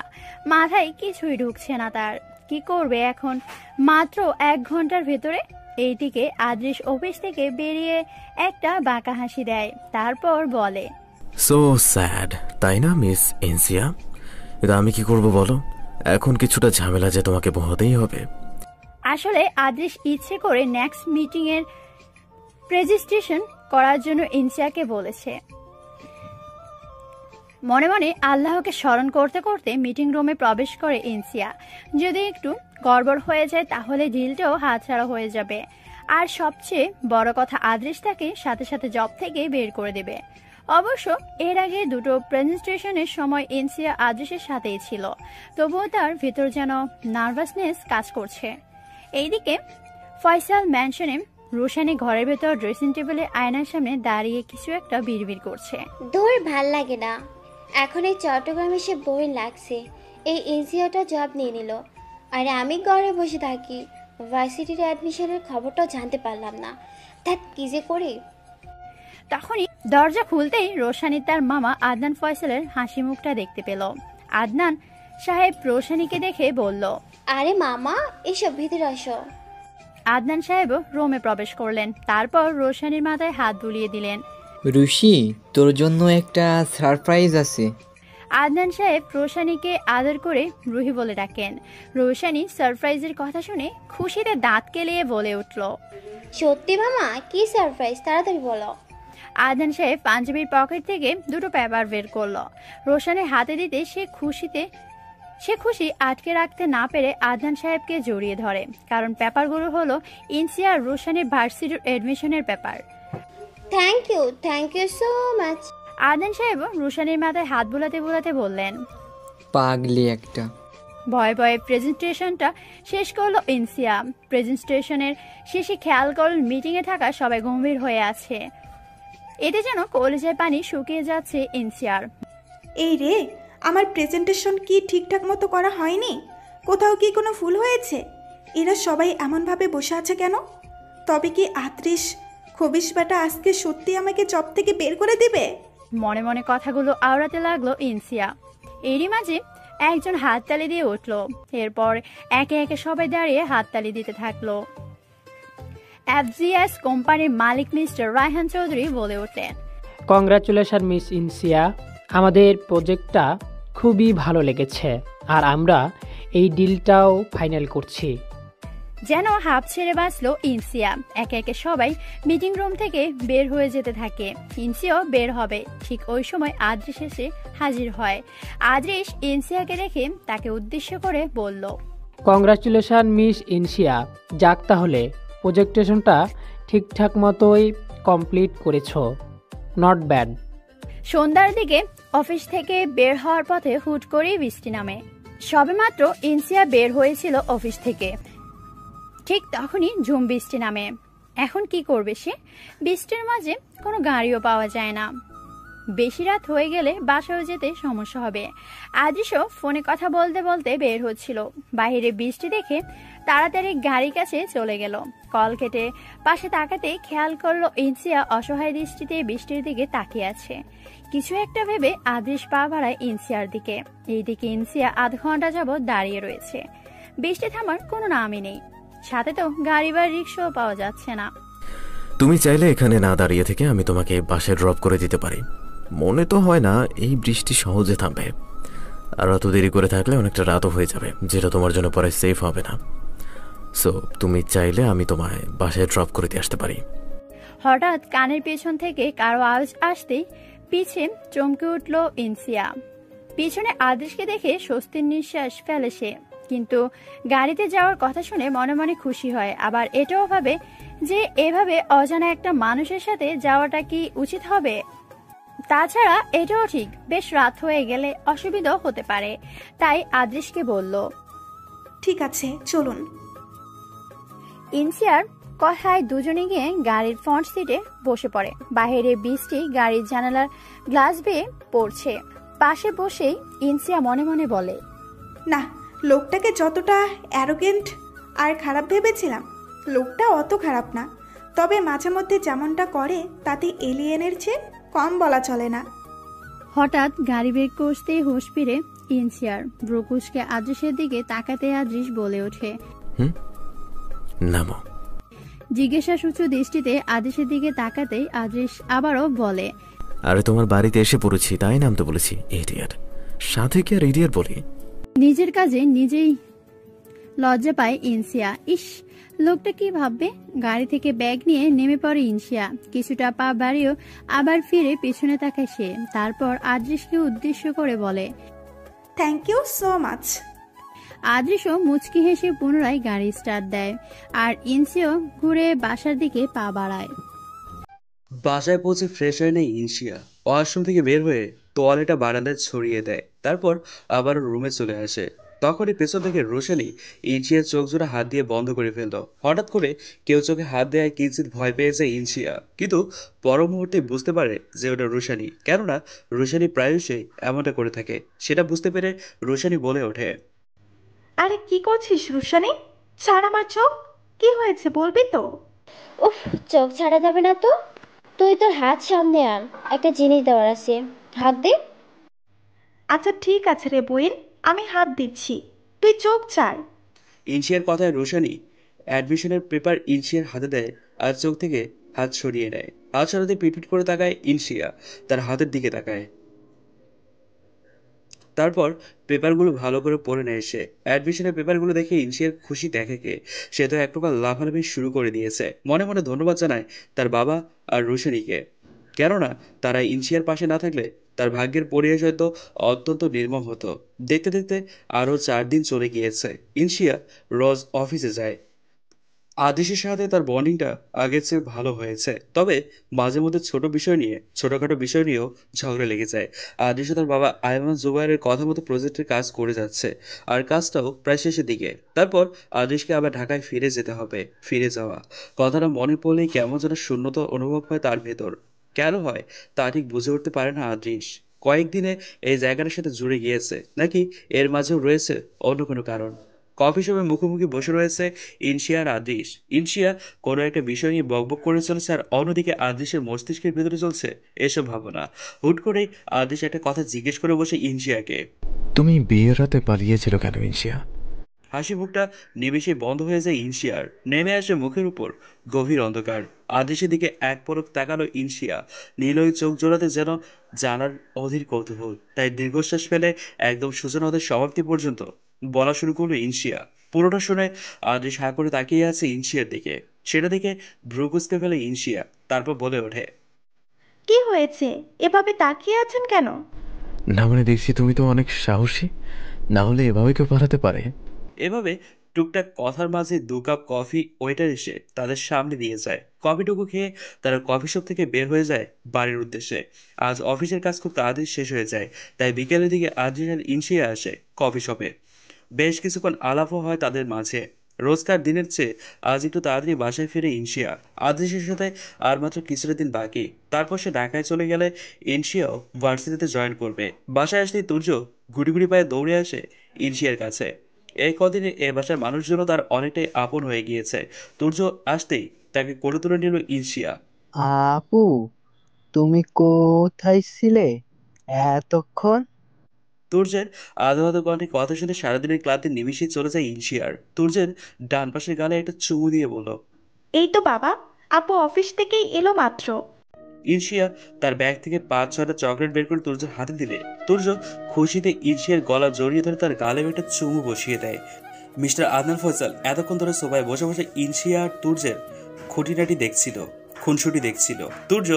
মাথায় কিছুই ঢুকছে না তার। কি করবে এখন? মাত্র 1 ঘন্টার ভেতরে এইদিকে আদ্রিস অফিস থেকে বেরিয়ে একটা বাঁকা হাসি দেয়, তারপর বলে, সো স্যাড, তাই না মিস ইনসিয়া? কিন্তু আমি কি করব বলো? এখন কিছুটা ঝামেলা যে তোমাকে পোহাতেই হবে। আসলে আদ্রিস ইচ্ছে করে নেক্সট মিটিং এর প্রেজেন্টেশন করার জন্য ইনসিয়াকে বলেছে। মনে মনে আল্লাহকে স্মরণ করতে করতে মিটিং রুমে প্রবেশ করে ইনসিয়া। যদি একটু গড়বড় হয়ে যায় তাহলে ডিলটাও হাতছাড়া হয়ে যাবে। আর সবচেয়ে বড় কথা, আদ্রিস তাকে সাথে সাথে জব থেকে বের করে দেবে। অবশ্য এর আগে 2টো প্রেজেন্টেশনের সময় ইনসিয়া আদ্রিসের সাথেই ছিল, তবুও তার ভেতর যেন নার্ভাসনেস কাজ করছে। এইদিকে ফয়সাল ম্যানশনে রোশানি ঘরের ভেতর ড্রেসিং টেবিলে আয়নার সামনে দাঁড়িয়ে কিছু একটা বিড়বিড় করছে। দূর, ভাল লাগে না। এখন এই চট্টগ্রামে এসে বোরিং লাগছে। এই এনসিওটা জব নিয়ে নিল, আর আমি ঘরে বসে থাকি। ভার্সিটির অ্যাডমিশনের খবরটাও জানতে পারলাম না। তা কি যে করি? তখনই দরজা খুলতেই রোশানি তার মামা আদনান ফয়সালের হাসি মুখটা দেখতে পেল। আদনান সাহেব রোশানিকে দেখে বলল, আরে মামা, এসব ভিতরে আসো। আদনান সাহেবও রুমে প্রবেশ করলেন, তারপর রোশানির মাথায় হাত বুলিয়ে দিলেন। রুশি, তোর জন্য একটা সারপ্রাইজ আছে। আদনান সাহেব রোশানিকে আদর করে রুহি বলে ডাকেন। রোশানি সারপ্রাইজের কথা শুনে খুশিতে দাঁত কেলিয়ে বলে উঠল, সত্যি মামা? কি সারপ্রাইজ, তাড়াতাড়ি বলো। আদনান সাহেব পাঞ্জাবির পকেট থেকে 2টো পেপার বের করলো। রোশানির হাতে দিতে সে খুশি আটকে রাখতে না পেরে আদনান সাহেবকে জড়িয়ে ধরে, কারণ পেপারগুলো হলো ইনসিয়া আর রোশানির ভার্সিটির এডমিশনের paper. Thank you so much. Adnan সাহেব রোশানির মাথায় হাত বুলাতে বুলাতে বললেন, পাগলি একটা। ভয়ে ভয়ে প্রেজেন্টেশনটা শেষ করলো ইনসিয়া। প্রেজেন্টেশনের শেষে খেয়াল করল মিটিংয়ে থাকা সবাই গম্ভীর হয়ে আছে। এতে যেন কলেজের পানি শুকিয়ে যাচ্ছে ইনসিয়ার। এই রে, আমার প্রেজেন্টেশন কি ঠিকঠাক মতো করা হয়নি? কোথাও কি কোনো ভুল হয়েছে? এরা সবাই এমনভাবে বসে আছে কেন? তবে কি আত্রিশ খবিশ বেটা আজকে সত্যি আমাকে জব থেকে বের করে দিবে? মনে মনে কথাগুলো আওড়াতে লাগলো ইনসিয়া। এরই মাঝে একজন হাততালি দিয়ে উঠল। এরপর একে একে সবাই দাঁড়িয়ে হাততালি দিতে থাকলো। এফজিএস কোম্পানির মালিক মিস্টার রায়হান চৌধুরী বলে উঠলেন, কংগ্রাচুলেশন মিস ইনসিয়া, আমাদের প্রজেক্টটা খুবই ভালো লেগেছে আর আমরা এই ডিলটাও ফাইনাল করছি। যেন হাঁপ ছেড়ে বাঁচল ইনসিয়া। একে একে সবাই মিটিং রুম থেকে বের হয়ে যেতে থাকে। ইনসিয়াও বের হবে। ঠিক ওই সময় আদ্রিস এসে হাজির হয়। আদ্রিস ইনসিয়াকে দেখে তাকে উদ্দেশ্য করে বলল, কংগ্রাচুলেশন মিস ইনসিয়া, যাক তাহলে প্রজেক্টেশনটা ঠিকঠাক মতোই কমপ্লিট করেছো, নট ব্যাড। সন্ধ্যার দিকে অফিস থেকে বের হওয়ার পথে হুট করেই বৃষ্টি নামে। সবেমাত্র ইনসিয়া বের হয়েছিল অফিস থেকে, ঠিক তখনই ঝুম বৃষ্টি নামে। এখন কি করবে সে? বৃষ্টির মাঝে কোনো গাড়িও পাওয়া যায় না। বেশি রাত হয়ে গেলে বাসায় যেতে সমস্যা হবে। আদ্রিসও ফোনে কথা বলতে বলতে বের হচ্ছিল। বাইরে বৃষ্টি দেখে তাড়াতাড়ি গাড়ির কাছে চলে গেল। কল কেটে পাশে তাকাতেই খেয়াল করলো ইনসিয়া অসহায় দৃষ্টিতে বৃষ্টির দিকে তাকিয়ে আছে। কিছু একটা ভেবে আদ্রিস পা বাড়ায় ইনসিয়ার দিকে। এইদিকে ইনসিয়া আধ ঘন্টা যাবৎ দাঁড়িয়ে রয়েছে। বৃষ্টি থামার কোনো নামই নেই। সাথে তো গাড়ি বা রিক্সাও পাওয়া যাচ্ছে না। তুমি চাইলে এখানে না দাঁড়িয়ে থেকে আমি তোমাকে বাসায় ড্রপ করে দিতে পারি। মনে তো হয় না এই বৃষ্টি সহজে থামবে, আর অত দেরি করে থাকলে অনেকটা রাতও হয়ে যাবে, যেটা তোমার জন্য পরে সেফ হবে না। সো তুমি চাইলে আমি তোমায় বাসায় ড্রপ করে দিয়ে আসতে পারি। হঠাৎ কানের পেছন থেকে কারো আওয়াজ আসতেই পিছে চমকে উঠল ইনসিয়া। পিছনে আদ্রিসকে দেখে স্বস্তির নিঃশ্বাস ফেলে সে। কিন্তু গাড়িতে যাওয়ার কথা শুনে মনে মনে খুশি হয়, আবার এটাও ভাবে যে এভাবে অজানা একটা মানুষের সাথে যাওয়াটা কি উচিত হবে। তাছাড়া এটাও ঠিক, বেশ রাত হয়ে গেলে অসুবিধাও হতে পারে। তাই আদ্রিসকে বলল, ঠিক আছে চলুন। ইনসিয়ার কথায় দুজনে গিয়ে গাড়ির ফ্রন্ট সিটে বসে পড়ে। বাইরে বৃষ্টি গাড়ির জানালার গ্লাস বেয়ে পড়ছে। পাশে বসেই ইনসিয়া মনে মনে বলে, না, লোকটাকে যতটা অ্যারোগেন্ট আর খারাপ ভেবেছিলাম, লোকটা অত খারাপ না। তবে মাঝে মধ্যে যেমনটা করে তাতে এলিয়েনের চেয়ে কম বলা চলে না। হঠাৎ গাড়ি বের কষতে হুঁশ ফিরে ইনসিয়ার। ব্রকুশকে আদ্রিসের দিকে তাকাতে আদ্রিস বলে ওঠে, নামো। জিজ্ঞাসা সূচু দৃষ্টিতে আদ্রিসের দিকে তাকাতেই আদ্রিস আবারও বলে, আরে তোমার বাড়িতে এসে পড়েছি তাই নামতে বলেছি, ইডিয়েট। সাথে কি আর ইডিয়েট বলি? নিজের কাজে নিজেই লজ্জা পায় ইনসিয়া। ইস, লোকটা কি ভাববে। গাড়ি থেকে ব্যাগ নিয়ে নেমে পড়ে ইনসিয়া। কিছুটা পা বাড়িয়েও আবার ফিরে পেছনে তাকায় সে। তারপর আদ্রিসকে উদ্দেশ্য করে বলে, থ্যাংক ইউ সো মাচ। আদ্রিসও মুচকি হেসে পুনরায় গাড়ি স্টার্ট দেয় আর ইনসিয়াও ঘুরে বাসার দিকে পা বাড়ায়। বাসায় পৌঁছে ফ্রেশ হয়ে নেই ইনসিয়া। ওয়াশরুম থেকে বের হয়ে তোয়ালেটা বারান্দায় ছড়িয়ে দেয়। তারপর আবার রুমে চলে আসে। তখনই পেছন থেকে রোশানি ইনসিয়ার চোখ জোড়া হাত দিয়ে বন্ধ করে ফেলল। হঠাৎ করে কেউ চোখে হাত দেয় কিঞ্চিত ভয় পেয়ে যায় ইনসিয়া, কিন্তু পর মুহূর্তে বুঝতে পারে যে ওটা রোশানি। কেননা রোশানি প্রায়শই এমনটা করে থাকে। সেটা বুঝতে পেরে রোশানি বলে ওঠে, আরে কি করছিস রুশানি? ছাড় আমার চোখ। কি হয়েছে বলবি তো? উফ, চোখ ছাড়া যাবে না তো। তুই তোর হাত সামনে আন, একটা জিনিস দেওয়ার আছে, হাত দে। আচ্ছা ঠিক আছে রে বইন, আমি হাত দিচ্ছি, তুই চোখ ছাড়। ইনসিয়ার কথায় রোশানি অ্যাডমিশনের পেপার ইনসিয়ার হাতে দেয় আর চোখ থেকে হাত সরিয়ে নেয়। হাত সরাতে পিটপিট করে তাকায় ইনসিয়া, তার হাতের দিকে তাকায়। তারপর পেপারগুলো ভালো করে পড়ে নেয় সে। অ্যাডমিশনের পেপারগুলো দেখে ইনসিয়ার খুশি দেখে কে, সে তো এক প্রকার লাফালাফি শুরু করে দিয়েছে। মনে মনে ধন্যবাদ জানায় তার বাবা আর রোশানিকে, কেননা তারা ইনসিয়ার পাশে না থাকলে তার ভাগ্যের পরিহাস হয়তো অত্যন্ত নির্মম হতো। দেখতে দেখতে আরও 4 দিন চলে গিয়েছে। ইনসিয়া রোজ অফিসে যায়। আদেশের সাথে তার বন্ডিংটা আগের চেয়ে ভালো হয়েছে, তবে মাঝে মধ্যে ছোটোখাটো বিষয় নিয়েও ঝগড়া লেগে যায়। আদেশে তার বাবা আয়মান জুবাইরের কথা মতো প্রজেক্টের কাজ করে যাচ্ছে, আর কাজটাও প্রায় শেষের দিকে। তারপর আদেশকে আবার ঢাকায় ফিরে যেতে হবে। ফিরে যাওয়া কথাটা মনে পড়লেই কেমন যেন শূন্যতা অনুভব হয় তার ভেতর। কেন হয় তা ঠিক বুঝে উঠতে পারে না আদ্রিস। কয়েকদিনে এই জায়গাটার সাথে জুড়ে গিয়েছে, নাকি এর মাঝেও রয়েছে অন্য কোনো কারণ। কফি শপে মুখোমুখি বসে রয়েছে ইনশিয়া আর আদৃশ। ইনশিয়া কোনো একটা বিষয় নিয়ে বকবক করে চলেছে, আর অন্যদিকে আদৃশের মস্তিষ্কের ভিতরে চলছে এসব ভাবনা। হুট করে আদৃশ একটা কথা জিজ্ঞেস করে বসে ইনশিয়াকে, তুমি বিয়ের রাতে পালিয়েছিল কেন ইনশিয়া? হাসি মুখটা নিমেষে বন্ধ হয়ে যায় ইনশিয়ার। নেমে আসে মুখের উপর গভীর অন্ধকার। আদেশের দিকে এক পলক তাকালো ইনশিয়া। নীলই চোখ জোড়াতে যেন জানার অধীর কৌতূহল। তাই দীর্ঘশ্বাস ফেলে একদম সূচনা হতে সমাপ্তি পর্যন্ত বলা শুরু করলো ইনশিয়া। পুরোটা শুনে আদেশ হা করে তাকিয়ে আছে ইনশিয়ার দিকে। সেটা দেখে ভ্রু কুঁচকে ফেলে ইনশিয়া, তারপর বলে ওঠে, কি হয়েছে, এভাবে তাকিয়ে আছেন কেন? না মানে দেখছি তুমি তো অনেক সাহসী, না হলে এভাবে কেউ পালাতে পারে? এভাবে টুকটাক কথার মাঝে 2 কাপ কফি ওয়েটার এসে তাদের সামনে দিয়ে যায়। কফিটুকু খেয়ে তারা কফি শপ থেকে বের হয়ে যায় বাড়ির উদ্দেশ্যে। আজ অফিসের কাজ খুব তাড়াতাড়ি শেষ হয়ে যায়, তাই বিকেলের দিকে আদ্রিস আর ইনশিয়া আসে কফি শপে। বেশ কিছুক্ষণ আলাপও হয় তাদের মাঝে। রোজকার দিনের চেয়ে আজ একটু তাড়াতাড়ি বাসায় ফিরে ইনশিয়া। আদ্রিসের সাথে আর মাত্র কিছুটা দিন বাকি, তারপর সে ঢাকায় চলে গেলে ইনশিয়াও ভার্সিটিতে জয়েন করবে। বাসায় আসলেই তুর্য গুড়ি গুড়ি পায়ে দৌড়ে আসে ইনশিয়ার কাছে। এই কদিনে এ বাসার মানুষজন তার অনেকটাই আপন হয়ে গিয়েছে। তুর্য আসতেই তাকে কোলে তুলে নিল ইনশিয়া। আপু, তুমি কোথায় ছিলে এতক্ষণ? তুর্যের আধো আধো কণ্ঠে কথা শুনে সারাদিনের ক্লান্তি নিমিশেই চলে যায় ইনশিয়ার। তুর্যের ডান পাশের গালে একটা চুমু দিয়ে বলল, এই তো বাবা, আপু অফিস থেকেই এলো মাত্র। ইনশিয়া তার ব্যাগ থেকে 5-6টা চকলেট বের করে তুর্যের হাতে দিলে তুর্য খুশিতে ইনশিয়ার গলা জড়িয়ে ধরে তার গালে একটা চুমু বসিয়ে দেয়। মিস্টার আদনান ফয়সাল এতক্ষণ ধরে সোফায় বসে বসে ইনশিয়া আর তুর্যের খুঁটিনাটি দেখছিল, খুনসুটি দেখছিল। তুর্য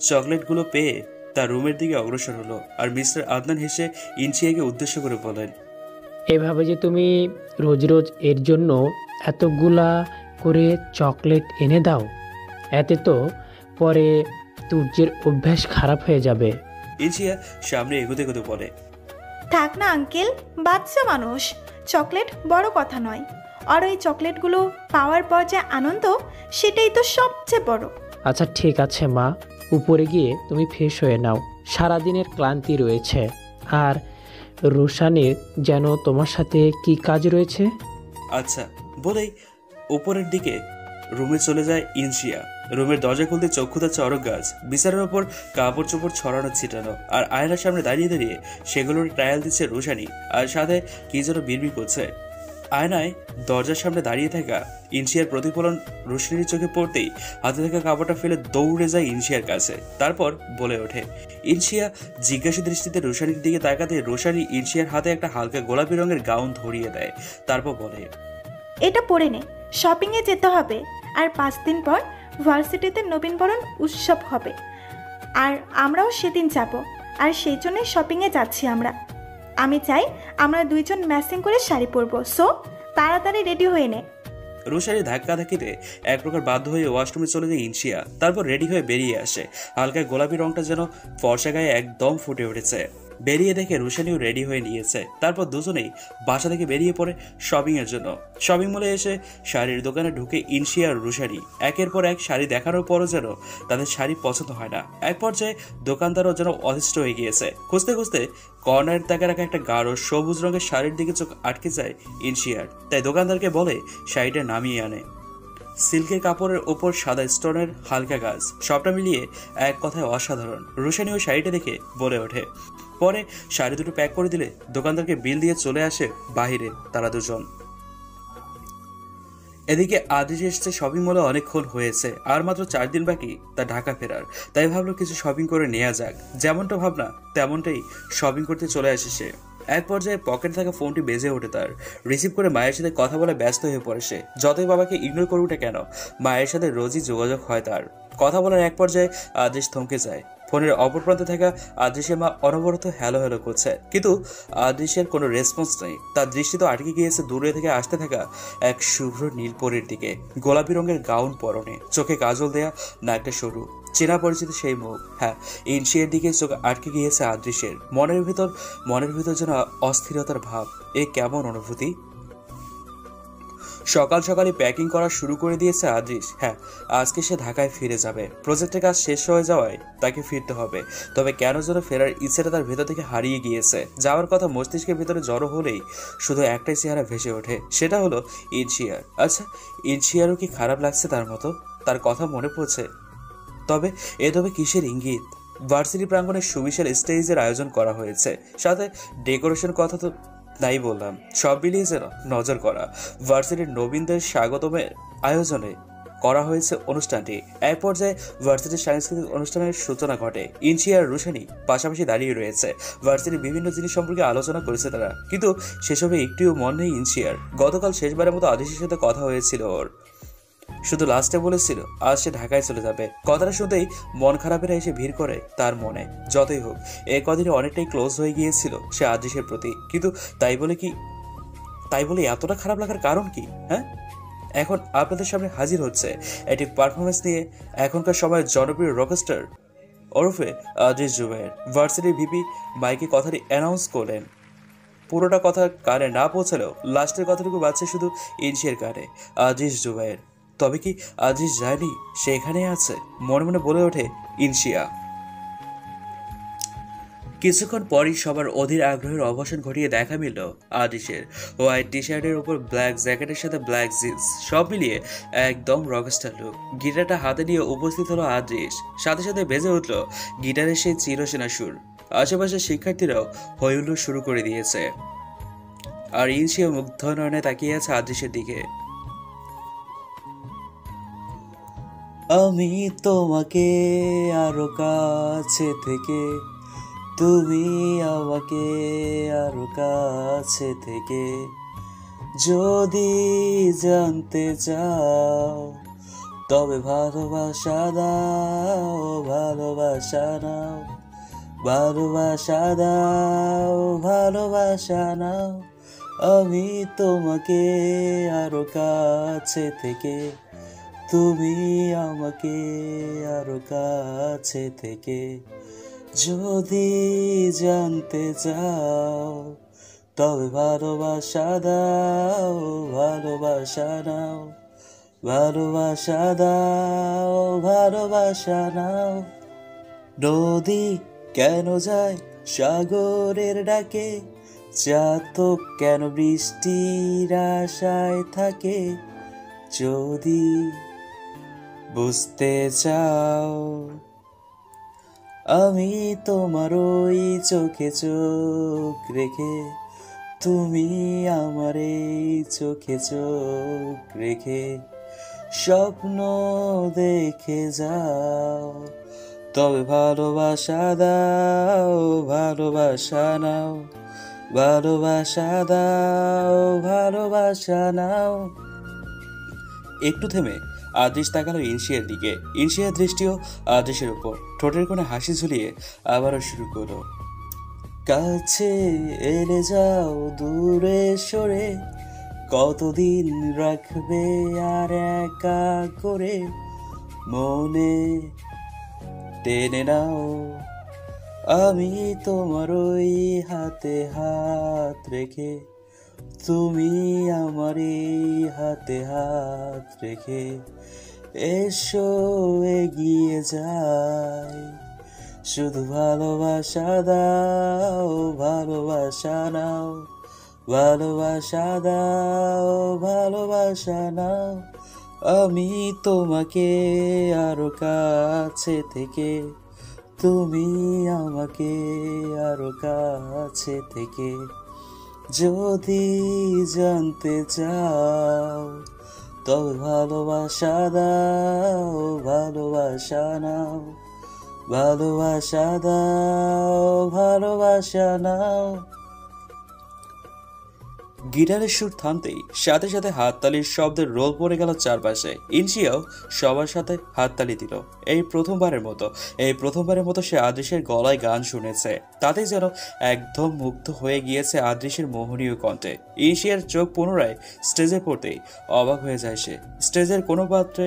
চকলেটগুলো পেয়ে তার রুমের দিকে অগ্রসর হলো, আর মিস্টার আদনান হেসে ইনশিয়াকে উদ্দেশ্য করে বলেন, এভাবে যে তুমি রোজ রোজ এর জন্য এতগুলা করে চকলেট এনে দাও, এতে তো পরে তুর্যের অভ্যাস খারাপ হয়ে যাবে। ইনশিয়া সামনে এগোতে এগোতে বলে, থাক না আঙ্কেল, বাচ্চা মানুষ, চকলেট বড় কথা নয়। আর ওই চকলেটগুলো পাওয়ার পর যে আনন্দ, সেটাই তো সবচেয়ে বড়। আচ্ছা ঠিক আছে মা, উপরে গিয়ে তুমি ফ্রেশ হয়ে নাও, সারাদিনের ক্লান্তি রয়েছে। আর রোশানের যেন তোমার সাথে কি কাজ রয়েছে। আচ্ছা বলেই উপরের দিকে রুমে চলে যায় ইনশিয়া। রুমের দরজা খুলতে চক্ষুতা চড়ক গাছ, বিছানার ওপর কাপড় চোপড় ছড়ানো ছিটানো, আর আয়নার সামনে দাঁড়িয়ে দাঁড়িয়ে সেগুলোর ট্রায়াল দিচ্ছে রোশানি, আর সাথে কি যেন বিড়বিড় করছে। আয়নায় দরজার সামনে দাঁড়িয়ে থাকা ইনশিয়ার প্রতিফলন রোশনির চোখে পড়তেই হাতে থাকা কাপড়টা ফেলে দৌড়ে যায় ইনশিয়ার কাছে। তারপর বলে ওঠে, ইনশিয়া জিজ্ঞাসা দৃষ্টিতে রোশানির দিকে তাকাতে রোশানি ইনশিয়ার হাতে একটা হালকা গোলাপি রঙের গাউন ধরিয়ে দেয়। তারপর বলে, এটা পরে নে, শপিংয়ে যেতে হবে। আর 5 দিন পর ভার্সিটিতে নবীনবরণ উৎসব হবে, আর আমরাও সেদিন যাব। আর সেই জন্যই শপিংয়ে যাচ্ছি আমরা। আমি চাই আমরা দুইজন ম্যাচিং করে শাড়ি পরবো। সো তাড়াতাড়ি রেডি হয়ে নে। রোশানি ধাক্কা ধাক্কিতে এক প্রকার বাধ্য হয়ে ওয়াশরুমে চলে যায় ইনশিয়া। তারপর রেডি হয়ে বেরিয়ে আসে। হালকা গোলাপি রংটা যেন ফর্সা গায়ে একদম ফুটে উঠেছে। বেরিয়ে দেখে রোশানিও রেডি হয়ে নিয়েছে। তারপর দুজনেই বাসা থেকে বেরিয়ে পড়ে শপিং এর জন্য। শপিং মলে এসে শাড়ির দোকানে ঢুকে ইনশিয়া আর রোশানি একের পর এক শাড়ি দেখানোর পরও যেন তাদের শাড়ি পছন্দ হয় না। এক পর্যায়ে দোকানদারও যেন অতিষ্ঠ হয়ে গিয়েছে। খুঁজতে খুঁজতে কর্নারের তাকে রাখা একটা গাঢ় সবুজ রঙের শাড়ির দিকে চোখ আটকে যায় ইনশিয়ার। তাই দোকানদারকে বলে শাড়িটা নামিয়ে আনে। সিল্কের কাপড়ের ওপর সাদা স্টোনের হালকা গাছ, সবটা মিলিয়ে এক কথায় অসাধারণ। রোশানি ওই শাড়িটা দেখে বলে ওঠে। পরে শাড়ি দুটো প্যাক করে দিলে দোকানদারকে বিল দিয়ে চলে আসে বাহিরে তারা দুজন। এদিকে আদিজ এসছে শপিং মলে অনেকক্ষণ হয়েছে, আর মাত্র 4 দিন বাকি তার ঢাকা ফেরার। তাই ভাবলো কিছু শপিং করে নেওয়া যাক। যেমনটা ভাবনা তেমনটাই শপিং করতে চলে আসে সে। এক পর্যায়ে পকেটে থাকা ফোনটি বেজে ওঠে তার। রিসিভ করে মায়ের সাথে কথা বলে ব্যস্ত হয়ে পড়ে সে। যতই বাবাকে ইগনোর করুক না কেন, মায়ের সাথে রোজই যোগাযোগ হয় তার। কথা বলার এক পর্যায়ে আদেশ থমকে যায়। ফোনের অপর প্রান্তে থাকা আদৃশের মা অনবরত হ্যালো হ্যালো করছে, কিন্তু আদৃশের কোনো রেসপন্স নেই। তার দৃষ্টি তো আটকে গিয়েছে দূরে থেকে আসতে থাকা এক শুভ্র নীলপরীর দিকে। গোলাপি রঙের গাউন পরনে, চোখে কাজল দেয়া, নাকটা সরু, চেনা পরিচিত সেই মুখ। হ্যাঁ, ইনশিয়ার দিকে চোখ আটকে গিয়েছে আদৃশের। মনের ভিতর যেন অস্থিরতার ভাব। এ কেমন অনুভূতি? সকাল সকালই প্যাকিং করা শুরু করে দিয়েছে আদ্রিস। হ্যাঁ, আজকে সে ঢাকায় ফিরে যাবে। প্রজেক্টের কাজ শেষ হয়ে যাওয়ায় তাকে ফিরতে হবে। তবে কেন যেন ফেরার ইচ্ছেটা তার ভেতর থেকে হারিয়ে গিয়েছে। যাওয়ার কথা মস্তিষ্কের ভিতরে জড়ো হলেই শুধু একটাই চেহারা ভেসে ওঠে, সেটা হলো ইনশিয়ার। আচ্ছা, ইনশিয়ারও কি খারাপ লাগছে তার মতো? তার কথা মনে পড়ছে। তবে কিসের ইঙ্গিত? ভার্সিটি প্রাঙ্গণে সুবিশাল স্টেজের আয়োজন করা হয়েছে, সাথে ডেকোরেশন কথা তো তাই বললাম। সব মিলিয়ে যেন নজর করা। ভার্সিটির নবীনদের স্বাগতমের আয়োজনে করা হয়েছে অনুষ্ঠানটি। এক পর্যায়ে ভার্সিটির সাংস্কৃতিক অনুষ্ঠানের সূচনা ঘটে। ইনশি আর রুশানি পাশাপাশি দাঁড়িয়ে রয়েছে। ভার্সিটির বিভিন্ন জিনিস সম্পর্কে আলোচনা করেছে তারা, কিন্তু সেসবে একটিও মন নেই ইনশিয়ার। গতকাল শেষবারের মতো আদেশের সাথে কথা হয়েছিল ওর, শুধু লাস্টে বলেছিল আজ সে ঢাকায় চলে যাবে। কথাটা শুনতেই মন খারাপেরা এসে ভিড় করে তার মনে। যতই হোক, এই কদিনে অনেকটাই ক্লোজ হয়ে গিয়েছিল সে আদেশের প্রতি, কিন্তু তাই বলে এতটা খারাপ লাগার কারণ কি? হ্যাঁ, এখন আপনাদের সামনে হাজির হচ্ছে একটি পারফরমেন্স নিয়ে এখনকার সময়ের জনপ্রিয় রকস্টার ওরফে আদ্রিস জুবায়ের। ভার্সিটির ভিপি মাইকে কথাটি অ্যানাউন্স করলেন। পুরোটা কথা কানে না পৌঁছালেও লাস্টের কথাটুকু বাজছে শুধু ইনশিয়ার কানে। আদ্রিস জুবায়ের। তবে কি আদ্রিস যায়নি, সে এখানে আছে? মনে মনে বলে ওঠে ইনশিয়া। কিছুক্ষণ পরই সবার অধীর আগ্রহের অবসান ঘটিয়ে দেখা মিলল আদ্রিসের। হোয়াইট টি শার্টের উপর ব্ল্যাক জ্যাকেটের সাথে ব্ল্যাক জিন্স, সব মিলিয়ে একদম রকস্টার লুক। গিটারটা হাতে নিয়ে উপস্থিত হলো আদ্রিস। সাথে সাথে বেজে উঠল গিটারের সেই চিরচেনা সুর। আশেপাশের শিক্ষার্থীরাও হইহুল্লোড় শুরু করে দিয়েছে, আর ইনশিয়া মুগ্ধ নয়নে তাকিয়ে আছে আদ্রিসের দিকে। আমি তোমাকে আরো কাছে থেকে, তুমি আমাকে আরো কাছে থেকে যদি জানতে চাও, তবে ভালোবাসা দাও, ভালোবাসা নাও, ভালোবাসা দাও, ভালোবাসা নাও। আমি তোমাকে আরো কাছে থেকে, তুমি আমাকে আরো কাছে থেকে যদি জানতে চাও, তবে ভালোবাসা দাও, ভালোবাসা নাও, ভালোবাসা দাও, ভালোবাসা নাও। নদী কেন যায় সাগরের ডাকে, চাতক কেন বৃষ্টির আশায় থাকে, যদি বুঝতে চাও, আমি তোমার ওই চোখে চোখ রেখে, তুমি আমার এই চোখে চোখ রেখে স্বপ্ন দেখে যাও, তবে ভালোবাসা দাও, ভালোবাসা নাও, ভালোবাসা দাও, ভালোবাসা নাও। একটু থেমে আদ্রিস তাকালো ইনশিয়ার দিকে। ইনশিয়ার দৃষ্টিও আদ্রিসের উপর। ঠোঁটের কোণে হাসি ঝুলিয়ে আবারও শুরু করলো। কাছে এলে যাও দূরে সরে, কতদিন রাখবে আর একা করে, মনে টেনে নাও, আমি তোমার ওই হাতে হাত রেখে, তুমি আমার এই হাতে হাত রেখে এসো এগিয়ে যাই, শুধু ভালোবাসা দাও, ভালোবাসা নাও, ভালোবাসা দাও, ভালোবাসা নাও। আমি তোমাকে আরো কাছে থেকে, তুমি আমাকে আরো কাছে থেকে যদি জানতে চাও, তবে ভালোবাসা দাও, ভালোবাসা নাও, ভালোবাসা দাও, ভালোবাসা নাও। গিটারের সুর থামতেই সাথে সাথে হাততালির শব্দের রোল পড়ে গেল চারপাশে। ইনশিয়াও সবার সাথে হাততালি দিল। এই প্রথমবারের মতো সে আদ্রিসের গলায় গান শুনেছে। তাতেই যেন একদম মুগ্ধ হয়ে গিয়েছে আদ্রিসের মোহনীয় কণ্ঠে। ইনশিয়ার চোখ পুনরায় স্টেজে পড়তেই অবাক হয়ে যায় সে। স্টেজের কোনো পাত্রে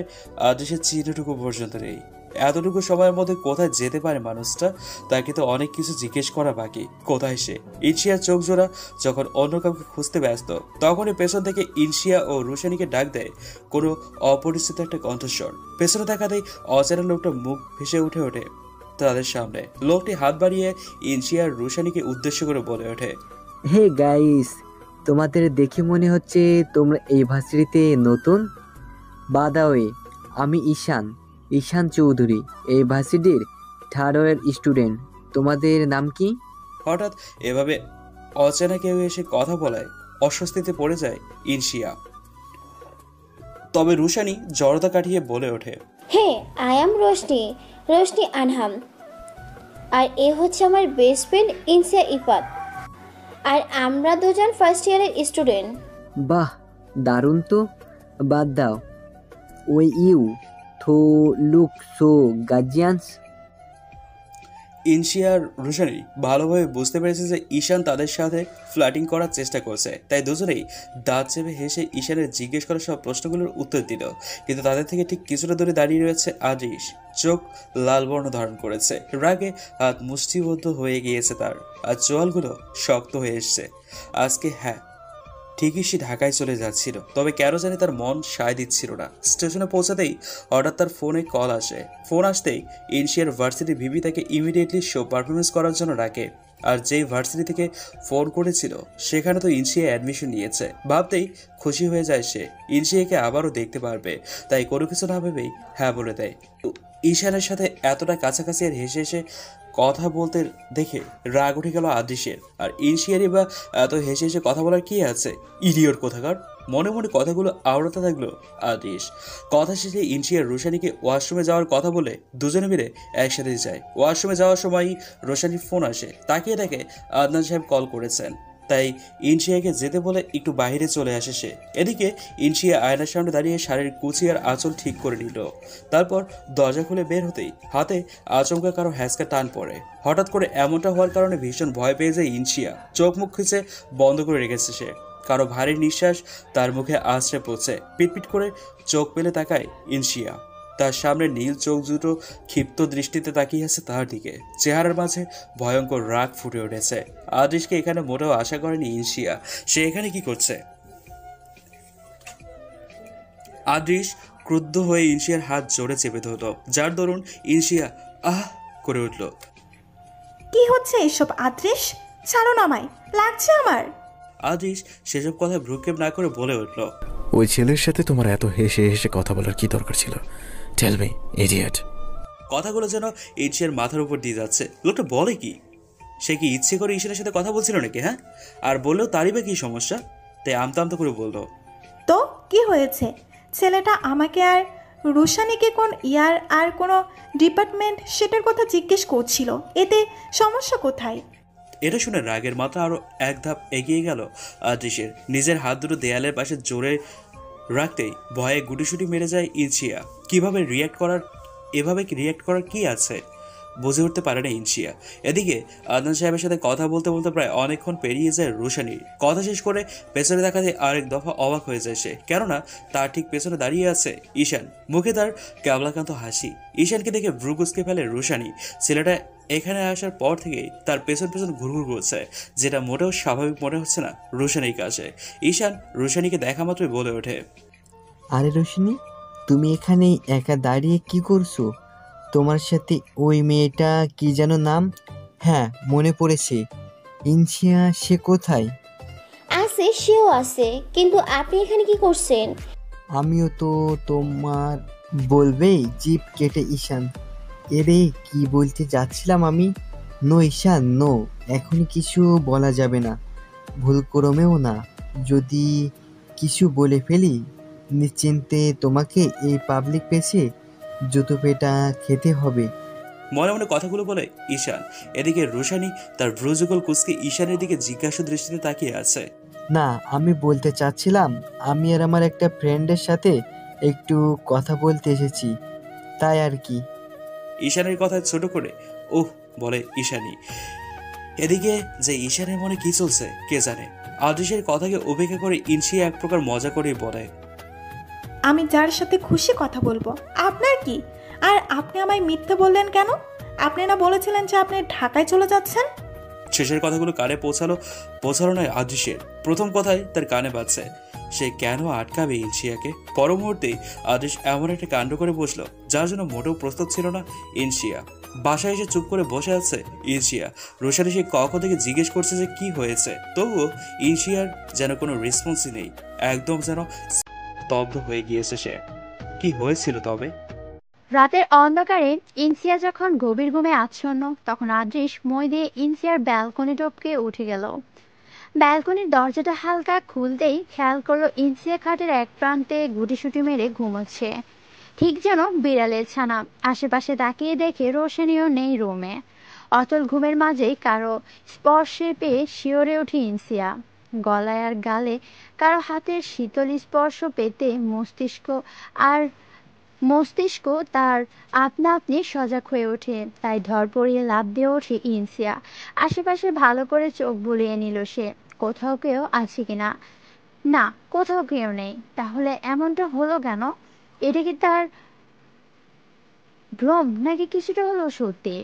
আদ্রিসের চিহ্নটুকু পর্যন্ত নেই। এতটুকু সময়ের মধ্যে কোথায় যেতে পারে মানুষটা? তাকে তো অনেক কিছু জিজ্ঞেস করা বাকি। কোথায় সে? ইনশিয়ার চোখ জোড়া যখন অন্য কাউকে খুঁজতে ব্যস্ত, তখনই পেছন থেকে ইনশিয়া ও রুশানীকে ডাক দেয় কোনো অপরিচিত একটা কণ্ঠস্বর। পেছনে তাকাতেই অচেনা লোকটা মুখ ভেসে উঠে ওঠে তাদের সামনে। লোকটি হাত বাড়িয়ে ইনশিয়া আর রুশানীকে উদ্দেশ্য করে বলে ওঠে, হে গাইস, তোমাদের দেখে মনে হচ্ছে তোমরা এই ভার্সিটিতে নতুন। বাদাওয়ে, আমি ঈশান চৌধুরী, এই ভার্সিটির থার্ড ইয়ার স্টুডেন্ট। তোমাদের নাম কি? হঠাৎ এভাবে অচেনা কেউ এসে কথা বলায় অস্বস্তিতে পড়ে যায় ইনশিয়া। তবে রুশানী জড়তা কাটিয়ে বলে ওঠে, হে, আই এম রোশনি আনহাম, আর এ হচ্ছে আমার বেস্ট ফ্রেন্ড ইনসিয়া ইফাত, আর আমরা দুজন ফার্স্ট ইয়ারের স্টুডেন্ট। বাহ, দারুণ তো। বাদ দাও, ওই you though look so guardians. Inshia আর রুশানী ভালোভাবে বুঝতে পেরেছে যে ঈশান তাদের সাথে ফ্লার্টিং করার চেষ্টা করছে, তাই দুজনেই দাঁত চেপে হেসে ঈশানের জিজ্ঞেস করা সব প্রশ্নগুলোর উত্তর দিল। কিন্তু তাদের থেকে ঠিক কিছুটা দূরে দাঁড়িয়ে রয়েছে আদ্রিশ। চোখ লাল বর্ণ ধারণ করেছে, রাগে হাত মুষ্টিবদ্ধ হয়ে গিয়েছে তার, আর চোয়ালগুলো শক্ত হয়ে এসছে। আজকে হ্যাঁ, ঠিকই সে ঢাকায় চলে যাচ্ছিল, তবে কেন জানি তার মন সায় দিচ্ছিল না। স্টেশনে পৌঁছাতেই হঠাৎ তার ফোনে কল আসে। ফোন আসতেই ইনশিয়ার ভার্সিটি ভিভি তাকে ইমিডিয়েটলি শো পারফরমেন্স করার জন্য ডাকে। আর যেই ভার্সিটি থেকে ফোন করেছিল সেখানে তো ইনশিয়া অ্যাডমিশন নিয়েছে। ভাবতেই খুশি হয়ে যায় সে, ইনশিয়াকে আবারও দেখতে পারবে। তাই কোনো কিছু না ভেবেই হ্যাঁ বলে দেয়। ঈশানের সাথে এতটা কাছাকাছি আর হেসে হেসে কথা বলতে দেখে রাগ উঠে গেল আদ্রিশের। আর ইনশিয়ারই বা এত হেসে হেসে কথা বলার কি আছে? ইডিয়ট কোথাকার। মনে মনে কথাগুলো আওড়াতে থাকলো আদ্রিশ। কথা শেষে ইনশিয়ার রোশানীকে ওয়াশরুমে যাওয়ার কথা বলে দুজনে মিলে একসাথে যায়। ওয়াশরুমে যাওয়ার সময় রোশানীর ফোন আসে। তাকিয়ে দেখে আদনান সাহেব কল করেছেন, তাই ইনশিয়াকে যেতে বলে একটু বাইরে চলে আসে সে। এদিকে ইনশিয়া আয়নার সামনে দাঁড়িয়ে শাড়ির কুচি আর আঁচল ঠিক করে নিল। তারপর দরজা খুলে বের হতেই হাতে আচমকা কারো হ্যাঁচকা টান পড়ে। হঠাৎ করে এমনটা হওয়ার কারণে ভীষণ ভয় পেয়ে যায় ইনশিয়া। চোখ মুখ খুঁজে বন্ধ করে রেখেছে সে। কারো ভারী নিঃশ্বাস তার মুখে আছড়ে পড়ছে। পিটপিট করে চোখ পেলে তাকায় ইনশিয়া। তার সামনে নীল চোখ দুটো ক্ষিপ্ত দৃষ্টিতে তাকিয়ে আছে তার দিকে। চেহারার মাঝে ভয়ঙ্কর রাগ ফুটে উঠেছে। আদ্রিশকে এখানে মোটেও আশা করেনি ইনশিয়া। সে এখানে কি করছে? আদ্রিশ ক্রুদ্ধ হয়ে ইনশিয়ার হাত জোরে চেপে ধরল, যার দরুন ইনশিয়া আহ করে উঠল। কি হচ্ছে এসব আদ্রিশ? ছাড়ো না আমায়, লাগছে আমার। আদ্রিশ সেসব কথা ভ্রুক্ষেপ না করে বলে উঠল, ওই ছেলের সাথে তোমার এত হেসে হেসে কথা বলার কি দরকার ছিল? Tell me idiot. কথাগুলো যেন ইনশিয়ার মাথার উপর দিয়ে যাচ্ছে। লোকটা বলে কি? সে কি ইচ্ছে করে ঈশানের সাথে কথা বলছিল নাকি? হ্যাঁ, আর বললেও তারই বা কি সমস্যা? তাই আমতা আমতা করে বললো, তো কি হয়েছে? ছেলেটা আমাকে আর রুশানীকে কোন ইয়ার আর কোনো ডিপার্টমেন্ট সেটার কথা জিজ্ঞেস করছিল, এতে সমস্যা কোথায়? এটা শুনে রাগের মাথা আরো এক ধাপ এগিয়ে গেল আদ্রিশের। নিজের হাত দুটো দেয়ালের পাশে জোরে রাখতেই ভয়ে গুটিসুটি মেরে যায় ইনশিয়া। এভাবে রিয়াক্ট করার কি আছে বুঝে উঠতে পারে না ইনশিয়া। এদিকে আদনান সাহেবের সাথে কথা বলতে বলতে প্রায় অনেকক্ষণ পেরিয়ে যায় রোশানীর। কথা শেষ করে পেছনে দেখাতে আরেক দফা অবাক হয়ে যায় সে, কেননা তার ঠিক পেছনে দাঁড়িয়ে আছে ঈশান। মুখে তার ক্যাবলাকান্ত হাসি। ঈশানকে দেখে ভ্রু কুঁচকে ফেলে রোশানী। ছেলেটা এখানে আসার পর থেকেই তার পেছন পেছন ঘুরঘুর করছে, যেটা মোটেও স্বাভাবিক মনে হচ্ছে না রোশানীর কাছে। ঈশান রোশানীকে দেখা মাত্রই বলে ওঠে, আরে রোশনী, তুমি এখানে একা দাঁড়িয়ে কি করছো? তোমার সাথে ওই মেয়েটা কি যেন নাম? হ্যাঁ, মনে পড়েছে। ইনশিয়া, সে কোথায়? আছে, সেও আছে, কিন্তু আপনি এখানে কি করছেন? আমিও তো তোমার বলবেই জিভ কেটে ঈশান। এরে কি বলতে যাচ্ছিলাম আমি? নো ঈশান, নো, এখনই কিছু বলা যাবে না, ভুলক্রমেও না। যদি কিছু বলে ফেলি নিশ্চিন্তে তোমাকে এই পাবলিক প্লেসে জুতো পেটা খেতে হবে। মনে মনে কথাগুলো বলে ঈশান। এদিকে রোশানী তার ভ্রুযুগল কুঁচকে ঈশানের দিকে জিজ্ঞাসা দৃষ্টিতে তাকিয়ে আছে। না, আমি বলতে চাচ্ছিলাম আমি আর আমার একটা ফ্রেন্ডের সাথে একটু কথা বলতে এসেছি, তাই আর কি। ঈশানের কথা ছোট করে ওহ বলে ঈশানী। এদিকে যে ঈশানের মনে কি চলছে কে জানে। আদ্রিশের কথাকে উপেক্ষা করে ইনশিয়া এক প্রকার মজা করে বলে, আমি যার সাথে খুশি কথা বলবো, আপনার কি? আর আপনি আমায় মিথ্যে বললেন কেন? আপনি না বলেছিলেন যে আপনি ঢাকায় চলে যাচ্ছেন? শেষের কথাগুলো কানে পৌঁছালো নয় আদৃশের। প্রথম কথাই তার কানে বাজছে, সে কেন আটকাবে ইনশিয়াকে। পর মুহূর্তেই আদৃশ এমন একটা কাণ্ড করে বসলো যার জন্য মোটেও প্রস্তুত ছিল না ইনশিয়া। বাসায় এসে চুপ করে বসে আছে ইনশিয়া। রোশানি সে কখন থেকে জিজ্ঞেস করছে যে কি হয়েছে, তবুও ইনশিয়ার যেন কোনো রেসপন্সই নেই। একদম যেন স্তব্ধ হয়ে গিয়েছে সে। কি হয়েছিল তবে? রাতের অন্ধকারে ইনসিয়া যখন গভীর ঘুমে আচ্ছন্ন, তখন আদৃশ মই দিয়ে ইনসিয়ার ব্যালকনি টপকে উঠে গেল। ব্যালকনির দরজাটা হালকা খুলতেই খেয়াল করলো ইনসিয়া খাটের এক প্রান্তে গুটিসুটি মেরে ঘুমোচ্ছে, ঠিক যেন বিড়ালের ছানা। আশেপাশে তাকিয়ে দেখে রোশানিও নেই রুমে। অতল ঘুমের মাঝেই কারো স্পর্শে পেয়ে শিওরে ওঠে ইনসিয়া। গলায় আর গালে কারো হাতের শীতল স্পর্শ পেতে মস্তিষ্ক তার আপনা আপনি সজাগ হয়ে ওঠে। তাই ধরপড়িয়ে লাফ দিয়ে ওঠে ইনসিয়া। আশেপাশে ভালো করে চোখ বুলিয়ে নিল সে, কোথাও কেউ আছে কিনা। না, কোথাও কেউ নেই। তাহলে এমনটা হলো কেন? এটা কি তার ভ্রম নাকি কিছুটা হলো সত্যি?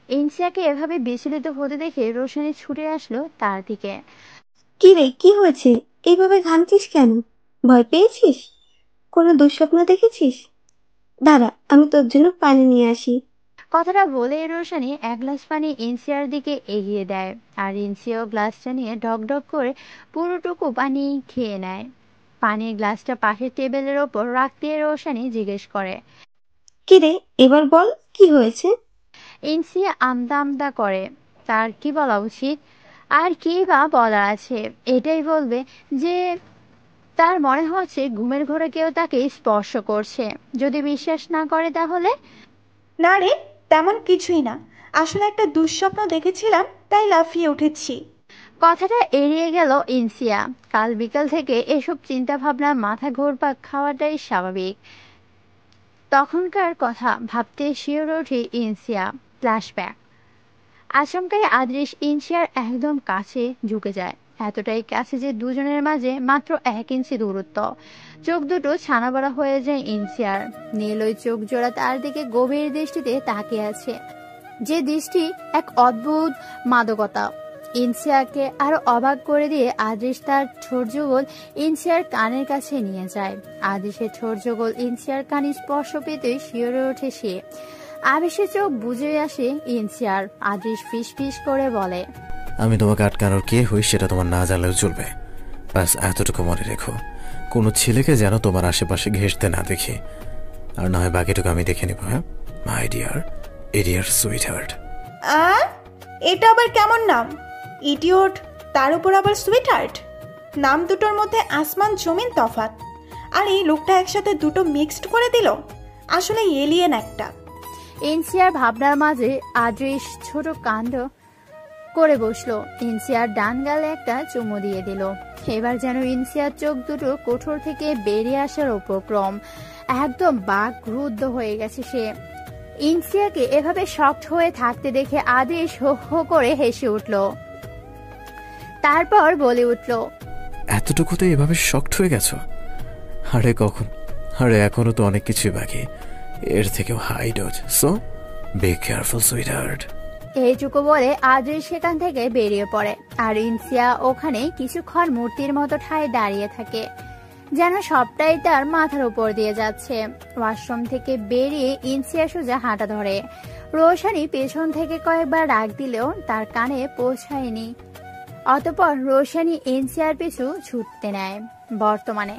ইনসিয়াকে এভাবে বিচলিত হতে দেখে রোশানি ছুটে আসলো তার দিকে। কি রে, কি হয়েছে? এইভাবে ঘামছিস কেন? ভয় পেয়েছিস? কোনো দুঃস্বপ্ন দেখেছিস? দাঁড়া, আমি তোর জন্য পানি নিয়ে আসি। কথাটা বলে রোশানি এক গ্লাস পানি ইনসিয়ার দিকে এগিয়ে দেয়, আর ইনসিয়াও গ্লাসটা নিয়ে ঢকঢক করে পুরোটুকু পানি খেয়ে নেয়। পানির গ্লাসটা পাশের টেবিলের ওপর রাখতে রোশানি জিজ্ঞেস করে, কি রে, এবার বল কি হয়েছে? ইনসিয়া আমদা আমদা করে। তার কি বলা উচিত? আর কি বা বলার আছে? এটাই বলবে যে তার মনে হচ্ছে ঘুমের ঘোরে কেউ তাকে স্পর্শ করছে। যদি বিশ্বাস না করে তাহলে? না রে, তেমন কিছুই না। আসলে একটা দুঃস্বপ্ন দেখেছিলাম, তাই লাফিয়ে উঠেছি। কথাটা এড়িয়ে গেল ইনসিয়া। কাল বিকাল থেকে এসব চিন্তা ভাবনা মাথা ঘুরপাক খাওয়াটাই স্বাভাবিক। তখনকার কথা ভাবতে শিওরে ওঠে ইনসিয়া। ফ্ল্যাশব্যাক। আচমকাই আদৃশ ইনসিয়ার একদম কাছে ঝুঁকে যায়, এতটাই কাছে যে দুজনের মাঝে মাত্র 1 ইঞ্চি দূরত্ব। চোখ দুটো ছানা বড়া হয়ে যায় ইনসিয়ার। নীল ওই চোখ জোড়া তার দিকে গভীর দৃষ্টিতে তাকিয়ে আছে, যে দৃষ্টি এক অদ্ভুত মাদকতা। ইনসিয়াকে আরো অবাক করে দিয়ে আদৃশ তার ঠোঁট যুগল ইনসিয়ার কানের কাছে নিয়ে যায়। আদৃশের ঠোঁট যুগল ইনসিয়ার কানে স্পর্শ পেতে শিওরে ওঠে সে। আবেশে চোখ বুঝে আসে ইনসিয়ার। আদৃশ ফিস ফিস করে বলে, আমি তোমাকে আটকানোর কে হই সেটা তোমার না জানলেও চলবে। ব্যাস এতটুকু মনে রেখো, কোনো ছেলেকে যেন তোমার আশেপাশে ঘেঁষতে না দেখি। আর না হয় বাকিটুকু আমি দেখে নিব। হ্যাঁ, মাই ডিয়ার সুইট হার্ট। এটা আবার কেমন নাম? ইডিয়ট, তার উপর আবার সুইট হার্ট। নাম দুটোর মধ্যে আসমান জমিন তফাৎ। আর এই লোকটা একসাথে দুটো মিক্সড করে দিল। আসলে এলিয়েন একটা। ইনসিয়ার ভাবনার মাঝে আদৃশ ছোট কাণ্ড করে বসলো। ইনসিয়ার ডান গালে একটা চুমু দিয়ে দিল। এবার যেন ইনসিয়ার চোখ দুটো কোঠর থেকে বেরিয়ে আসার উপক্রম। একদম বাকরুদ্ধ হয়ে গেছে সে। ইনসিয়াকে এভাবে শক্ট হয়ে থাকতে দেখে আদৃশ হো হো করে হেসে উঠল। তারপর বলে উঠল, এতটুকুতে এভাবে শক্ট হয়ে গেছো? আরে এখনো তো অনেক কিছুই বাকি, এর থেকেও high dose. So be careful sweetheart. এইটুকু বলে আদৃশ সেখান থেকে বেরিয়ে পড়ে। আর ইনসিয়া ওখানে কিছুক্ষণ মূর্তির মতো ঠায় দাঁড়িয়ে থাকে, যেন সবটাই তার মাথার উপর দিয়ে যাচ্ছে। ওয়াশরুম থেকে বেরিয়ে ইনসিয়া সোজা হাঁটা ধরে। রোশানি পেছন থেকে কয়েকবার ডাক দিলেও তার কানে পৌঁছায়নি। অতঃপর রোশানি ইনসিয়ার পিছু ছুটতে নেয়। বর্তমানে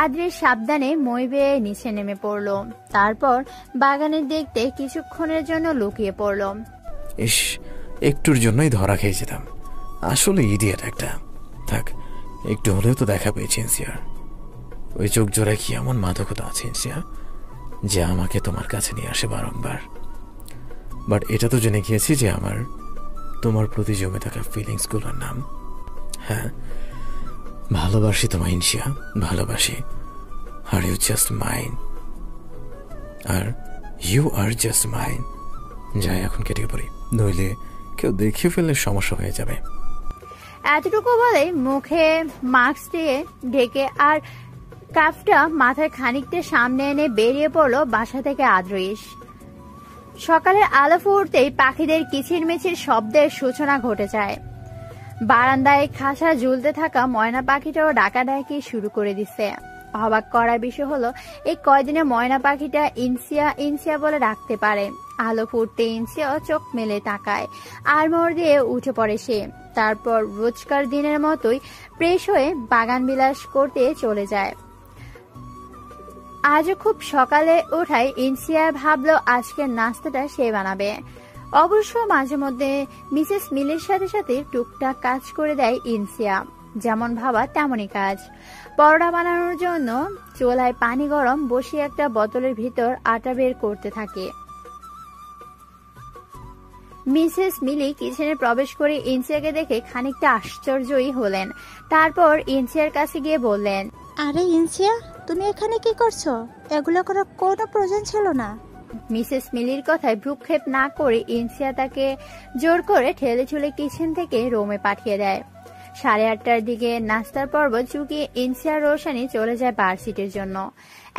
আদৃশ সাবধানে মই বেয়ে নিচে নেমে পড়ল। তারপর বাগানের দেখতে কিছুক্ষণের জন্য লুকিয়ে পড়ল। ইস, একটুর জন্যই ধরা খেয়ে যেতাম। আসলে ইডিয়েট একটা। থাক, একটু হলেও তো দেখা পেয়েছি ইনসিয়ার। ওই চোখ জোড়ায় কি এমন মাদকতা আছে ইনসিয়া, যে আমাকে তোমার কাছে নিয়ে আসে বারংবার। বাট এটা তো জেনে গিয়েছি যে আমার তোমার প্রতি জমে থাকা ফিলিংসগুলোর নাম। হ্যাঁ, ভালোবাসি তোমায় ইনসিয়া, ভালোবাসি। আর ইউ জাস্ট মাইন। আর ইউ আর জাস্ট মাইন। যাই এখন কেটে পড়ি, নইলে কেউ দেখে ফেললে সমস্যা হয়ে যাবে। এতটুকু বলে মুখে মাস্ক দিয়ে ঢেকে আর কাপটা মাথায় খানিকটা সামনে এনে বেরিয়ে পড়লো বাসা থেকে আদ্রিস। সকালের আলো ফুটতেই পাখিদের কিচিরমিচির শব্দের সূচনা ঘটে যায়। বারান্দায় খাসা ঝুলতে থাকা ময়না পাখিটাও ডাকাডাকি শুরু করে দিছে। অবাক করার বিষয় হলো এই কয়দিনে ময়না পাখিটা ইনসিয়া ইনসিয়া বলে ডাকতে পারে। আলো ফুটতে ইনসিয়াও চোখ মেলে তাকায়, আর মোড় দিয়ে উঠে পড়ে সে। তারপর রোজকার দিনের মতোই ফ্রেশ হয়ে বাগান বিলাস করতে চলে যায়। আজও খুব সকালে ওঠায় ইনসিয়া ভাবলো আজকের নাস্তাটা সে বানাবে। অবশ্য মাঝে মধ্যে মিসেস মিলের সাথে সাথে টুকটাক কাজ করে দেয় ইনসিয়া। যেমন ভাবা তেমনই কাজ। পরোটা বানানোর জন্য চুলায় পানি গরম বসিয়ে একটা বোতলের ভিতর আটা বের করতে থাকে। মিসেস মিলি কিচেনে প্রবেশ করে ইনসিয়াকে দেখে খানিকটা আশ্চর্যই হলেন। তারপর ইনসিয়ার কাছে গিয়ে বললেন, আরে ইনসিয়া, তুমি এখানে কি করছো? এগুলো করার কোনো প্রয়োজন ছিল না। মিসেস মিলির কথায় ভ্রুক্ষেপ না করে ইনসিয়া তাকে জোর করে ঠেলে ঠুলে কিচেন থেকে রুমে পাঠিয়ে দেয়। 8:30টার দিকে নাস্তার পর্ব চুকিয়ে ইনসিয়া রোশানি চলে যায় ভার্সিটির জন্য।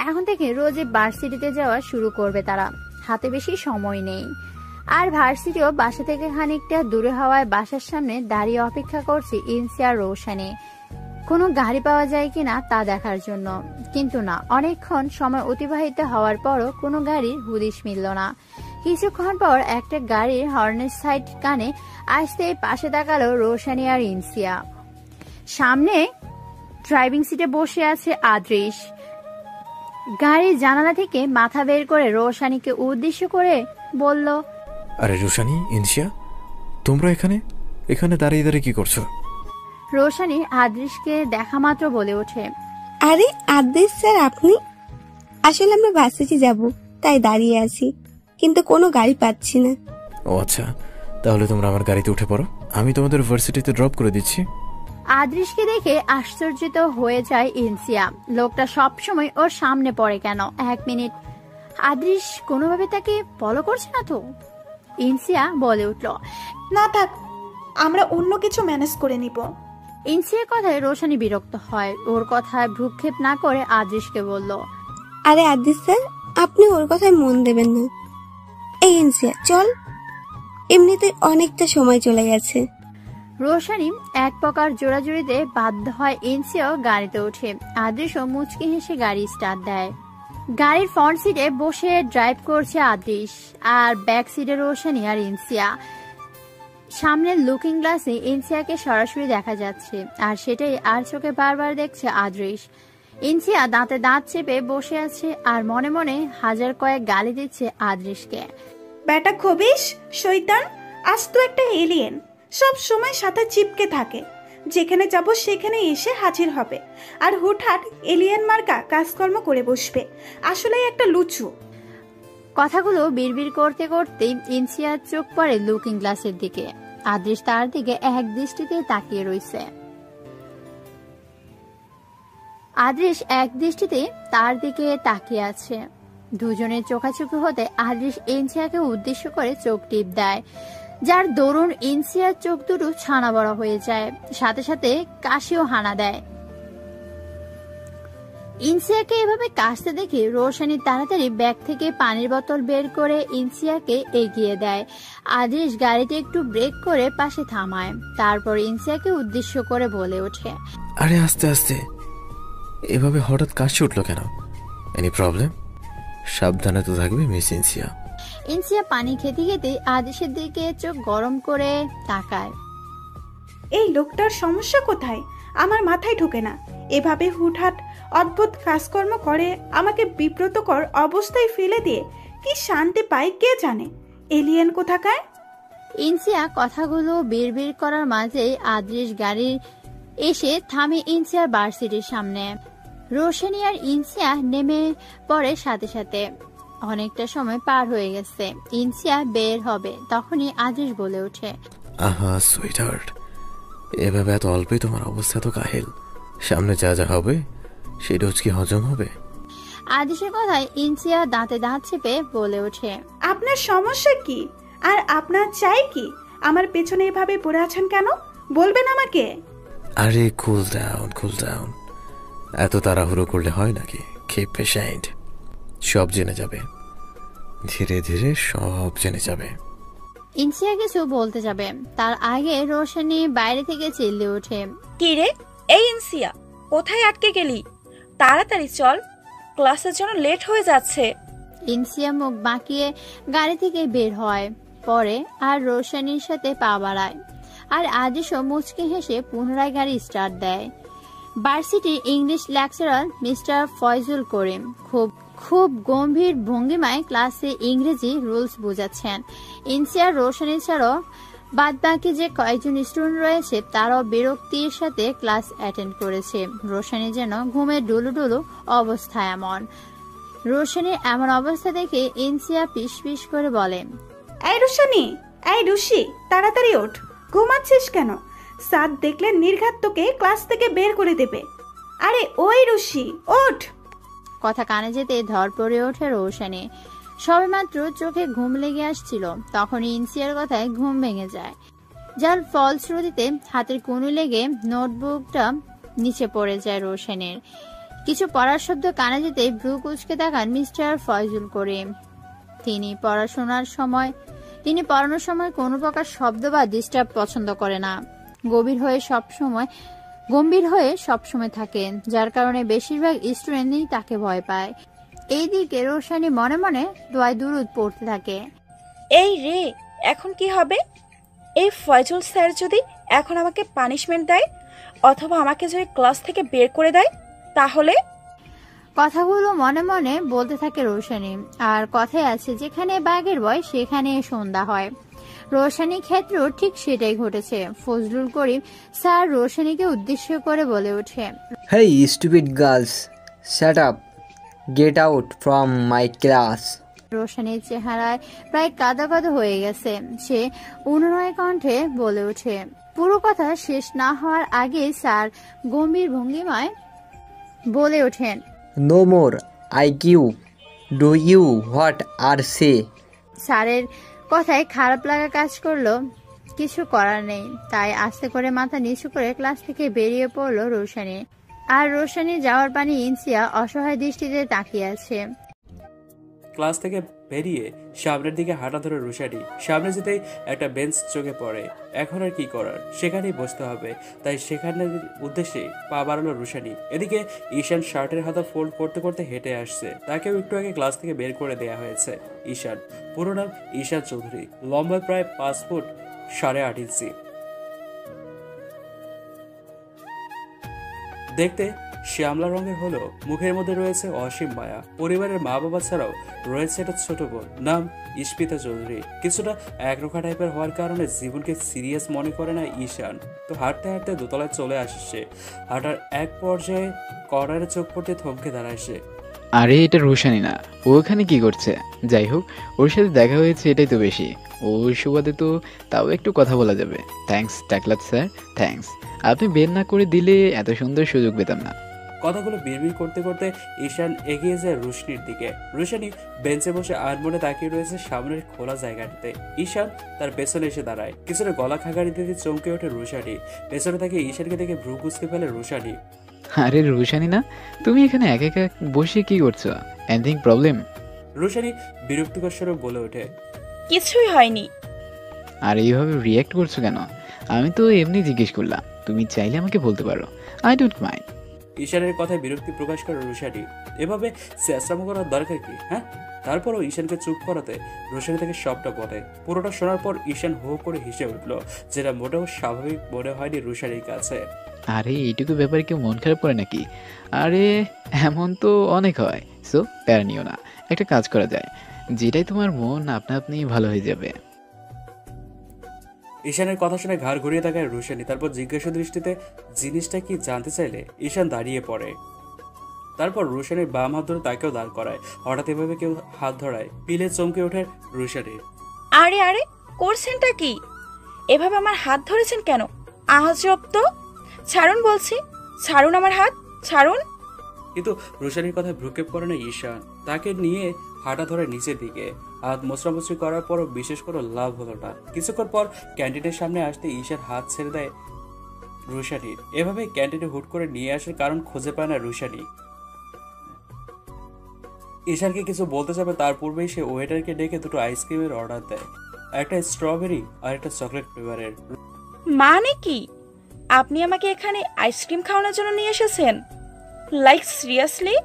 এখন থেকে রোজই ভার্সিটিতে যাওয়া শুরু করবে তারা। হাতে বেশি সময় নেই। আর ভার্সিটিও বাসা থেকে খানিকটা দূরে হওয়ায় বাসার সামনে দাঁড়িয়ে অপেক্ষা করছে ইনসিয়া রোশানি কোনো গাড়ি পাওয়া যায় কিনা তা দেখার জন্য। কিন্তু না, অনেকক্ষণ সময় অতিবাহিত হওয়ার পরও কোনো গাড়ির হুদিশ মিলল না। কিছুক্ষণ পর একটা গাড়ির হর্নের সাইড কানে আসতে পাশে তাকালো রোশানি আর ইনসিয়া। সামনে ড্রাইভিং সিটে বসে আছে আদ্রিস। গাড়ির জানালা থেকে মাথা বের করে রোশানিকে উদ্দেশ্য করে বলল, আরে রোশানি, ইনসিয়া, তোমরা এখানে এখানে দাঁড়িয়ে দাঁড়িয়ে কি করছো? রোশানি আদ্রিসকে দেখা মাত্র বলে ওঠে, আরে আদ্রিস স্যার, আপনি? আসলে আমরা ভার্সিটি যাব, তাই দাঁড়িয়ে আছি, কিন্তু কোনো গাড়ি পাচ্ছি না। ও আচ্ছা, তাহলে তোমরা আমার গাড়িতে উঠে পড়ো, আমি তোমাদের ভার্সিটিতে ড্রপ করে দিচ্ছি। আদ্রিসকে দেখে আশ্চর্যিত হয়ে যায় ইনসিয়া। লোকটা সবসময় ওর সামনে পড়ে কেন? 1 মিনিট, আদ্রিস কোনোভাবে তাকে ফলো করছে না তো? ইনসিয়া বলে উঠল, না থাক, আমরা অন্য কিছু ম্যানেজ করে নিব। ইনসিয়ার কথায় রোশানি বিরক্ত হয়। ওর কথায় ভ্রুক্ষেপ না করে আদ্রিসকে বলল, আরে আদ্রিস স্যার, আপনি ওর কথায় মন দেবেন না। এই ইনসিয়া চল, এমনিতে অনেকটা সময় চলে গেছে। রোশানি এক প্রকার জোড়াজুড়িতে বাধ্য হয়। ইনসিয়াও গাড়িতে ওঠে। আদ্রিসও মুচকি হেসে গাড়ি স্টার্ট দেয়। গাড়ির ফ্রন্ট সিটে বসে ড্রাইভ করছে আদ্রিস, আর ব্যাক সিটে রোশানি আর ইনসিয়া। সামনের লুকিং গ্লাসে ইনসিয়াকে সরাসরি দেখা যাচ্ছে, আর সেটাই আর চোখে বারবার দেখছে আদ্রিস। ইনসিয়া দাঁতে দাঁত চেপে বসে আছে আর মনে মনে হাজার কয়েক গালি দিচ্ছে আদ্রিসকে। ব্যাটা খবিস, শয়তান, আজ তো একটা এলিয়েন, সব সময় সাথে চিপকে থাকে। যেখানে যাব সেখানে এসে হাজির হবে, আর হুটহাট এলিয়েন মার্কা কাজকর্ম করে বসবে। আসলেই একটা লুচু। কথাগুলো বিড়বিড় করতে করতে ইনসিয়ার চোখ পড়ে লুকিং গ্লাসের দিকে। আদ্রিস তার দিকে এক দৃষ্টিতে তাকিয়ে রয়েছে। আদ্রিস এক দৃষ্টিতে তার দিকে তাকিয়ে আছে। দুজনের চোখাচোখি হতে আদ্রিস ইনসিয়াকে উদ্দেশ্য করে চোখ টিপ দেয়, যার দরুন ইনসিয়ার চোখ দুটো ছানা বড় হয়ে যায়, সাথে সাথে কাশিও হানা দেয়। ইনসিয়াকে এভাবে কাশতে দেখে রোশানি তাড়াতাড়ি ব্যাগ থেকে পানির বোতল বের করে ইনসিয়াকে এগিয়ে দেয়। আদ্রিস গাড়িতে একটু ব্রেক করে পাশে থামায়, তারপর ইনসিয়াকে উদ্দেশ্য করে বলে ওঠে, আরে আস্তে আস্তে, এভাবে হঠাৎ কাশি উঠলো কেন? Any problem? সাবধানে তো থাকবে মিস ইনসিয়া। ইনসিয়া পানি খেতে খেতে আদ্রিসের দিকে চোখ গরম করে তাকায়। এই লোকটার সমস্যা কোথায়? আমার মাথায় ঢোকে না। এভাবে হুটহাট অদ্ভুত কাজকর্ম করে আমাকে বিব্রতকর অবস্থায় ফেলে দিয়ে কি শান্তি পায় কে জানে। এলিয়েন কোথাকার। ইনসিয়া কথাগুলো বিড়বিড় করার মাঝেই আদ্রিস গাড়ি এসে থামে ইনসিয়ার ভার্সিটির সামনে। রোশানি আর ইনসিয়া নেমে পড়ে সাথে সাথে। অনেকটা সময় পার হয়ে গেছে। ইনসিয়া বের হবে, তখনই আদ্রিস বলে ওঠে, আহা সুইটহার্ট, এভাবে এত অল্পই তোমার অবস্থা তো কাহিল। সামনে যা যা হবে সেই ডোজ কি হজম হবে? আদ্রিসের কথায় ইনসিয়া দাঁতে দাঁত চেপে বলে ওঠে, আপনার সমস্যা কি? আর আপনার চাই কি? আমার পেছনে এভাবে পড়ে আছেন কেন? বলবেন আমাকে। আরে কুল ডাউন কুল ডাউন, এত তাড়াহুড়ো করলে হয় নাকি? কিপ পেশেন্ট, সব জেনে যাবে, ধীরে ধীরে সব জেনে যাবে। ইনসিয়া কিছু বলতে যাবে তার আগে রোশনি বাইরে থেকে চিল্লে ওঠে, কি রে এই ইনসিয়া, কোথায় আটকে গেলি? তাড়াতাড়ি চল, ক্লাসের জন্য লেট হয়ে যাচ্ছে। ইনসিয়া মুখ বাঁকিয়ে গাড়ি থেকে বের হয়, পরে আর রোশনির সাথে পা বাড়ায়। আর আদেশও মুচকি হেসে পুনরায় গাড়ি স্টার্ট দেয়। ভার্সিটির ইংলিশ লেকচারার মিস্টার ফয়জুল করিম খুব গম্ভীর ভঙ্গিমায় ক্লাসে ইংরেজি রুলস বোঝাচ্ছেন। ইনসিয়া রোশনি ছাড়াও বাদ বাকি যে কয়েকজন স্টুডেন্ট রয়েছে তারাও বিরক্তির সাথে ক্লাস অ্যাটেন্ড করেছে। রোশনি যেন ঘুমে ডুলুডুলু অবস্থায় এমন। রোশনির এমন অবস্থা দেখে ইনসিয়া পিস পিস করে বলে, এই রোশনি, এই রুশি, তাড়াতাড়ি ওঠ, ঘুমাচ্ছিস কেন? স্যার দেখলে নির্ঘাত তোকে ক্লাস থেকে বের করে দেবে। আরে ওই রুশি, ওঠ। কথা কানে যেতে ধর পড়ে ওঠে রোশনি। সবেমাত্র চোখে ঘুম লেগে আসছিল, তখনই ইনসিয়ার কথায় ঘুম ভেঙে যায়, যার ফলশ্রুতিতে হাতের কনুই লেগে নোটবুকটা নিচে পড়ে যায় রোশনির। কিছু পড়ার শব্দ কানে যেতে ভ্রু কুঁচকে তাকান মিস্টার ফয়জুল করিম। তিনি পড়ানোর সময় কোনো প্রকার শব্দ বা ডিস্টার্ব পছন্দ করে না। গম্ভীর হয়ে সবসময় থাকেন, যার কারণে বেশিরভাগ স্টুডেন্টই তাকে ভয় পায়। এইদিকে রোশনি মনে মনে দোয়া দুরুদ পড়তে থাকে। এই রে, এখন কি হবে? এই ফয়জুল স্যার যদি এখন আমাকে পানিশমেন্ট দেয়, অথবা আমাকে যদি ক্লাস থেকে বের করে দেয়, তাহলে? কথাগুলো মনে মনে বলতে থাকে রোশনি। আর কথায় আছে, যেখানে বাঘের ভয় সেখানে সন্ধ্যা হয়। রোশনির ক্ষেত্রেও ঠিক সেটাই ঘটেছে। ফজলুল করিম স্যার রোশনিকে উদ্দেশ্য করে বলে ওঠে, hey stupid girls, shut up, get out from my class. রোশনির চেহারায় প্রায় কাদা কাদা হয়ে গেছে। সে অনুনয় কণ্ঠে বলে ওঠে। পুরো কথা শেষ না হওয়ার আগে স্যার গম্ভীর ভঙ্গিমায় বলে ওঠেন, no more I Q do you what are say. স্যারের কথায় খারাপ লাগা কাজ করলো, কিছু করার নেই। তাই আস্তে করে মাথা নিচু করে ক্লাস থেকে বেরিয়ে পড়লো রোশনি। আর রোশনি যাওয়ার পানি ইনসিয়া অসহায় দৃষ্টিতে তাকিয়ে আছে। ক্লাস থেকে বেরিয়ে সামনের দিকে হাঁটা ধরে রুশানি। সামনে যেতেই একটা বেঞ্চ চোখে পড়ে। এখন আর কি করার, সেখানেই বসতে হবে। তাই সেখানের উদ্দেশ্যে পা বাড়ালো রুশানি। এদিকে ঈশান শার্টের হাতা ফোল্ড করতে করতে হেঁটে আসছে। তাকেও একটু আগে ক্লাস থেকে বের করে দেয়া হয়েছে। ঈশান, পুরো নাম ঈশান চৌধুরী, লম্বা প্রায় 5 ফুট 8.5 ইঞ্চি, দেখতে শ্যামলা রঙের হলো, মুখের মধ্যে রয়েছে অসীম মায়া। পরিবারের মা বাবা ছাড়াও রয়েছে একটা ছোট বোন, নাম ইস্পিতা চৌধুরী। কিছুটা একরোখা টাইপের হওয়ার কারণে জীবনকে সিরিয়াস মনে করে না ঈশান। তো হাঁটতে হাঁটতে দোতলায় চলে আসছে। হাঁটার এক পর্যায়ে কর্নারে চোখ পড়তে থমকে দাঁড়ায় সে। আরে এটা রোশানি না, ও ওখানে কি করছে? যাই হোক, ওর সাথে দেখা হয়েছে এটাই তো বেশি। ওই সুবাদে তো তাও একটু কথা বলা যাবে। থ্যাঙ্কস টাকলাত স্যার, থ্যাঙ্কস। আপনি বের না করে দিলে এত সুন্দর সুযোগ পেতাম না। কথাগুলো বিড়বিড় করতে করতে ঈশান এগিয়ে যায় রুশনির দিকে। রুশানি বেঞ্চে বসে আনমনে তাকিয়ে রয়েছে সামনের খোলা জায়গাটিতে। ঈশান তার পেছনে এসে দাঁড়ায়। কিছুটা গলা খাগাড়ি দিতে চমকে ওঠে রুশানি। পেছনে তাকে ঈশানকে দেখে ভ্রু কুঁচকে ফেলে রুশানি। আরে রুশানি না, তুমি এখানে একা একা বসে কি করছো? Anything problem? রুশানি বিরক্তিকর স্বরে বলে ওঠে, কিছুই হয়নি। আর এইভাবে রিয়্যাক্ট করছো কেন? আমি তো এমনি জিজ্ঞেস করলাম, তুমি চাইলে আমাকে বলতে পারো, আই ডোন্ট মাইন্ড। ঈশানের কথায় বিরক্তি প্রকাশ করে রুশানি। এভাবে চেষ্টামো করার দরকার কি? হ্যাঁ? তারপরও ঈশানকে চুপ করাতে রুশানি থেকে সবটা বলে। পুরোটা শোনার পর ঈশান হো করে হেসে উঠলো, যেটা মোটেও স্বাভাবিক মনে হয়নি রুশানির কাছে। আরে এইটুকু ব্যাপারে কেউ মন খারাপ করে নাকি? আরে এমন তো অনেক হয়। সো প্যারা নিও না, একটা কাজ করা যায়, যেটাই তোমার মন আপনা আপনি ভালো হয়ে যাবে। ঈশানের কথা শুনে ঘাড় ঘুরিয়ে তাকায় রুশানি। তারপর জিজ্ঞাসা দৃষ্টিতে জিনিসটা কি জানতে চাইলে ঈশান দাঁড়িয়ে পড়ে। তারপর রুশানির বাম হাত ধরে তাকেও দাঁড় করায়। হঠাৎ এভাবে কেউ হাত ধরায়, পিলে চমকে ওঠে রুশানি। আরে আরে, করছেনটা কি? এভাবে আমার হাত ধরেছেন কেন? আজব তো। ছাড়ুন বলছি, ছাড়ুন আমার হাত, ছাড়ুন। কিন্তু রুশানির কথা ভ্রুক্ষেপ করে না ঈশান। তাকে নিয়ে হাঁটা ধরে নিচের দিকে। হাত মোচড়ামুচড়ি করার পরও বিশেষ কোনো লাভ হলো না। কিছুক্ষণ পর ক্যান্টিনের সামনে আসতে ঈশান হাত ছেড়ে দেয় রুশানির। এভাবে ক্যান্টিনে হুট করে নিয়ে আসার কারণ খুঁজে পায় না রুশানি। ঈশানকে কিছু বলতে যাবে তার পূর্বেই সে ওয়েটারকে ডেকে দুটো আইসক্রিমের অর্ডার দেয়, একটা স্ট্রবেরি আর একটা চকলেট ফ্লেভারের। মানে কি আপনি আমাকে এখানে আইসক্রিম খাওয়ানোর জন্য নিয়ে এসেছেন? Like seriously?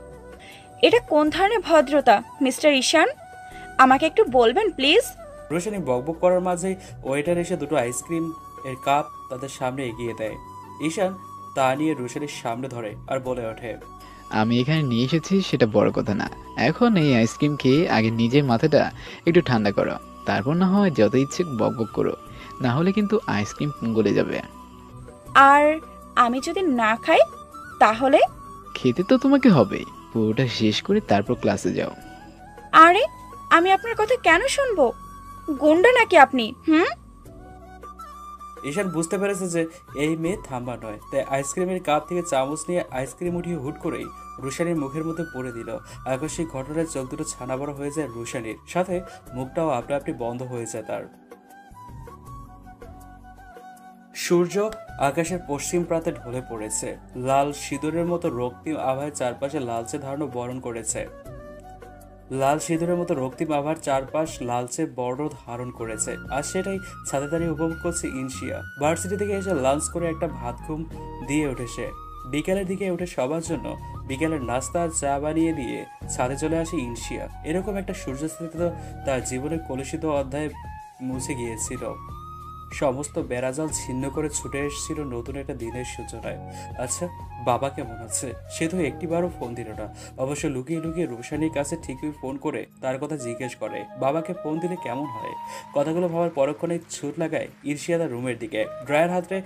এটা কোন ধরনের ভদ্রতা মিস্টার ঈশান? আমাকে একটু বলবেন প্লিজ? রোশানি বকবক করার মাঝে ওয়েটার এসে দুটো আইসক্রিম এর কাপ তাদের সামনে এগিয়ে দেয়। ঈশান তা নিয়ে রোশানির সামনে ধরে আর বলে ওঠে, আমি এখানে নিয়ে এসেছি সেটা বড় কথা না, এখন এই আইসক্রিম খেয়ে আগে নিজের মাথাটা একটু ঠান্ডা করো, তারপর না হয় যত ইচ্ছে বকবক করো, না হলে কিন্তু আইসক্রিম গলে যাবে। আর আমি যদি না খাই তাহলে? খেতে তো তোমাকে হবেই, পুরোটা শেষ করে তারপর ক্লাসে যাও। আরে আমি আপনার কথা কেন শুনবো? গুন্ডা নাকি আপনি? ঈশান বুঝতে পেরেছে যে এই মেয়ে থাম্বা নয়, তাই আইসক্রিমের কাপ থেকে চামচ নিয়ে আইসক্রিম উঠিয়ে হুট করেই রুশানির মুখের মধ্যে পড়ে দিল। আকস্মিক ঘটনায় চোখ দুটো ছানা বড় হয়ে যায় রুশানির, সাথে মুখটাও আপনা আপনি বন্ধ হয়ে যায় তার। সূর্য আকাশের পশ্চিম প্রান্তে ঢলে পড়েছে, লাল সিঁদুরের মতো রক্তিম আভায় চারপাশে লালচে ধারণ বরণ করেছে। লাল সিঁদুরের মতো রক্তিম আভার চারপাশ লালচে বর্ণ ধারণ করেছে, আর সেটাই ছাদে দাঁড়িয়ে উপভোগ করছে ইনশিয়া। ভার্সিটি থেকে এসে লাঞ্চ করে একটা ভাত ঘুম দিয়ে উঠেছে। বিকালের দিকে উঠে সবার জন্য বিকালের নাস্তা আর চা বানিয়ে দিয়ে ছাদে চলে আসে ইনশিয়া। এরকম একটা সূর্যস্থিতি তো তার জীবনের কলুষিত অধ্যায় মুছে গিয়েছিল। সমস্ত বেড়াজাল ছিন্ন করে ছুটে এসেছিল নতুন একটা দিনের সূচনায়। আচ্ছা, বাবা কেমন আছে? সে তো একটিবারও ফোন দিল না। অবশ্য লুকিয়ে লুকিয়ে রুশানির কাছে ঠিকই ফোন করে তার কথা জিজ্ঞেস করে, বাবাকে ফোন দিলে কেমন হয়। কথাগুলো ভাবার পরক্ষণে ছুট লাগায় ঈর্ষিয়া তার রুমের দিকে। ড্রয়ার হাতে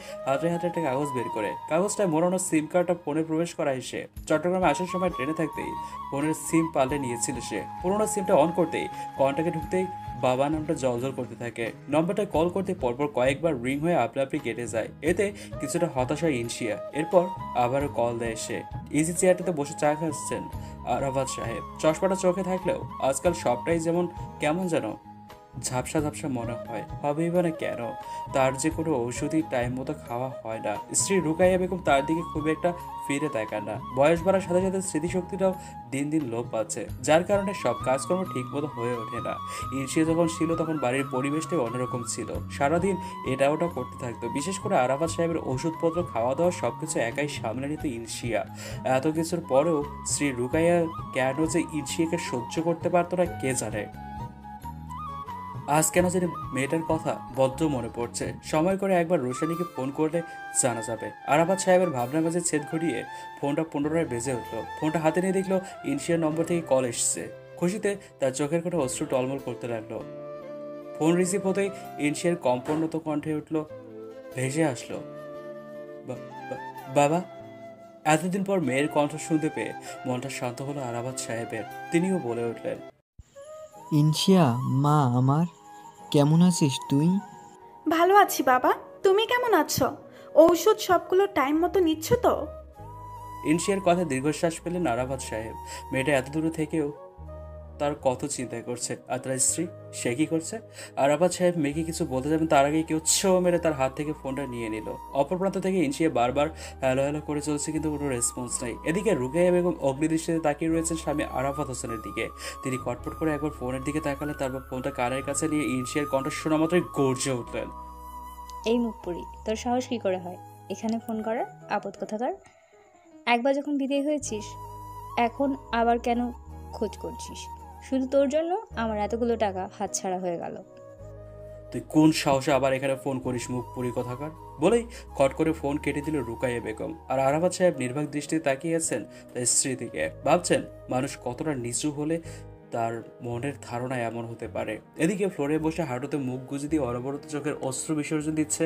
একটা কাগজ বের করে কাগজটায় মোড়ানো সিম কার্ডটা ফোনে প্রবেশ করা এসে চট্টগ্রামে আসার সময় ট্রেনে থাকতেই ফোনের সিম পাল্টে নিয়েছিল সে। পুরোনো সিমটা অন করতেই কন্টাক্টে ঢুকতেই বাবা নামটা জলজল করতে থাকে। নম্বরটা কল করতে পরপর কয়েকবার রিং হয়ে আপনা আপনি কেটে যায়। এতে কিছুটা হতাশ হয় ইনশিয়া। এরপর আবারও কল দেয় সে। ইজি চেয়ারটাতে বসে চা খাচ্ছেন আরাফাত সাহেব। চশমাটা চোখে থাকলেও আজকাল সবটাই যেমন কেমন যেন ঝাপসা ঝাপসা মনে হয়। হবেই বা না কেন, তার যে কোনো ওষুধই টাইম মতো খাওয়া হয় না। স্ত্রী রুকাইয়া বেগম তার দিকে খুব একটা ফিরে তাকান না। বয়স বাড়ার সাথে সাথে স্মৃতিশক্তিটাও দিন দিন লোপ পাচ্ছে, যার কারণে সব কাজকর্ম ঠিক মতো হয়ে ওঠে না। ইনশিয়া যখন ছিল তখন বাড়ির পরিবেশটাই অন্যরকম ছিল। সারাদিন এটা ওটা করতে থাকতো। বিশেষ করে আরাফাত সাহেবের ওষুধপত্র, খাওয়া দাওয়া সবকিছু একাই সামলে নিত ইনশিয়া। এত কিছুর পরেও শ্রী রুকাইয়া কেন যে ইনশিয়াকে সহ্য করতে পারতো না কে জানে। আজ কেন জানি মেয়েটার কথা বড্ড মনে পড়ছে। সময় করে একবার রোশানিকে ফোন করলে জানা যাবে। আরাফাত সাহেবের ভাবনা মাঝে ছেদ ঘটিয়ে ফোনটা পুনরায় বেজে উঠলো। ফোনটা হাতে নিয়ে দেখলো ইনশিয়ার নম্বর থেকে কল এসছে। খুশিতে তার চোখের কোণে অশ্রু টলমল করতে লাগলো। ফোন রিসিভ হতেই ইনশিয়ার কম্পোন্নত কণ্ঠে উঠলো, ভেসে আসলো, বাবা। এতদিন পর মেয়ের কণ্ঠ শুনতে পেয়ে মনটা শান্ত হলো আরাফাত সাহেবের। তিনিও বলে উঠলেন, ইনশিয়া, মা আমার, কেমন আছিস তুই? ভালো আছি বাবা, তুমি কেমন আছো? ঔষধ সবগুলো টাইম মতো নিচ্ছ তো? ইনশিয়ার কথা দীর্ঘশ্বাস পেলেন আরাফাত সাহেব। মেয়েটা এত দূরে থেকেও তার কত চিন্তা করছে, আর তার স্ত্রী সে কি করছে? আরাফাত সাহেব মেয়েকে কিছু বলতে যাবেন তার আগেই কেউ ছো মেরে তার হাত থেকে ফোনটা নিয়ে নিল। অপর প্রান্ত থেকে ইনশিয়া বারবার হ্যালো হ্যালো করে চলছে, কিন্তু কোনো রেসপন্স নাই। এদিকে রুকাইয়া বেগম অগ্নিদৃষ্টিতে তাকিয়ে রয়েছেন স্বামী আরাফাত হোসেনের দিকে। তিনি কটপট করে একবার ফোনের দিকে তাকালেন, তারপর ফোনটা কানের কাছে নিয়ে ইনশিয়ার কণ্ঠ শোনা মাত্রই গর্জে উঠলেন, এই মুখপুরি, তোর সাহস কি করে হয় এখানে ফোন করার? আপদ কোথাকার! একবার যখন বিদায় হয়েছিস এখন আবার কেন খোঁজ করছিস? শুধু তোর জন্য আমার এতগুলো টাকা হাতছাড়া হয়ে গেল। তুই কোন সাহসে আবার এখানে ফোন করিস মুখপুরি কোথাকার? বলেই খট করে ফোন কেটে দিল রুকাইয়া বেগম। আর আরাফাত সাহেব নির্বাক দৃষ্টিতে তাকিয়ে আছেন তার স্ত্রী দিকে। ভাবছেন মানুষ কতটা নিচু হলে তার মনের ধারণা এমন হতে পারে। এদিকে ফ্লোরে বসে হাঁটুতে মুখ গুজে দিয়ে অনবরত চোখের অস্ত্র বিসর্জন দিচ্ছে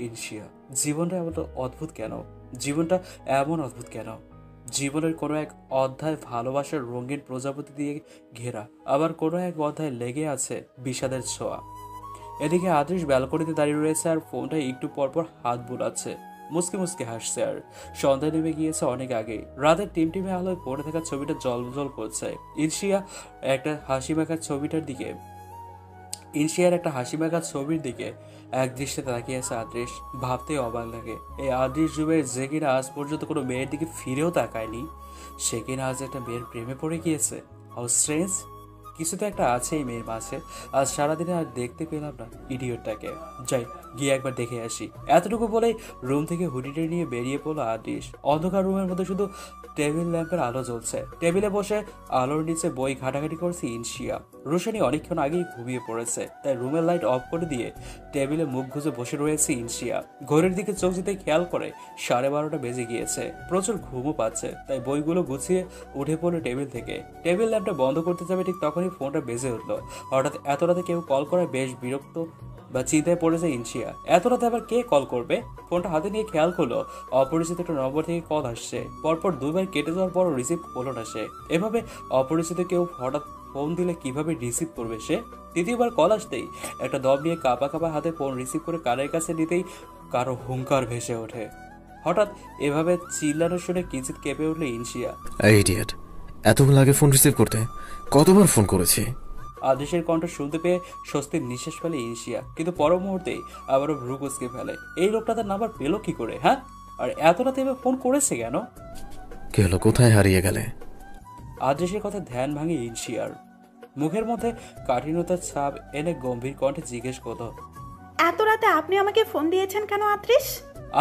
ইনশিয়া। জীবনটা এমন অদ্ভুত কেন? জীবনটা এমন অদ্ভুত কেন? জীবনের কোনো এক অধ্যায় ভালোবাসার রঙিন প্রজাপতি দিয়ে ঘেরা, আবার কোনো এক অধ্যায় লেগে আছে বিষাদের ছোঁয়া। এদিকে আদৃশ ব্যালকনিতে দাঁড়িয়ে রয়েছে আর ফোনটা একটু পরপর হাত বুলাচ্ছে, মুসকে মুসকে হাসছে। আর সন্ধ্যা নেমে গিয়েছে অনেক আগেই। রাতের টিমটিমে আলোয় পড়ে থাকা ছবিটা জল করছে। ইনশিয়ার একটা হাসি মাখা ছবির দিকে এক দৃষ্টিতে তাকিয়ে আছে আদৃশ। ভাবতেই অবাক লাগে, এই আদৃশ জুবের যে কিনা আজ পর্যন্ত কোনো মেয়ের দিকে ফিরেও তাকায়নি, সে কিনা আজ একটা মেয়ের প্রেমে পড়ে গিয়েছে। How strange! কিছু তো একটা আছে এই মেয়ের মাঝে। আজ সারাদিনে আর দেখতে পেলাম না ইডিয়টটাকে। যাই গিয়ে একবার দেখে আসি। এতটুকু বলেই রুম থেকে হুডিটা নিয়ে বেরিয়ে পড়লো আদৃশ। অন্ধকার রুমের মধ্যে শুধু টেবিল ল্যাম্পের আলো জ্বলছে। টেবিলে বসে আলোর নিচে বই ঘাটাঘাটি করছে ইনশিয়া। রোশানি অনেকক্ষণ আগেই ঘুমিয়ে পড়েছে, তাই রুমের লাইট অফ করে দিয়ে টেবিলে মুখ গুজে বসে রয়েছে ইনশিয়া। ঘড়ির দিকে চোখ যেতে খেয়াল করে 12:30 বেজে গিয়েছে। প্রচুর ঘুমও পাচ্ছে, তাই বইগুলো গুছিয়ে উঠে পড়লো টেবিল থেকে। টেবিল ল্যাম্পটা বন্ধ করতে যাবে ঠিক তখনই ফোনটা বেজে উঠলো। হঠাৎ এত রাতে কেউ কল করায় বেশ বিরক্ত বা চিন্তায় পড়েছে ইনশিয়া। এত রাতে আবার কে কল করবে? ফোনটা হাতে নিয়ে খেয়াল করলো অপরিচিত একটা নম্বর থেকে কল আসছে। পরপর 2বার কেটে যাওয়ার পরও রিসিভ করলো না সে। এভাবে অপরিচিত কেউ হঠাৎ ফোন দিলে কিভাবে রিসিভ করবে সে? তৃতীয়বার কল আসতেই একটা দম নিয়ে কাঁপা কাঁপা হাতে ফোন রিসিভ করে কানের কাছে নিতেই কারো হুঙ্কার ভেসে ওঠে। হঠাৎ এভাবে চিল্লানো শুনে কিঞ্চিত কেঁপে উঠলো ইনশিয়া। ইডিয়েট, এতক্ষণ লাগে ফোন রিসিভ করতে? কতবার ফোন করেছি? আদেশের কণ্ঠ শুনতে পেয়ে স্বস্তির নিঃশ্বাস ফেলে ইনশিয়া, কিন্তু পর মুহূর্তেই আবারও ভ্রু কুঁচকে ফেলে। এই লোকটা তার নাম্বার পেলো কি করে? হ্যাঁ, আর এত রাতে এবার ফোন করেছে কেন? কি হলো, কোথায় হারিয়ে গেলে? আদেশের কথা ধ্যান ভাঙে ইনশিয়ার। মুখের মধ্যে কাঠিন্যতার ছাপ এনে গম্ভীর কণ্ঠে জিজ্ঞেস করলো, এত রাতে আপনি আমাকে ফোন দিয়েছেন কেন আদৃশ?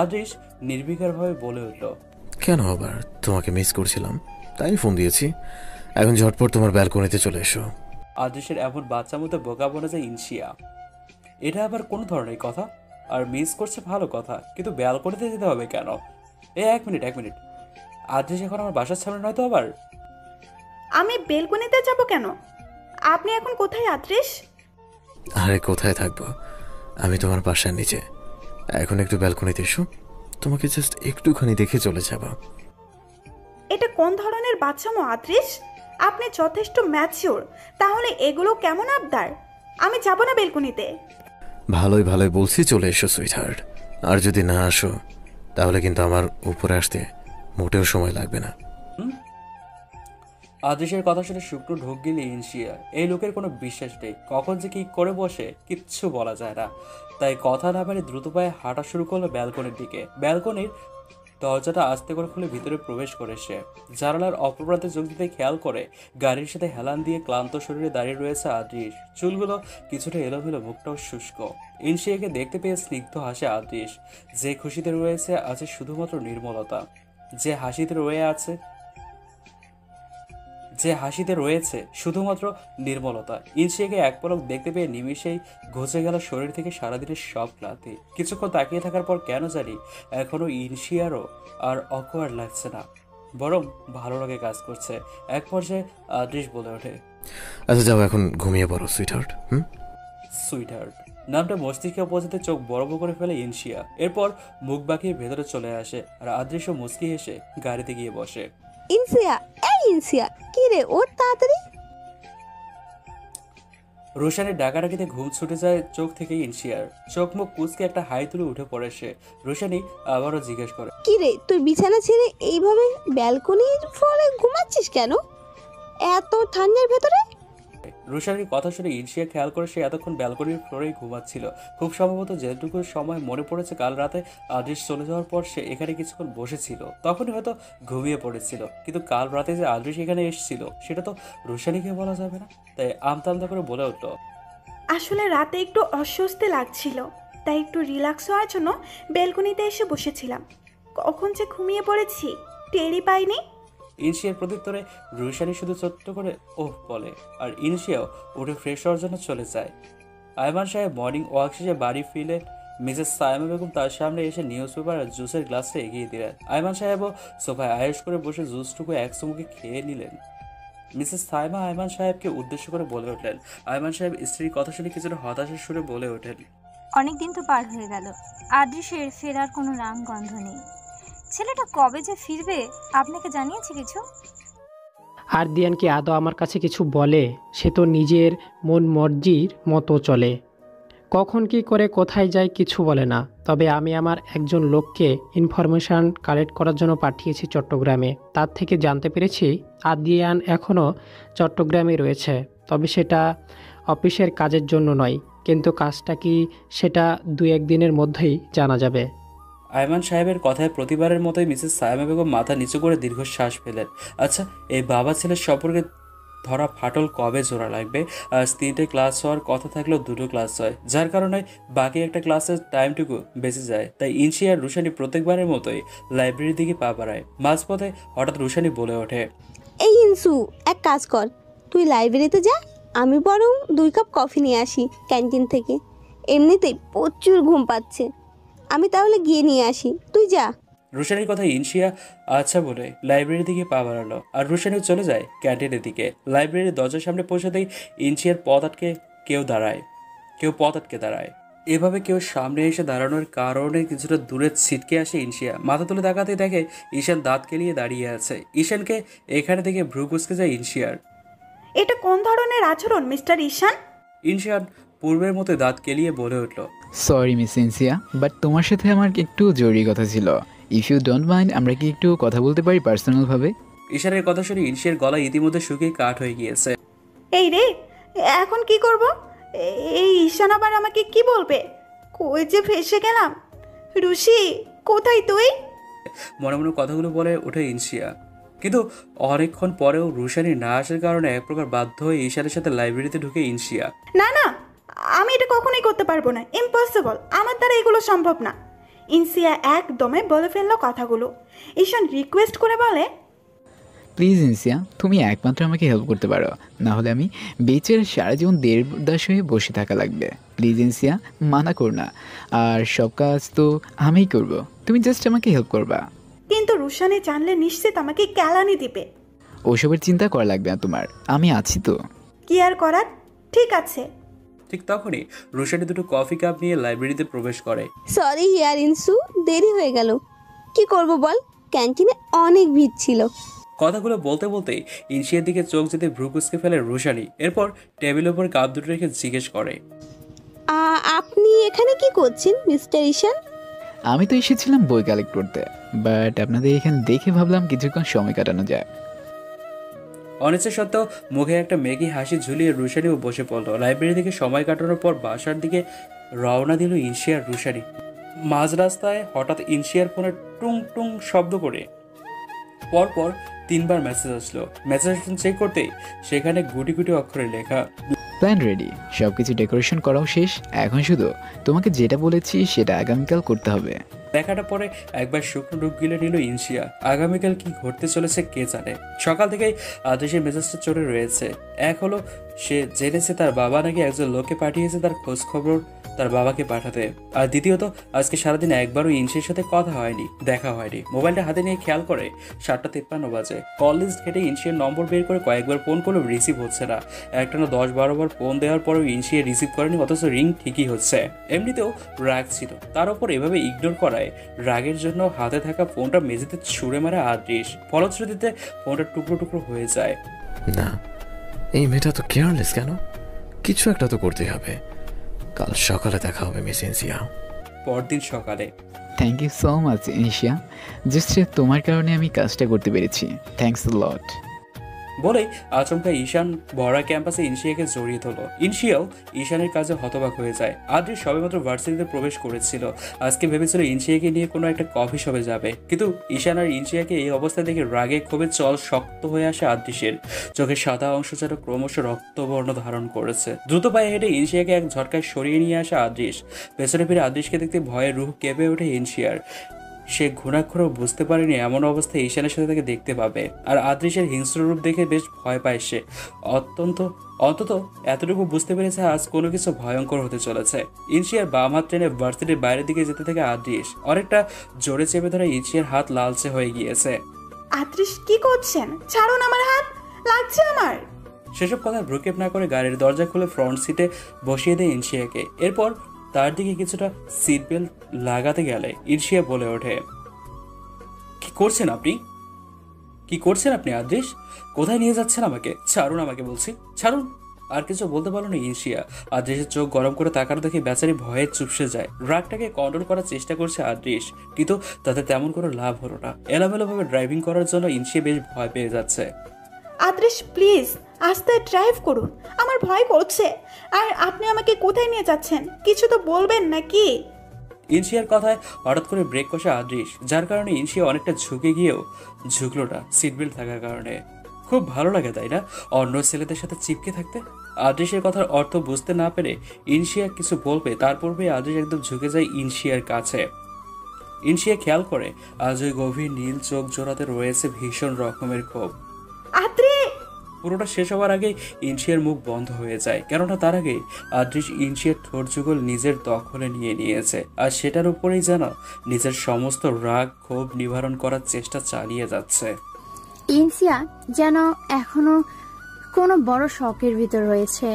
আদৃশ নির্বিকারভাবে বলে উঠল, কেন আবার? তোমাকে মিস করছিলাম তাই ফোন দিয়েছি। এখন ঝটপট তোমার ব্যালকনিতে চলে এসো। আদৃশের এমন বাচ্চা মতো বোকা বলে যায় ইনশিয়া। এটা আবার কোন ধরনের কথা? আর মিস করছে ভালো কথা, কিন্তু ব্যালকনিতে যেতে হবে কেন? এক মিনিট। আদৃশ এখন আমার বাসার সামনে নয় তো আবার? আমি বেলকনিতে যাব কেন? আপনি এখন কোথায় আদৃশ? আরে কোথায় থাকবো, আমি তোমার বাসার নিচে। এখন একটু ব্যালকনিতে এসো, তোমাকে জাস্ট একটুখানি দেখে চলে যাবো। এটা কোন ধরনের বাচ্চামো আদৃশ? আপনি যথেষ্ট ম্যাচিওর, তাহলে এগুলো কেমন আবদার? আমি যাব না বেলকনিতে। ভালোই বলছি, চলে এসো সুইটহার্ট। আর যদি না আসো তাহলে কিন্তু আমার উপরে আসতে মোটেও সময় লাগবে না। আদেশের কথা শুনে শুকনো ঢোক গেলে ইনশিয়া। এই লোকের কোনো বিশ্বাস নেই, কখন যে কি করে বসে কিচ্ছু বলা যায় না। তাই কথা না বাড়ি দ্রুত পায়ে হাঁটা শুরু করলো ব্যালকনির দিকে। ব্যালকনির দরজাটা আস্তে করে খুলে ভিতরে প্রবেশ করে সে। জানালার অপর প্রান্তে যোগ দিতে খেয়াল করে গাড়ির সাথে হেলান দিয়ে ক্লান্ত শরীরে দাঁড়িয়ে রয়েছে আদৃশ। চুলগুলো কিছুটা এলোমেলো, মুখটাও শুষ্ক। ইনশিয়াকে দেখতে পেয়ে স্নিগ্ধ হাসে আদৃশ। যে খুশিতে রয়েছে আছে শুধুমাত্র নির্মলতা, যে হাসিতে রয়েছে শুধুমাত্র নির্মলতা। ইনশিয়াকে এক পলক দেখতে পেয়ে নিমিষেই ঘুচে গেল শরীর থেকে সারাদিনের সব ক্লান্তি। কিছুক্ষণ তাকিয়ে থাকার পর কেন জানি এখনো ইনশিয়ারও আর অকওয়ার্ড লাগছে না, বরং ভালো লাগে কাজ করছে। এক পর্যায়ে আদৃশ বলে ওঠে, আচ্ছা যাও, এখন ঘুমিয়ে পড়ো সুইটহার্ট। সুইটহার্ট নামটা মস্তিষ্কে পৌঁছাতে চোখ বড় বড় করে ফেলে ইনশিয়া। এরপর মুখ বাঁকিয়ে ভেতরে চলে আসে আর আদৃশ্য মুচকি হেসে গাড়িতে গিয়ে বসে। ইনসিয়া, এই ইনসিয়া, কি রে ওর তাড়াতাড়ি। রোশানের ডাকাডাকিতে ঘুম ছুটে যায় চোখ থেকে ইনশিয়ার। চোখ মুখ কুচকে একটা হাই তুলে উঠে পড়ে সে। রোশানি আবারও জিজ্ঞেস করে, কি রে তুই বিছানা ছেড়ে এইভাবে ব্যালকনির ফ্লোরে ঘুমাচ্ছিস কেন এত ঠান্ডার ভেতরে? রোশানির কথা শুনে ইনশিয়া খেয়াল করে সে এতক্ষণ ব্যালকনির ফ্লোরেই ঘুমাচ্ছিল। খুব সম্ভবত যেটুকু সময় মনে পড়েছে কাল রাতে আদৃশ চলে যাওয়ার পর সে এখানে কিছুক্ষণ বসেছিল, তখনই হয়তো ঘুমিয়ে পড়েছিল। কিন্তু কাল রাতে যে আদৃশ এখানে এসেছিল সেটা তো রোশানিকে বলা যাবে না। তাই আমতা করে বলে উঠল, আসলে রাতে একটু অস্বস্তি লাগছিল, তাই একটু রিল্যাক্স হওয়ার জন্য বেলকনিতে এসে বসেছিলাম। কখন যে ঘুমিয়ে পড়েছি টেরই পাইনি। ইনশিয়ার প্রত্যুত্তরে রোশানি শুধু ছোট্ট করে ওহ বলে, আর ইনশিয়াও উঠে ফ্রেশ হওয়ার জন্য চলে যায়। আয়মান সাহেব মর্নিং ওয়াক শেষে বাড়ি ফিরে মিসেস সাইমা বেগম তার সামনে এসে নিউজ পেপার আর জুসের গ্লাসটা এগিয়ে দিলেন। আয়মান সাহেবও সোফায় আয়েশ করে বসে জুসটুকু এক চুমুকে খেয়ে নিলেন। মিসেস সাইমা আয়মান সাহেবকে উদ্দেশ্য করে বলে উঠলেন। আয়মান সাহেব স্ত্রীর কথা শুনে কিছুটা হতাশার সুরে বলে ওঠেন, অনেকদিন তো পার হয়ে গেল, আদৃশের ফেরার কোনো নাম গন্ধ নেই। ছেলেটা কবে যে ফিরবে আপনাকে জানিয়েছে কিছু? আর দিয়ান কি আদৌ আমার কাছে কিছু বলে? সে তো নিজের মন মর্জির মতো চলে, কখন কি করে কোথায় যায় কিছু বলে না। তবে আমি আমার একজন লোককে ইনফরমেশান কালেক্ট করার জন্য পাঠিয়েছি চট্টগ্রামে। তার থেকে জানতে পেরেছি আদিয়ান এখনও চট্টগ্রামে রয়েছে, তবে সেটা অফিসের কাজের জন্য নয়, কিন্তু কাজটা কি সেটা 2-1 দিনের মধ্যেই জানা যাবে। আয়মান সাহেবের কথায় প্রতিবারের মতোই মিসেস সায়েমা বেগম মাথা নিচু করে দীর্ঘশ্বাস ফেলেন। আচ্ছা, এই বাবা ছেলের সম্পর্কে ধরা ফাটল কবে জোড়া লাগবে? আজ 3টে ক্লাস হওয়ার কথা থাকলেও 2টো ক্লাস হয়, যার কারণে বাকি একটা ক্লাসের টাইমটুকু বেঁচে যায়। তাই ইনশি আর রুশানি প্রত্যেকবারের মতোই লাইব্রেরির দিকে পা বাড়ায়। মাঝপথে হঠাৎ রুশানি বলে ওঠে, এই ইনসু, এক কাজ কর, তুই লাইব্রেরিতে যা, আমি বরং 2 কাপ কফি নিয়ে আসি ক্যান্টিন থেকে। এমনিতেই প্রচুর ঘুম পাচ্ছে, আমি তাহলে গিয়ে নিয়ে আসি, তুই যা। রুশানির কথা ইনশিয়া আচ্ছা বলে লাইব্রেরির দিকে পা বাড়ালো, আর রুশানিও চলে যায় ক্যান্টিনের দিকে। লাইব্রেরির দরজার সামনে পৌঁছাতেই ইনশিয়ার পথ আটকে দাঁড়ায়। এভাবে কেউ সামনে এসে দাঁড়ানোর কারণে কিছুটা দূরে ছিটকে আসে ইনশিয়া। মাথা তুলে তাকাতে দেখে ঈশান দাঁত কেলিয়ে দাঁড়িয়ে আছে। ঈশানকে এখানে থেকে ভ্রু কুঁচকে যায় ইনশিয়ার। এটা কোন ধরনের আচরণ মিস্টার ঈশান? ইনশিয়ান পূর্বের মতো দাঁত কেলিয়ে বলে উঠল, সরি মিস ইনসিয়া, বাট তোমার সাথে আমার একটু জরুরি কথা ছিল। ইফ ইউ ডোন্ট মাইন্ড, আমরা কি একটু কথা বলতে পারি পার্সোনালভাবে? ঈশানের কথা শুনে ইনশিয়ার গলা ইতিমধ্যে শুকিয়ে কাঠ হয়ে গিয়েছে। এই রে, এখন কি করব? এই ঈশান আবার আমাকে কি বলবে? কই যে ফেসে গেলাম। রুশি, কোথায় তুই? মনে মনে কথাগুলো বলে ওঠে ইনশিয়া। কিন্তু অনেকক্ষণ পরেও রুশানি না আসার কারণে এক প্রকার বাধ্য হয়ে ঈশানের সাথে লাইব্রেরিতে ঢুকে ইনশিয়া। না না, আমি এটা কখনোই করতে পারবো না, ইম্পসিবল, আমার দ্বারা এগুলো সম্ভব না। ইনসিয়া একদমে বলে ফেললো কথাগুলো। ঈশান রিকোয়েস্ট করে বলে, প্লিজ ইনসিয়া, তুমি একমাত্র আমাকে হেল্প করতে পারো, না হলে আমি বেচারা সারা জীবন দেড়দাস হয়ে বসে থাকা লাগবে। প্লিজ ইনসিয়া, মানা কর না, আর সব কাজ তো আমিই করব, তুমি জাস্ট আমাকে হেল্প করবা। কিন্তু রুশানি জানলে নিশ্চিত আমাকে কেলানি দিবে। ওসবের চিন্তা করা লাগবে না তোমার, আমি আছি তো। কি আর করার, ঠিক আছে। ঠিক তখনই রুশানি 2টো কফি কাপ নিয়ে লাইব্রেরিতে প্রবেশ করে। সরি ইয়ার ইনসু, দেরি হয়ে গেল। কি করব বল, ক্যান্টিনে অনেক ভিড় ছিল। কথাগুলো বলতে বলতেই ইনশিয়ার দিকে চোখ যেতে ভ্রু কুঁচকে ফেলে রুশানি। এরপর টেবিলের উপর কাপ 2টো রেখে জিজ্ঞেস করে, আপনি এখানে কি করছেন মিস্টার ঈশান? আমি তো এসেছিলাম বই কালেক্ট করতে, বাট আপনাদের এখানে দেখে ভাবলাম কিছুক্ষণ সময় কাটানো যায়। অনিচ্ছা সত্ত্বেও মুখে একটা মেঘি হাসি ঝুলিয়ে রুশানিও বসে পড়ল। লাইব্রেরি থেকে সময় কাটানোর পর বাসার দিকে রওনা দিল ইনশিয়ার রুশানি। মাঝ রাস্তায় হঠাৎ ইনশিয়ার ফোনে টুং টুং শব্দ করে পরপর 3বার মেসেজ আসলো। মেসেজ চেক করতেই সেখানে গুটি গুটি অক্ষরে লেখা, প্ল্যান রেডি, সব কিছু ডেকোরেশন করাও শেষ, এখন শুধু তোমাকে যেটা বলেছি সেটা আগামীকাল করতে হবে। লেখাটা পরে একবার শুকনো ডুব গিলে নিল ইনশিয়া। আগামীকাল কি ঘটতে চলেছে কে জানে। সকাল থেকেই আদেশের মেজাজটা চড়ে রয়েছে। এক হলো সে জেনেছে তার বাবা নাকি একজন লোককে পাঠিয়েছে তার খোঁজ খবর তার বাবাকে পাঠাতে, আর দ্বিতীয়ত আজকে সারাদিন একবারও ইনশির সাথে কথা হয়নি, দেখা হয়নি। মোবাইলটা হাতে নিয়ে খেয়াল করে 7:53 বাজে। কল লিস্ট ঘেটে ইনশিয়ার নম্বর বের করে কয়েকবার ফোন করলেও রিসিভ হচ্ছে না। একটানা 10-12 বার ফোন দেওয়ার পরেও ইনশিয়া রিসিভ করেনি, অথচ রিং ঠিকই হচ্ছে। এমনিতেও রাগ ছিল, তার উপর এভাবে ইগনোর করায় রাগের জন্য হাতে থাকা ফোনটা মেঝেতে ছুঁড়ে মারে আদেশ। ফলশ্রুতিতে ফোনটা টুকরো টুকরো হয়ে যায়। না, এই মেয়েটা তো কেয়ারলেস কেন? কিছু একটা তো করতে হবে। কাল সকালে দেখা হবে মিস ইনসিয়া। পরদিন সকালে। Thank you so much Inshia, just তোমার কারণে আমি কাজটা করতে পেরেছি, থ্যাঙ্কস আ লট। বলেই আচমকা ঈশান ভরা ক্যাম্পাসে ইনশিয়াকে জড়িয়ে ধরল। ইনশিয়াও ঈশানের কাজে হতবাক হয়ে যায়। আদ্রিস সবেমাত্র ভার্সিটিতে প্রবেশ করেছিল। আজকে ভেবেছিল ইনশিয়াকে নিয়ে কোনো একটা কফি শপে যাবে, কিন্তু ঈশান আর ইনশিয়াকে এই অবস্থা দেখে রাগে ক্ষোভে চল শক্ত হয়ে আসে আদ্রিসের। চোখের সাদা অংশ যেন ক্রমশ রক্তবর্ণ ধারণ করেছে। দ্রুত পায়ে হেঁটে ইনশিয়াকে এক ঝটকায় সরিয়ে নিয়ে আসে আদ্রিস। পেছনে ফিরে আদ্রিসকে দেখতে ভয়ে রুহ কেঁপে ওঠে ইনশিয়ার। সে ঘুণাক্ষরেও বুঝতে পারেনি এমন অবস্থায় ঈশানের সাথে তাকে দেখতে পাবে, আর আদ্রিসের হিংস্র রূপ দেখে বেশ ভয় পায় সে। অন্তত এতটুকু বুঝতে পেরেছে আজ কোনো কিছু ভয়ঙ্কর হতে চলেছে। ইনশিয়ার বাম হাত টেনে ভার্সিটির বাইরের দিকে যেতে থাকে আদ্রিস। অনেকটা জোরে চেপে ধরে ইনশিয়ার হাত লালচে হয়ে গিয়েছে। আদ্রিস কি করছেন? ছাড়ুন আমার হাত, লাগছে আমার। সেসব কথা ভ্রুক্ষেপ না করে গাড়ির দরজা খুলে ফ্রন্ট সিটে বসিয়ে দেয় ইনশিয়াকে। এরপর তার দিকে কিছুটা সিট বেল্ট লাগাতে গেলে ইনশিয়া বলে ওঠে, কি করছেন আপনি আদ্রিস? কোথায় নিয়ে যাচ্ছেন আমাকে? ছাড়ুন আমাকে বলছি, ছাড়ুন। আর কিছু বলতে পারলো না ইনশিয়া। আদ্রিসের চোখ গরম করে তাকানো দেখে বেচারি ভয়ে চুপসে যায়। রাগটাকে কন্ট্রোল করার চেষ্টা করছে আদ্রিস, কিন্তু তাতে তেমন কোনো লাভ হলো না। এলোমেলোভাবে ড্রাইভিং করার জন্য ইনশিয়া বেশ ভয় পেয়ে যাচ্ছে। আদ্রিস প্লিজ, আস্তে ড্রাইভ করুন, আমার ভয় করছে। আর আপনি আমাকে কোথায় নিয়ে যাচ্ছেন, কিছু তো বলবেন নাকি? ইনশিয়ার কথায় হঠাৎ করে ব্রেক কষে আদৃশ, যার কারণে ইনশিয়া অনেকটা ঝুঁকে গিয়েও ঝুঁকলো না সিট বেল্ট থাকার কারণে। খুব ভালো লাগে তাই না অন্য ছেলেদের সাথে চিপকে থাকতে? আদৃশের কথার অর্থ বুঝতে না পেরে ইনশিয়া কিছু বলবে, তারপরে আদৃশ একদম ঝুঁকে যায় ইনশিয়ার কাছে। ইনশিয়া খেয়াল করে আজ ওই গভীর নীল চোখ জোড়াতে রয়েছে ভীষণ রকমের ক্ষোভ। পুরোটা শেষ হওয়ার আগে ইনশিয়ার মুখ বন্ধ হয়ে যায়, কেননা তার আগে আদৃশ ইনশিয়ার ঠোঁট যুগল নিজের দখলে নিয়ে নিয়েছে, আর সেটার উপরেই যেন নিজের সমস্ত রাগ ক্ষোভ নিবারণ করার চেষ্টা চালিয়ে যাচ্ছে। ইনসিয়া যেন এখনো কোনো বড় শকের ভিতর রয়েছে,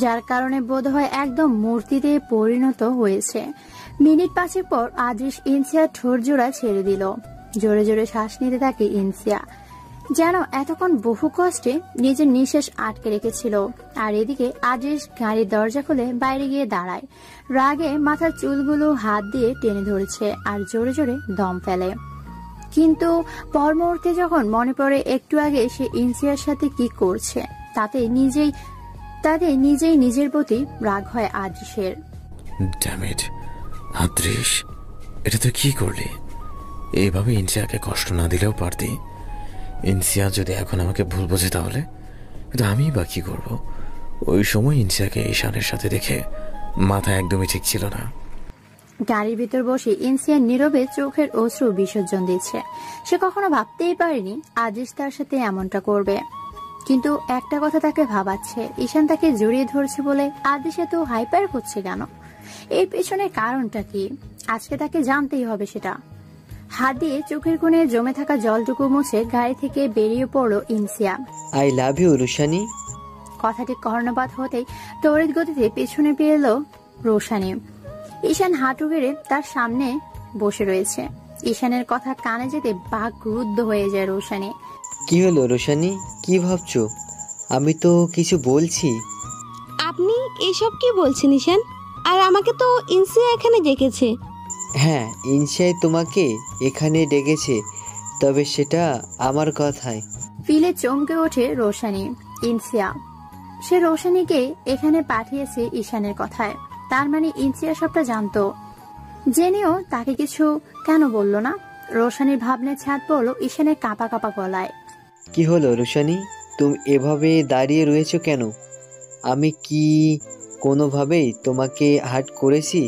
যার কারণে বোধহয় একদম মূর্তিতে পরিণত হয়েছে। মিনিট 5 পর আদৃশ ইনসিয়ার ঠোঁট জোড়া ছেড়ে দিল। জোরে জোরে শ্বাস নিতে থাকে ইনসিয়া, যেন এতক্ষণ বহু কষ্টে নিজের নিঃশ্বাস আটকে রেখেছিল। আর এদিকে আদৃশ গাড়ির দরজা খুলে বাইরে গিয়ে দাঁড়ায়। রাগে মাথার চুলগুলো হাত দিয়ে টেনে ধরেছে আর জোরে জোরে দম ফেলে। কিন্তু পর মুহূর্তে যখন মনে পড়ে একটু আগে সে ইনসিয়ার সাথে কি করছে, তাতে নিজেই নিজের প্রতি রাগ হয় আদৃশের। ড্যাম ইট, আদৃশ, এটা তো কি করলি? এইভাবে ইনসিয়াকে কষ্ট না দিলেও পারতি। ইনসিয়া যদি এখন আমাকে ভুল বোঝে তাহলে, কিন্তু আমি বা কি করবো? ওই সময় ইনসিয়াকে ঈশানের সাথে দেখে মাথা একদমই ঠিক ছিল না। গাড়ির ভিতর বসে ইনসিয়া নীরবে চোখের অশ্রু বিসর্জন দিচ্ছে। সে কখনো ভাবতেই পারেনি আদৃশ তার সাথে এমনটা করবে। কিন্তু একটা কথা তাকে ভাবাচ্ছে, ঈশান তাকে জড়িয়ে ধরছে বলে আদৃশ এত হাইপার হচ্ছে কেন? এর পেছনে কারণটা কি? আজকে তাকে জানতেই হবে সেটা। হাত দিয়ে চোখের কোণে জমে থাকা জলটুকু মুছে গাড়ি থেকে বেরিয়ে পড়লো Insia. I love you Roshani. কথাটি কর্ণপাত হতেই তড়িৎ গতিতে পেছনে পেয়ে এলো রোশানি। ঈশান হাঁটু গেড়ে তার সামনে বসে রয়েছে। ঈশানের কথা কানে যেতে বাকরুদ্ধ হয়ে যায় রোশানি। কি হলো রোশানি, কি ভাবছো? আমি তো কিছু বলছি। আপনি এসব কি বলছেন ঈশান? আর আমাকে তো ইনসিয়া এখানে ডেকেছে। হ্যাঁ, ইনসিয়াই তোমাকে এখানে ডেকেছে, তবে সেটা আমার কথায়। ফিলে চমকে ওঠে রোশানি। ইনসিয়া, সে রোশানিকে এখানে পাঠিয়েছে ঈশানের কথায়। তার মানে ইনসিয়া সবটা জানতো, জেনেও তাকে কিছু কেন বলল না? রোশানির ভাবনায় ছাদ পড়লো ঈশানের কাঁপা কাঁপা গলায়। কি হলো রোশানি, তুমি এভাবে দাঁড়িয়ে রয়েছো কেন? আমি কি কোনোভাবেই তোমাকে হার্ট করেছি?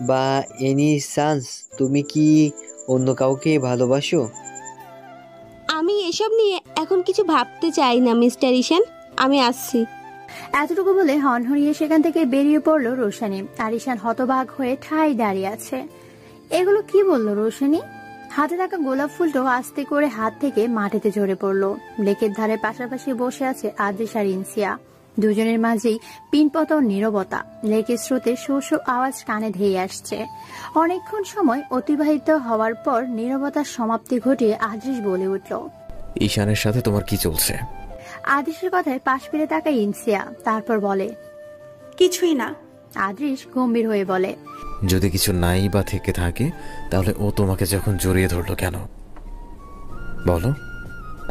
বা এনি চান্স তুমি কি অন্য কাউকে ভালোবাসো? আমি এসব নিয়ে এখন কিছু ভাবতে চাই না মিস্টার ঈশান, আমি আসছি। এতটুকু বলে হনহরিয়ে সেখান থেকে বেরিয়ে পড়লো রোশানি। আর ঈশান হতবাক হয়ে ঠাই দাঁড়িয়ে আছে। এগুলো কি বললো রোশানি? হাতে থাকা গোলাপ ফুলটাও আস্তে করে হাত থেকে মাটিতে ঝরে পড়লো। লেকের ধারে পাশাপাশি বসে আছে আদৃশ আর ইনসিয়া। দুজনের মাঝেই পিনপতন নীরবতা। লেকের স্রোতে শো শো আওয়াজ কানে ধেয়ে আসছে। অনেকক্ষণ সময় অতিবাহিত হওয়ার পর নীরবতার সমাপ্তি ঘটিয়ে আদৃশ বলে উঠল, ঈশানের সাথে তোমার কি চলছে? আদৃশের কথায় পাশ ফিরে তাকায় ইনসিয়া, তারপর বলে, কিছুই না। আদৃশ গম্ভীর হয়ে বলে, যদি কিছু নাই বা থেকে থাকে তাহলে ও তোমাকে যখন জড়িয়ে ধরলো কেন? বলো,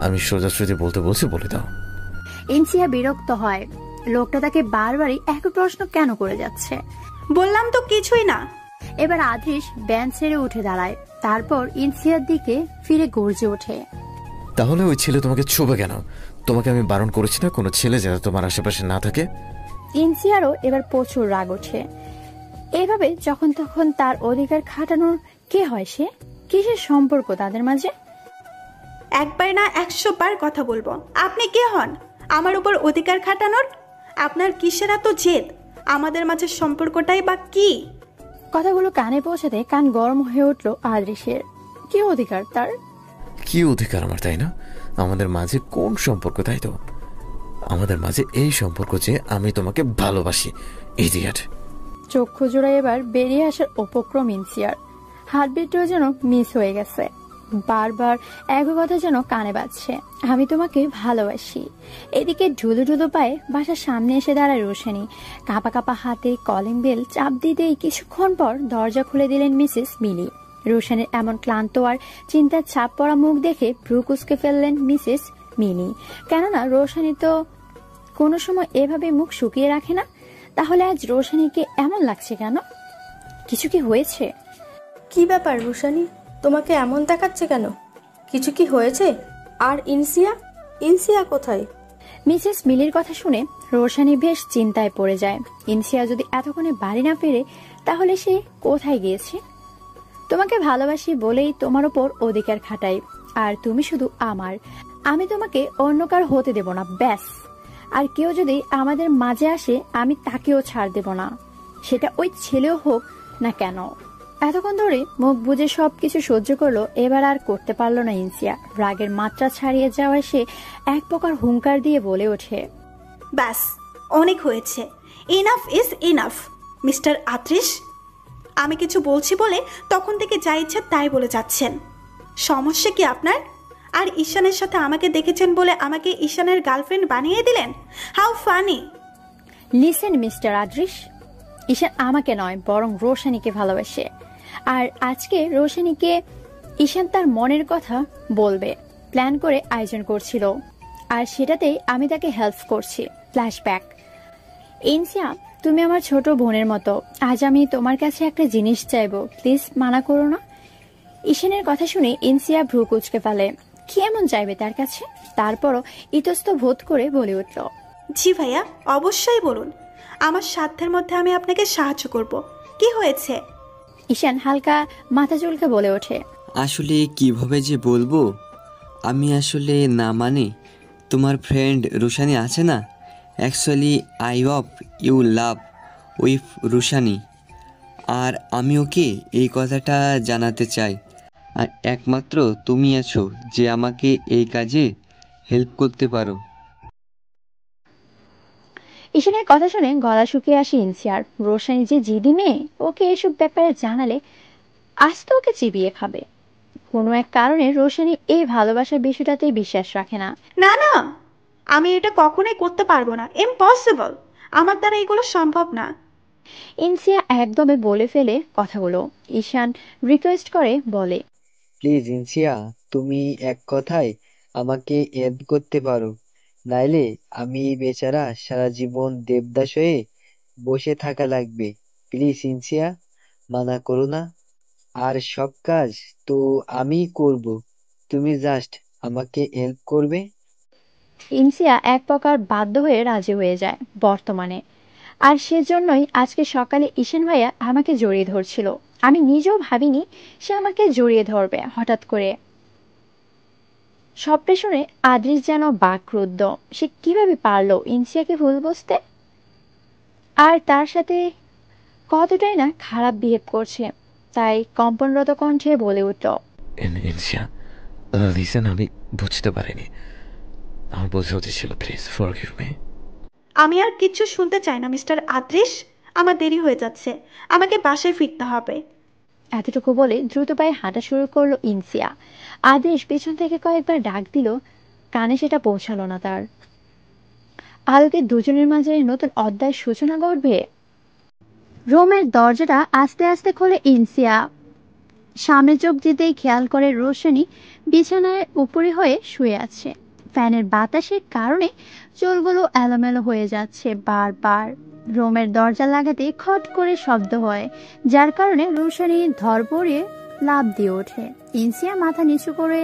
আমি সোজাসুজি বলতে বলছি, বলে দাও। ইনসিয়া বিরক্ত হয়। লোকটা তাকে বারবারই একই প্রশ্ন কেন করে যাচ্ছে। বললাম তো কিছুই না। এবার আদৃশ ব্যান ছেড়ে উঠে দাঁড়ায়, তারপর ইনসিয়ার দিকে ফিরে গর্জে ওঠে, তাহলে ওই ছেলে তোমাকে ছুবে কেন? তোমাকে আমি বারণ করেছি না কোনো ছেলে যাতে তোমার আশেপাশে না থাকে? ইনসিয়ারও এবার প্রচুর রাগ ওঠে। এভাবে যখন তখন তার অধিকার খাটানোর কে হয় সে? কিসের সম্পর্ক তাদের মাঝে? একবার না 100 বার কথা বলবো। আপনি কে হন আমার উপর অধিকার খাটানোর? আপনার কিসের এত জেদ? আমাদের মাঝে সম্পর্কটাই বা কি? কথাগুলো কানে পৌঁছাতে কান গরম হয়ে উঠল আদৃশের। কি অধিকার তার? কি অধিকার আমার, তাই না? আমাদের মাঝে কোন সম্পর্ক? তাই তো, আমাদের মাঝে এই সম্পর্ক যে আমি তোমাকে ভালোবাসি। ইডিয়েট। চক্ষু জোড়ায় এবার বেরিয়ে আসার উপক্রম ইনসিয়ার। হার্টবিটও যেন মিস হয়ে গেছে। বারবার একই কথা যেন কানে বাজছে, আমি তোমাকে ভালোবাসি। এদিকে ঢুলু ঢুলু পায়ে বাসার সামনে এসে দাঁড়ায় রোশানি। কাঁপা কাঁপা হাতে কলিং বেল চাপ দিতেই কিছুক্ষণ পর দরজা খুলে দিলেন মিসেস মিলি। রোশানের এমন ক্লান্ত আর চিন্তার ছাপ পড়া মুখ দেখে ভ্রু কুঁচকে ফেললেন মিসেস মিলি। কেননা রোশানি তো কোনো সময় এভাবে মুখ শুকিয়ে রাখে না, তাহলে আজ রোশানীকে এমন লাগছে কেন? কিছু কি হয়েছে? কি ব্যাপার রোশানী, তোমাকে এমন দেখাচ্ছে কেন? কিছু কি হয়েছে? আর ইনসিয়া কোথায়? মিসেস মিলির কথা শুনে রোশানী বেশ চিন্তায় পড়ে যায়। ইনসিয়া যদি এতক্ষণে বাড়ি না ফেরে তাহলে সে কোথায় গিয়েছে? তোমাকে ভালোবাসি বলেই তোমার ওপর অধিকার খাটাই, আর তুমি শুধু আমার। আমি তোমাকে অন্য কার হতে দেব না, ব্যাস। আর কেউ যদি আমাদের মাঝে আসে আমি তাকেও ছাড় দেব না, সেটা ওই ছেলেও হোক না কেন। এতক্ষণ ধরে মুখ বুজে সবকিছু সহ্য করলো, এবার আর করতে পারলো না ইনসিয়া। রাগের মাত্রা ছাড়িয়ে যাওয়ায় সে এক প্রকার হুঙ্কার দিয়ে বলে ওঠে, ব্যাস, অনেক হয়েছে। Enough is enough. মিস্টার আত্রিশ, আমি কিছু বলছি বলে তখন থেকে যা ইচ্ছা তাই বলে যাচ্ছেন। সমস্যা কি আপনার? আর ঈশানের সাথে আমাকে দেখেছেন বলে আমাকে ঈশানের গার্লফ্রেন্ড বানিয়ে দিলেন? How funny. লিসেন মিস্টার আদ্রিশ, ঈশান আমাকে নয় বরং রোশানীকে ভালোবাসে। আর আজকে রোশানীকে ঈশান তার মনের কথা বলবে প্ল্যান করে আয়োজন করছিল, আর সেটাতেই আমি তাকে হেল্প করছি। ফ্ল্যাশব্যাক। ইনসিয়া, তুমি আমার ছোট বোনের মতো। আজ আমি তোমার কাছে একটা জিনিস চাইবো, প্লিজ মানা করো না। ঈশানের কথা শুনে ইনসিয়া ভ্রু কুঁচকে ফেলে। কি এমন চাইবে তার কাছে? তারপরও ইতস্ত বোধ করে বলে উঠল, জি ভাইয়া, অবশ্যই বলুন। আমার সাধ্যের মধ্যে আমি আপনাকে সাহায্য করব। কি হয়েছে? ঈশান হালকা মাথা চুলকে বলে ওঠে, আসলে কিভাবে যে বলবো, আমি আসলে না মানে তোমার ফ্রেন্ড রোশানি আছে না, actually I of you love with Roshani, আর আমি ওকে এই কথাটা জানাতে চাই। আর একমাত্র তুমি আছো যে আমাকে এই কাজে হেল্প করতে পারো। ঈশানের কথা শুনে গলা শুকিয়ে আসে ইনসিয়ার। রোশানি যে জিদি মেয়ে, ওকে এসব ব্যাপারে জানালে আজ তো ওকে চিবিয়ে খাবে। কোনো এক কারণে রোশানি এই ভালোবাসার বিষয়টাতেই বিশ্বাস রাখে না। না না, আমি এটা কখনোই করতে পারবো না, ইম্পসিবল। আমার দ্বারা এগুলো সম্ভব না। ইনসিয়া একদমে বলে ফেলে কথাগুলো। ঈশান রিকোয়েস্ট করে বলে, প্লিজ ইনসিয়া, তুমি এক কথায় আমাকে হেল্প করতে পারো, নাইলে আমি বেচারা সারা জীবন দেবদাস হয়ে বসে থাকা লাগবে। প্লিজ ইনসিয়া, মানা করো না। আর সব কাজ তো আমিই করব, তুমি জাস্ট আমাকে হেল্প করবে। ইনসিয়া এক প্রকার বাধ্য হয়ে রাজি হয়ে যায় বর্তমানে। আর সেজন্যই আজকে সকালে ঈশান ভাইয়া আমাকে জড়িয়ে ধরছিল। আমি নিজেও ভাবিনি সে আমাকে জড়িয়ে ধরবে হঠাৎ করে। সবটা শুনে আদ্রিস যেন বাকরুদ্ধ। সে কিভাবে পারলো ইনসিয়াকে ভুল বুঝতে, আর তার সাথে কতটাই না খারাপ বিহেভ করছে। তাই কম্পনরত কণ্ঠে বলে উঠল, ইনসিয়া, লিসেন, আমি বুঝতে পারিনি, আমার বোঝা উচিত ছিল, প্লিজ ফরগিভ মি। আমি আর কিচ্ছু শুনতে চাই না মিস্টার আদ্রিশ, আমার দেরি হয়ে যাচ্ছে, আমাকে বাসায় ফিরতে হবে। এতটুকু বলে দ্রুত পায়ে হাঁটা শুরু করলো ইনসিয়া। আদেশ পেছন থেকে কয়েকবার ডাক দিল, কানে সেটা পৌঁছালো না তার। আলোকে দুজনের মাঝে নতুন অধ্যায়ের সূচনা ঘটবে। রুমের দরজাটা আস্তে আস্তে খোলে ইনসিয়া। সামনে চোখ দিতেই খেয়াল করে রোশনি বিছানায় উপরে হয়ে শুয়ে আছে। ফ্যানের বাতাসের কারণে চুলগুলো এলোমেলো হয়ে যাচ্ছে বারবার। রুমের দরজা লাগাতে খট করে শব্দ হয়, যার কারণে রোশনি ধরপড়িয়ে লাফ দিয়ে ওঠে। ইনসিয়া মাথা নিচু করে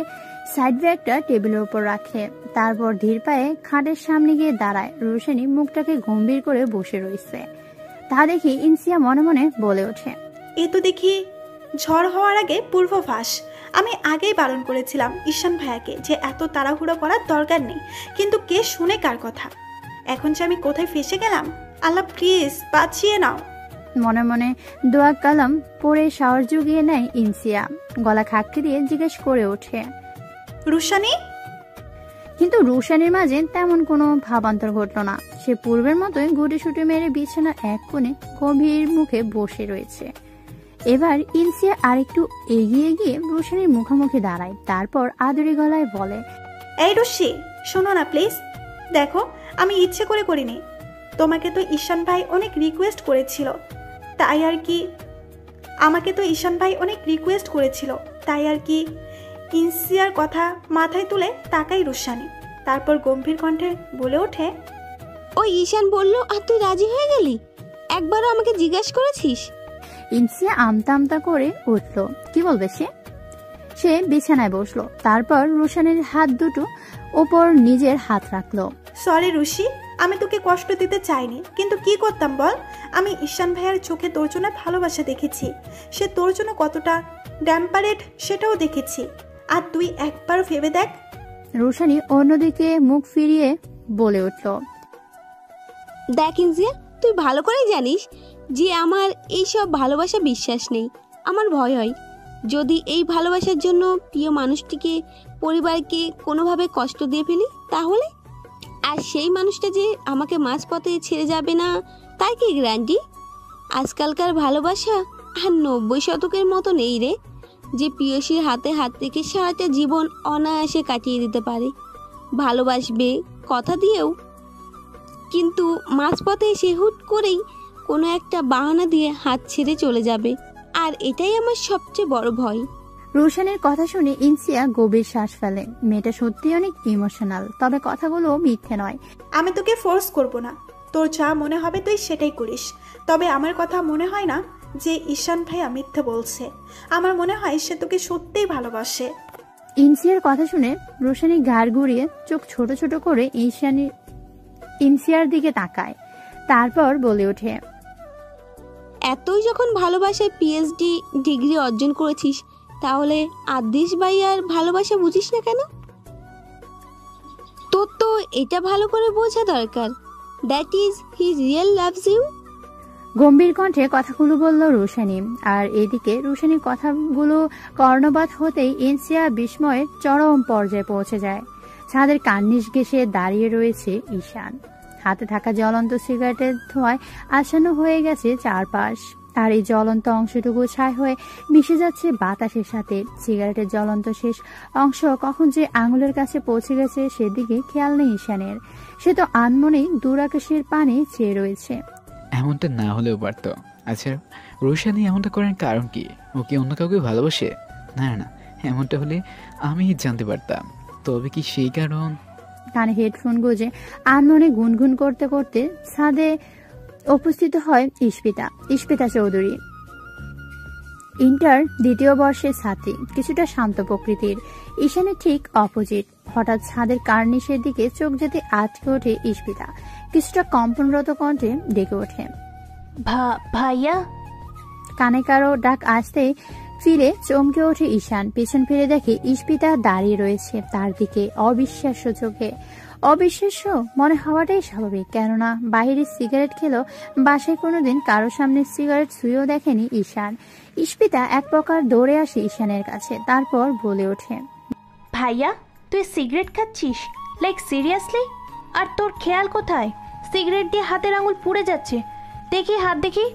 সাইড ব্যাগটা টেবিলের উপর রাখে, তারপর ধীর পায়ে খাটের সামনে গিয়ে দাঁড়ায়। রোশনি মুখটাকে গম্ভীর করে বসে রয়েছে। তা দেখি ইনসিয়া মনে মনে বলে ওঠে, এ তো দেখি ঝড় হওয়ার আগে পূর্বভাস। আমি আগেই বারণ করেছিলাম ঈশান ভাইয়াকে যে এত তাড়াহুড়ো করার দরকার নেই, কিন্তু কে শুনে কার কথা। এখন যে আমি কোথায় ফেসে গেলাম, আল্লাহ প্লিজ বাঁচিয়ে নাও। মনে মনে দোয়া কালাম পড়ে সাহস জুগিয়ে নেয় ইনসিয়া। গলা খাকড়ি দিয়ে জিজ্ঞেস করে ওঠে, রুশানি? কিন্তু রুশানির মাঝে তেমন কোনো ভাবান্তর ঘটল না। সে পূর্বের মতোই গুটি সুটি মেরে বিছানা এক কোণে গভীর মুখে বসে রয়েছে। এবার ইনসিয়া আরেকটু এগিয়ে গিয়ে রুশানির মুখোমুখি দাঁড়ায়, তারপর আদুরি গলায় বলে, এই রুশি, শোনো না প্লিজ। দেখো, আমি ইচ্ছে করে করিনি। তোমাকে তো ঈশান ভাই অনেক রিকোয়েস্ট করেছিল, তাই আর কি। ইনসিয়ার কথা মাথায় তুলে তাকাই রুশানি, তারপর গম্ভীর কণ্ঠে বলে ওঠে, ওই ঈশান বলল আর তুই রাজি হয়ে গেলি? একবারও আমাকে জিজ্ঞাসা করেছিস? ইনসিয়া আমতা আমতা করে উঠল। কি বলবে সে? সে বিছানায় বসলো, তারপর রুশানের হাত দুটো ওপর নিজের হাত রাখলো। সরি রুশি, আমি তোকে কষ্ট দিতে চাইনি, কিন্তু কি করতাম বল? আমি ঈশান ভাইয়ার চোখে তোর জন্য ভালোবাসা দেখেছি, সে তোর জন্য কতটা ড্যাম্পারেড সেটাও দেখেছি। আর তুই একবার ভেবে দেখ। রুশানি অন্যদিকে মুখ ফিরিয়ে বলে উঠল, দেখ ইনজিয়া, তুই ভালো করেই জানিস যে আমার এইসব ভালোবাসা বিশ্বাস নেই। আমার ভয় হয় যদি এই ভালোবাসার জন্য প্রিয় মানুষটিকে, পরিবারকে কোনোভাবে কষ্ট দিয়ে ফেলি, তাহলে আর সেই মানুষটা যে আমাকে মাঝপথে ছেড়ে যাবে না তার কি গ্যারান্টি? আজকালকার ভালোবাসা আর 90 শতকের মতো নেই রে, যে প্রিয়সীর হাতে হাত রেখে সারাটা জীবন অনায়াসে কাটিয়ে দিতে পারে। ভালোবাসবে কথা দিয়েও, কিন্তু মাঝপথে সে হুট করেই কোনো একটা বাহানা দিয়ে হাত ছেড়ে চলে যাবে, আর এটাই আমার সবচেয়ে বড় ভয়। রুশানের কথা শুনে ইনসিয়া গভীর শ্বাস ফেলে। মেয়েটা সত্যি অনেক ইমোশনাল, তবে কথাগুলো মিথ্যে নয়। আমি তোকে ফোর্স করব না, তোর যা মনে হবে তুই সেটাই করিস। তবে আমার কথা মনে হয় না যে ঈশান ভাইয়া মিথ্যে বলছে। আমার মনে হয় সে তোকে সত্যিই ভালোবাসে। ইনসিয়ার কথা শুনে রুশানি ঘাড় ঘুরিয়ে চোখ ছোট ছোট করে ইনসিয়ার দিকে তাকায়, তারপর বলে ওঠে, এতই যখন ভালোবাসায় পিএইচডি ডিগ্রি অর্জন করেছিস, তাহলে আদিশ ভাইয়ার ভালোবাসা বুঝিস না কেন? তোর তো এটা ভালো করে বোঝা দরকার, that is he real loves you. গম্ভীর কণ্ঠে কথাগুলো বলল রুশানি। আর এদিকে রুশানির কথাগুলো কর্ণপাত হতেই ইনসিয়া বিস্ময়ের চরম পর্যায়ে পৌঁছে যায়। ছাদের কার্নিশ ঘেঁষে দাঁড়িয়ে রয়েছে ঈশান। হাতে থাকা জ্বলন্ত সিগারেটের ধোঁয়ায় আচ্ছন্ন হয়ে গেছে চারপাশ, আর এই জ্বলন্ত অংশটুকু ছাই হয়ে মিশে যাচ্ছে বাতাসের সাথে। সিগারেটের জ্বলন্ত শেষ অংশ কখন যে আঙুলের কাছে পৌঁছে গেছে সেদিকে খেয়াল নেই ঈশানের। সে তো আনমনেই দূরাকাশের পানে চেয়ে রয়েছে। এমনটা না হলেও পারত। আচ্ছা, রোশানি এমনটা করেন কারণ কি? ও কি অন্য কাউকে ভালোবাসে? না না, এমনটা হলে আমি জানতে পারতাম। তবে কি সেই কারণ? কানে হেডফোন গুঁজে আনমনে গুনগুন করতে করতে ছাদে উপস্থিত হয় ইশপিতা চৌধুরী। ইন্টার দ্বিতীয় বর্ষের ছাত্রী, কিছুটা শান্ত প্রকৃতির। ঈশানের ঠিক অপোজিট। হঠাৎ ছাদের কার্নিশের দিকে চোখ যেতে আটকে ওঠে ইশপিতা। কিছুটা কম্পনরত কণ্ঠে ডেকে ওঠে, ভাইয়া। কানে কারো ডাক আসতেই ফিরে চমকে ওঠে ঈশান। পেছন ফিরে দেখে ইশপিতা দাঁড়িয়ে রয়েছে তার দিকে অবিশ্বাস্য চোখে। অবিশ্বাস্য মনে হওয়াটাই স্বাভাবিক, কেননা বাইরে সিগারেট খেলেও বাসায় কোনোদিন কারো সামনে সিগারেট ছুঁয়েও দেখেনি ঈশান। ইশপিতা এক প্রকার দৌড়ে আসে ঈশানের কাছে, তারপর বলে ওঠে, ভাইয়া তুই সিগারেট খাচ্ছিস? Like seriously? আর তোর খেয়াল কোথায়? সিগারেট দিয়ে হাতের আঙুল পুড়ে যাচ্ছে, দেখি হাত দেখি।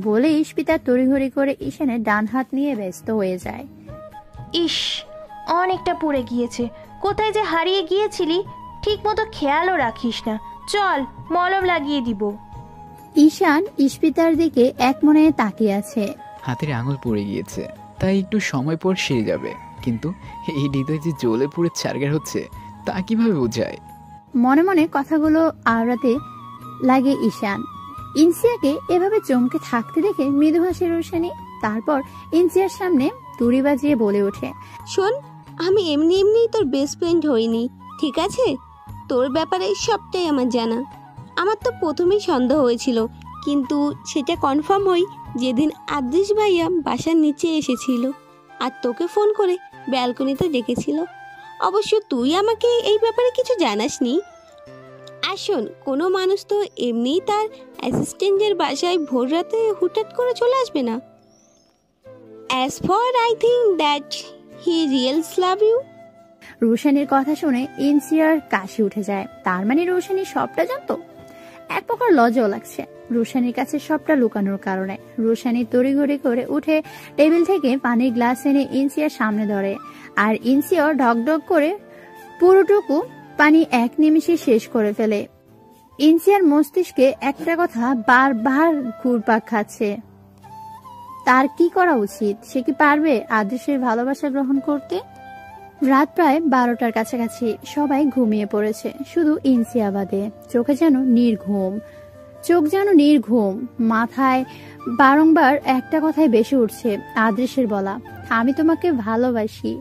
বলে ইশপিতা তড়িঘড়ি করে ঈশানের ডান হাত নিয়ে ব্যস্ত হয়ে যায়। ইস, অনেকটা পুড়ে গিয়েছে। কোথায় যে হারিয়ে গিয়েছিলি, ঠিক মতো খেয়ালও রাখিস না। চল মলম লাগিয়ে দিব। ঈশান ইশপিতার দিকে এক মনে তাকিয়ে আছে। হাতের আঙুল পড়ে গিয়েছে, তাই একটু সময় পর সেরে যাবে, কিন্তু এই হৃদয় যে জ্বলে পুড়ে ছারগার হচ্ছে তা কিভাবে বোঝায়? মনে মনে কথাগুলো আওড়াতে লাগে ঈশান। ইনসিয়াকে এভাবে চমকে থাকতে দেখে মৃদু হাসে রোশানি। তারপর ইনসিয়ার সামনে তুড়ি বাজিয়ে বলে ওঠে, শোন, আমি এমনি এমনি তোর বেস্ট ফ্রেন্ড হইনি, ঠিক আছে? তোর ব্যাপারে সবটাই আমার জানা। আমার তো প্রথমেই সন্দেহ হয়েছিল, কিন্তু সেটা কনফার্ম হই যেদিন আদিশ ভাইয়া বাসার নিচে এসেছিল আর তোকে ফোন করে ব্যালকনিতে ডেকেছিল। অবশ্য তুই আমাকে এই ব্যাপারে কিছু জানাসনি। আর শোন, কোনো মানুষ তো এমনিই তার অ্যাসিস্ট্যান্টের বাসায় ভোর রাতে হুটহাট করে চলে আসবে না। As for I think that he reals love you. রোশানির কথা শুনে ইনসিয়ার কাশি উঠে যায়। তার মানে রোশানি সবটা জানতো। এক প্রকার লজ্জাও লাগছে রোশানির কাছে সবটা লুকানোর কারণে। রোশানি তড়িঘড়ি করে উঠে টেবিল থেকে পানির গ্লাস এনে ইনসিয়ার সামনে ধরে, আর ইনসিয়া ঢকঢক করে পুরোটুকু পানি এক নিমিষে শেষ করে ফেলে। ইনসিয়ার মস্তিষ্কে একটা কথা বারবার ঘুরপাক খাচ্ছে, তার কি করা উচিত? সে কি পারবে আদর্শের ভালোবাসা গ্রহণ করতে? রাত প্রায় 12টার কাছাকাছি। সবাই ঘুমিয়ে পড়েছে, শুধু ইনসিয়া বাদে। চোখ যেন নির্ঘুম। মাথায় বারংবার একটা কথাই বেশি উঠছে, আদৃশের বলা, আমি তোমাকে ভালোবাসি।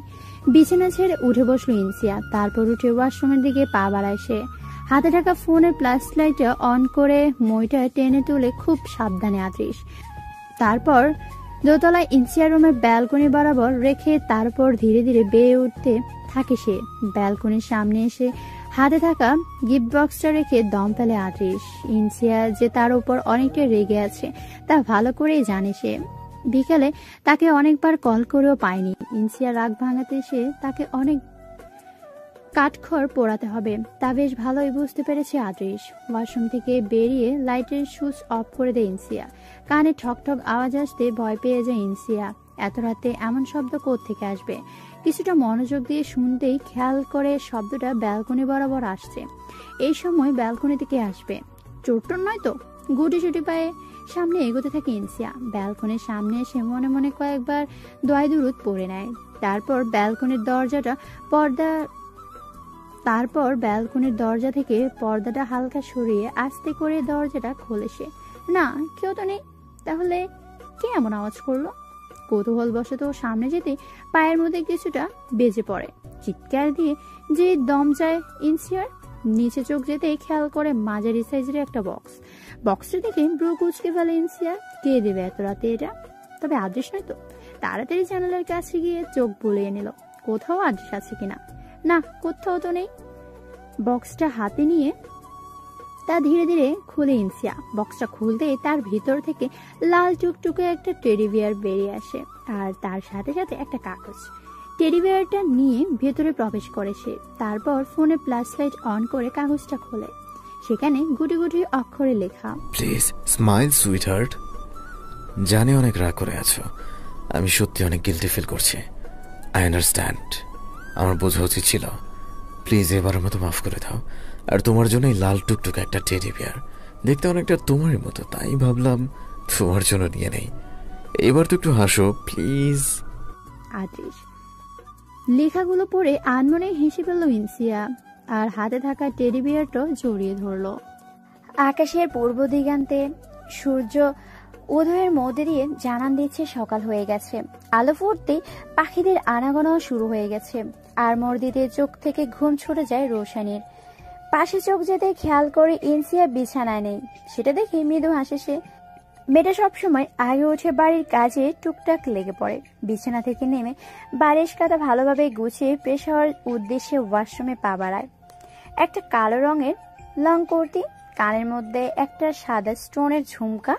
বিছানা ছেড়ে উঠে বসলো ইনসিয়া। তারপর উঠে ওয়াশরুমের দিকে পা বাড়ায় সে। হাতে থাকা ফোনের ফ্ল্যাশ লাইটটা অন করে মইটা টেনে তুলে খুব সাবধানে আদৃশ। তারপর দোতলায় ইনসিয়ার রুমের ব্যালকনি বরাবর রেখে তারপর ধীরে ধীরে বেয়ে উঠতে থাকে সে। ব্যালকনির সামনে এসে হাতে থাকা গিফট বক্সটা রেখে দম ফেলে আদৃশ। ইনসিয়া যে তার উপর অনেকটা রেগে আছে তা ভালো করেই জানে সে। বিকালে তাকে অনেকবার কল করেও পায়নি। ইনসিয়া রাগ ভাঙাতে এসে তাকে অনেক কাঠখড় পোড়াতে হবে তা বেশ ভালোই বুঝতে পেরেছে আদৃশ। ওয়াশরুম থেকে বেরিয়ে লাইটের সুইচ অফ করে দেয় ইনসিয়া। কানে ঠকঠক আওয়াজ আসতে ভয় পেয়ে যায় ইনসিয়া। এত রাতে এমন শব্দ কোত্থেকে আসবে? কিছুটা মনোযোগ দিয়ে শুনতেই খেয়াল করে শব্দটা ব্যালকনি বরাবর আসছে। এই সময় ব্যালকনি থেকে আসবে চোট্টন নয় তো? গুটি সুটি পায়ে সামনে এগোতে থাকে ইনসিয়া। ব্যালকনির সামনে এসে মনে মনে কয়েকবার দোয়াই দুরুদ পড়ে নেয়। তারপর ব্যালকনির দরজা থেকে পর্দাটা হালকা সরিয়ে আস্তে করে দরজাটা খোলে সে। না, কেউ তো নেই। তাহলে কে এমন আওয়াজ করলো? কৌতূহলবশত সামনে যেতে পায়ের মধ্যে কিছুটা বেজে পড়ে। চিৎকার দিয়ে যে দম যায় ইনসিয়ার। নিচে চোখ যেতে খেয়াল করে মাঝারি সাইজের একটা বক্সটা দেখে ব্রু কুচকে ফেলে ইনসিয়া। কে দেবে এত রাতে এটা? তবে আদৃশ নয় তো? তাড়াতাড়ি জানালার কাছে গিয়ে চোখ বুলিয়ে নিল, কোথাও আদৃশ আছে কিনা। না, কোথাও তো নেই। বক্সটা হাতে নিয়ে তা ধীরে ধীরে খুলে ইনসিয়া। বক্সটা খুলতেই তার ভিতর থেকে লাল টুকটুকে একটা টেডি বিয়ার বেরিয়ে আসে, আর তার সাথে সাথে একটা কাগজ। টেডি বিয়ারটা নিয়ে ভেতরে প্রবেশ করে সে। তারপর ফোনে ফ্ল্যাশ লাইট অন করে কাগজটা খোলে। সেখানে গুটি গুটি অক্ষরে লেখা, প্লিজ স্মাইল সুইটহার্ট। জানি অনেক রাগ করে আছো, আমি সত্যি অনেক গিল্টি ফিল করছি। আই আন্ডারস্ট্যান্ড, আমার বোঝা উচিত ছিল। প্লিজ এবারের মতো মাফ করে দাও। আর তোমার জন্য এই লাল টুকটুক একটা টেডি বিয়ার, দেখতে অনেকটা তোমারই মতো, তাই ভাবলাম তোমার জন্য নিয়ে নেই। এবার তো একটু হাসো প্লিজ। আদৃশ লেখাগুলো পড়ে আনমনে হেসে ফেলল ইনসিয়া, আর হাতে থাকা টেডি বিয়ারটা জড়িয়ে ধরলো। আকাশের পূর্ব দিগান্তে সূর্য উদয়ের মধ্যে দিয়ে জানান দিচ্ছে সকাল হয়ে গেছে। আলো ফুটতে পাখিদের আনাগোনা শুরু হয়ে গেছে। আর মর্দিতে চোখ থেকে ঘুম ছুটে যায় রোশানির। পাশে চোখ যেতে খেয়াল করে ইনসিয়া বিছানায় নেই। সেটা দেখে মৃদু হাসে সে। মেয়েটা সবসময় আগে উঠে বাড়ির কাজে টুকটাক লেগে পড়ে। বিছানা থেকে নেমে বালিশ কাঁথা ভালোভাবে গুছিয়ে ফ্রেশ হওয়ার উদ্দেশ্যে ওয়াশরুমে পা বাড়ায়। একটা কালো রঙের লং কুর্তি, কানের মধ্যে একটা সাদা স্টোনের ঝুমকা,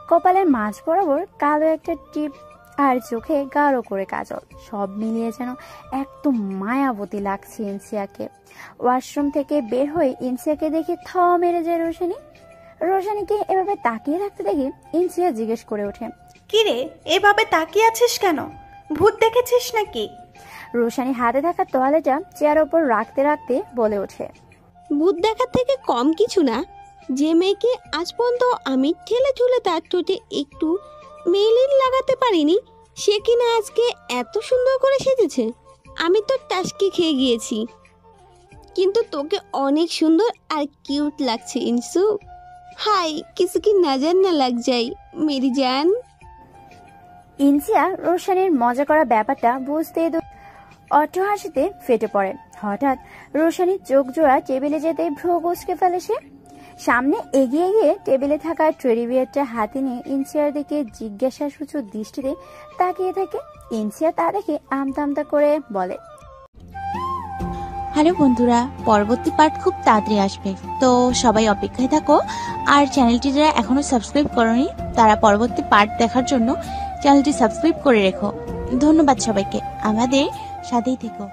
কপালের মাঝ বরাবর কালো একটা টিপ, আর চোখে গাঢ় করে কাজল। সব মিলিয়ে যেন একদম মায়াবতী লাগছে ইনসিয়াকে। ওয়াশরুম থেকে বের হয়ে ইনসিয়াকে দেখে থ মেরে যায় রোশানিকে এভাবে তাকিয়ে থাকতে দেখে ইনসিয়া জিজ্ঞেস করে ওঠে, কিরে এভাবে তাকিয়ে আছিস কেন? ভূত দেখেছিস নাকি? রোশানি হাতে থাকা তোয়ালেটা চেয়ার ওপর রাখতে রাখতে বলে ওঠে, ভূত দেখার থেকে কম কিছু না। যে মেয়েকে আজ পর্যন্ত আমি ঠেলে ঠুলে তার ঠোঁটে একটু মেলিন লাগাতে পারিনি, সে কিনা আজকে এত সুন্দর করে সেজেছে। আমি তো টাসকি খেয়ে গিয়েছি, কিন্তু তোকে অনেক সুন্দর আর কিউট লাগছে ইনসু। হাই, কিছু কি নজর না লাগ যায় মেরি জান। ইনসিয়া রোশানির মজা করা ব্যাপারটা বুঝতে অট্ট হাসিতে ফেটে পড়ে। হঠাৎ রোশানির চোখ জোড়া টেবিলে যেতে ভ্রু কুঁচকে ফেলে সে। সামনে এগিয়ে গিয়ে টেবিলে থাকা টেডি বিয়ারটা হাতে নিয়ে ইনসিয়ার দিকে জিজ্ঞাসাসূচক দৃষ্টিতে তাকিয়ে থাকে। ইনসিয়া তা দেখে আমতা আমতা করে বলে, হ্যালো বন্ধুরা, পরবর্তী পার্ট খুব তাড়াতাড়ি আসবে, তো সবাই অপেক্ষায় থাকো। আর চ্যানেলটি যারা এখনো সাবস্ক্রাইব করোনি তারা পরবর্তী পার্ট দেখার জন্য চ্যানেলটি সাবস্ক্রাইব করে রেখো। ধন্যবাদ সবাইকে, আমাদের সাথেই থেকো।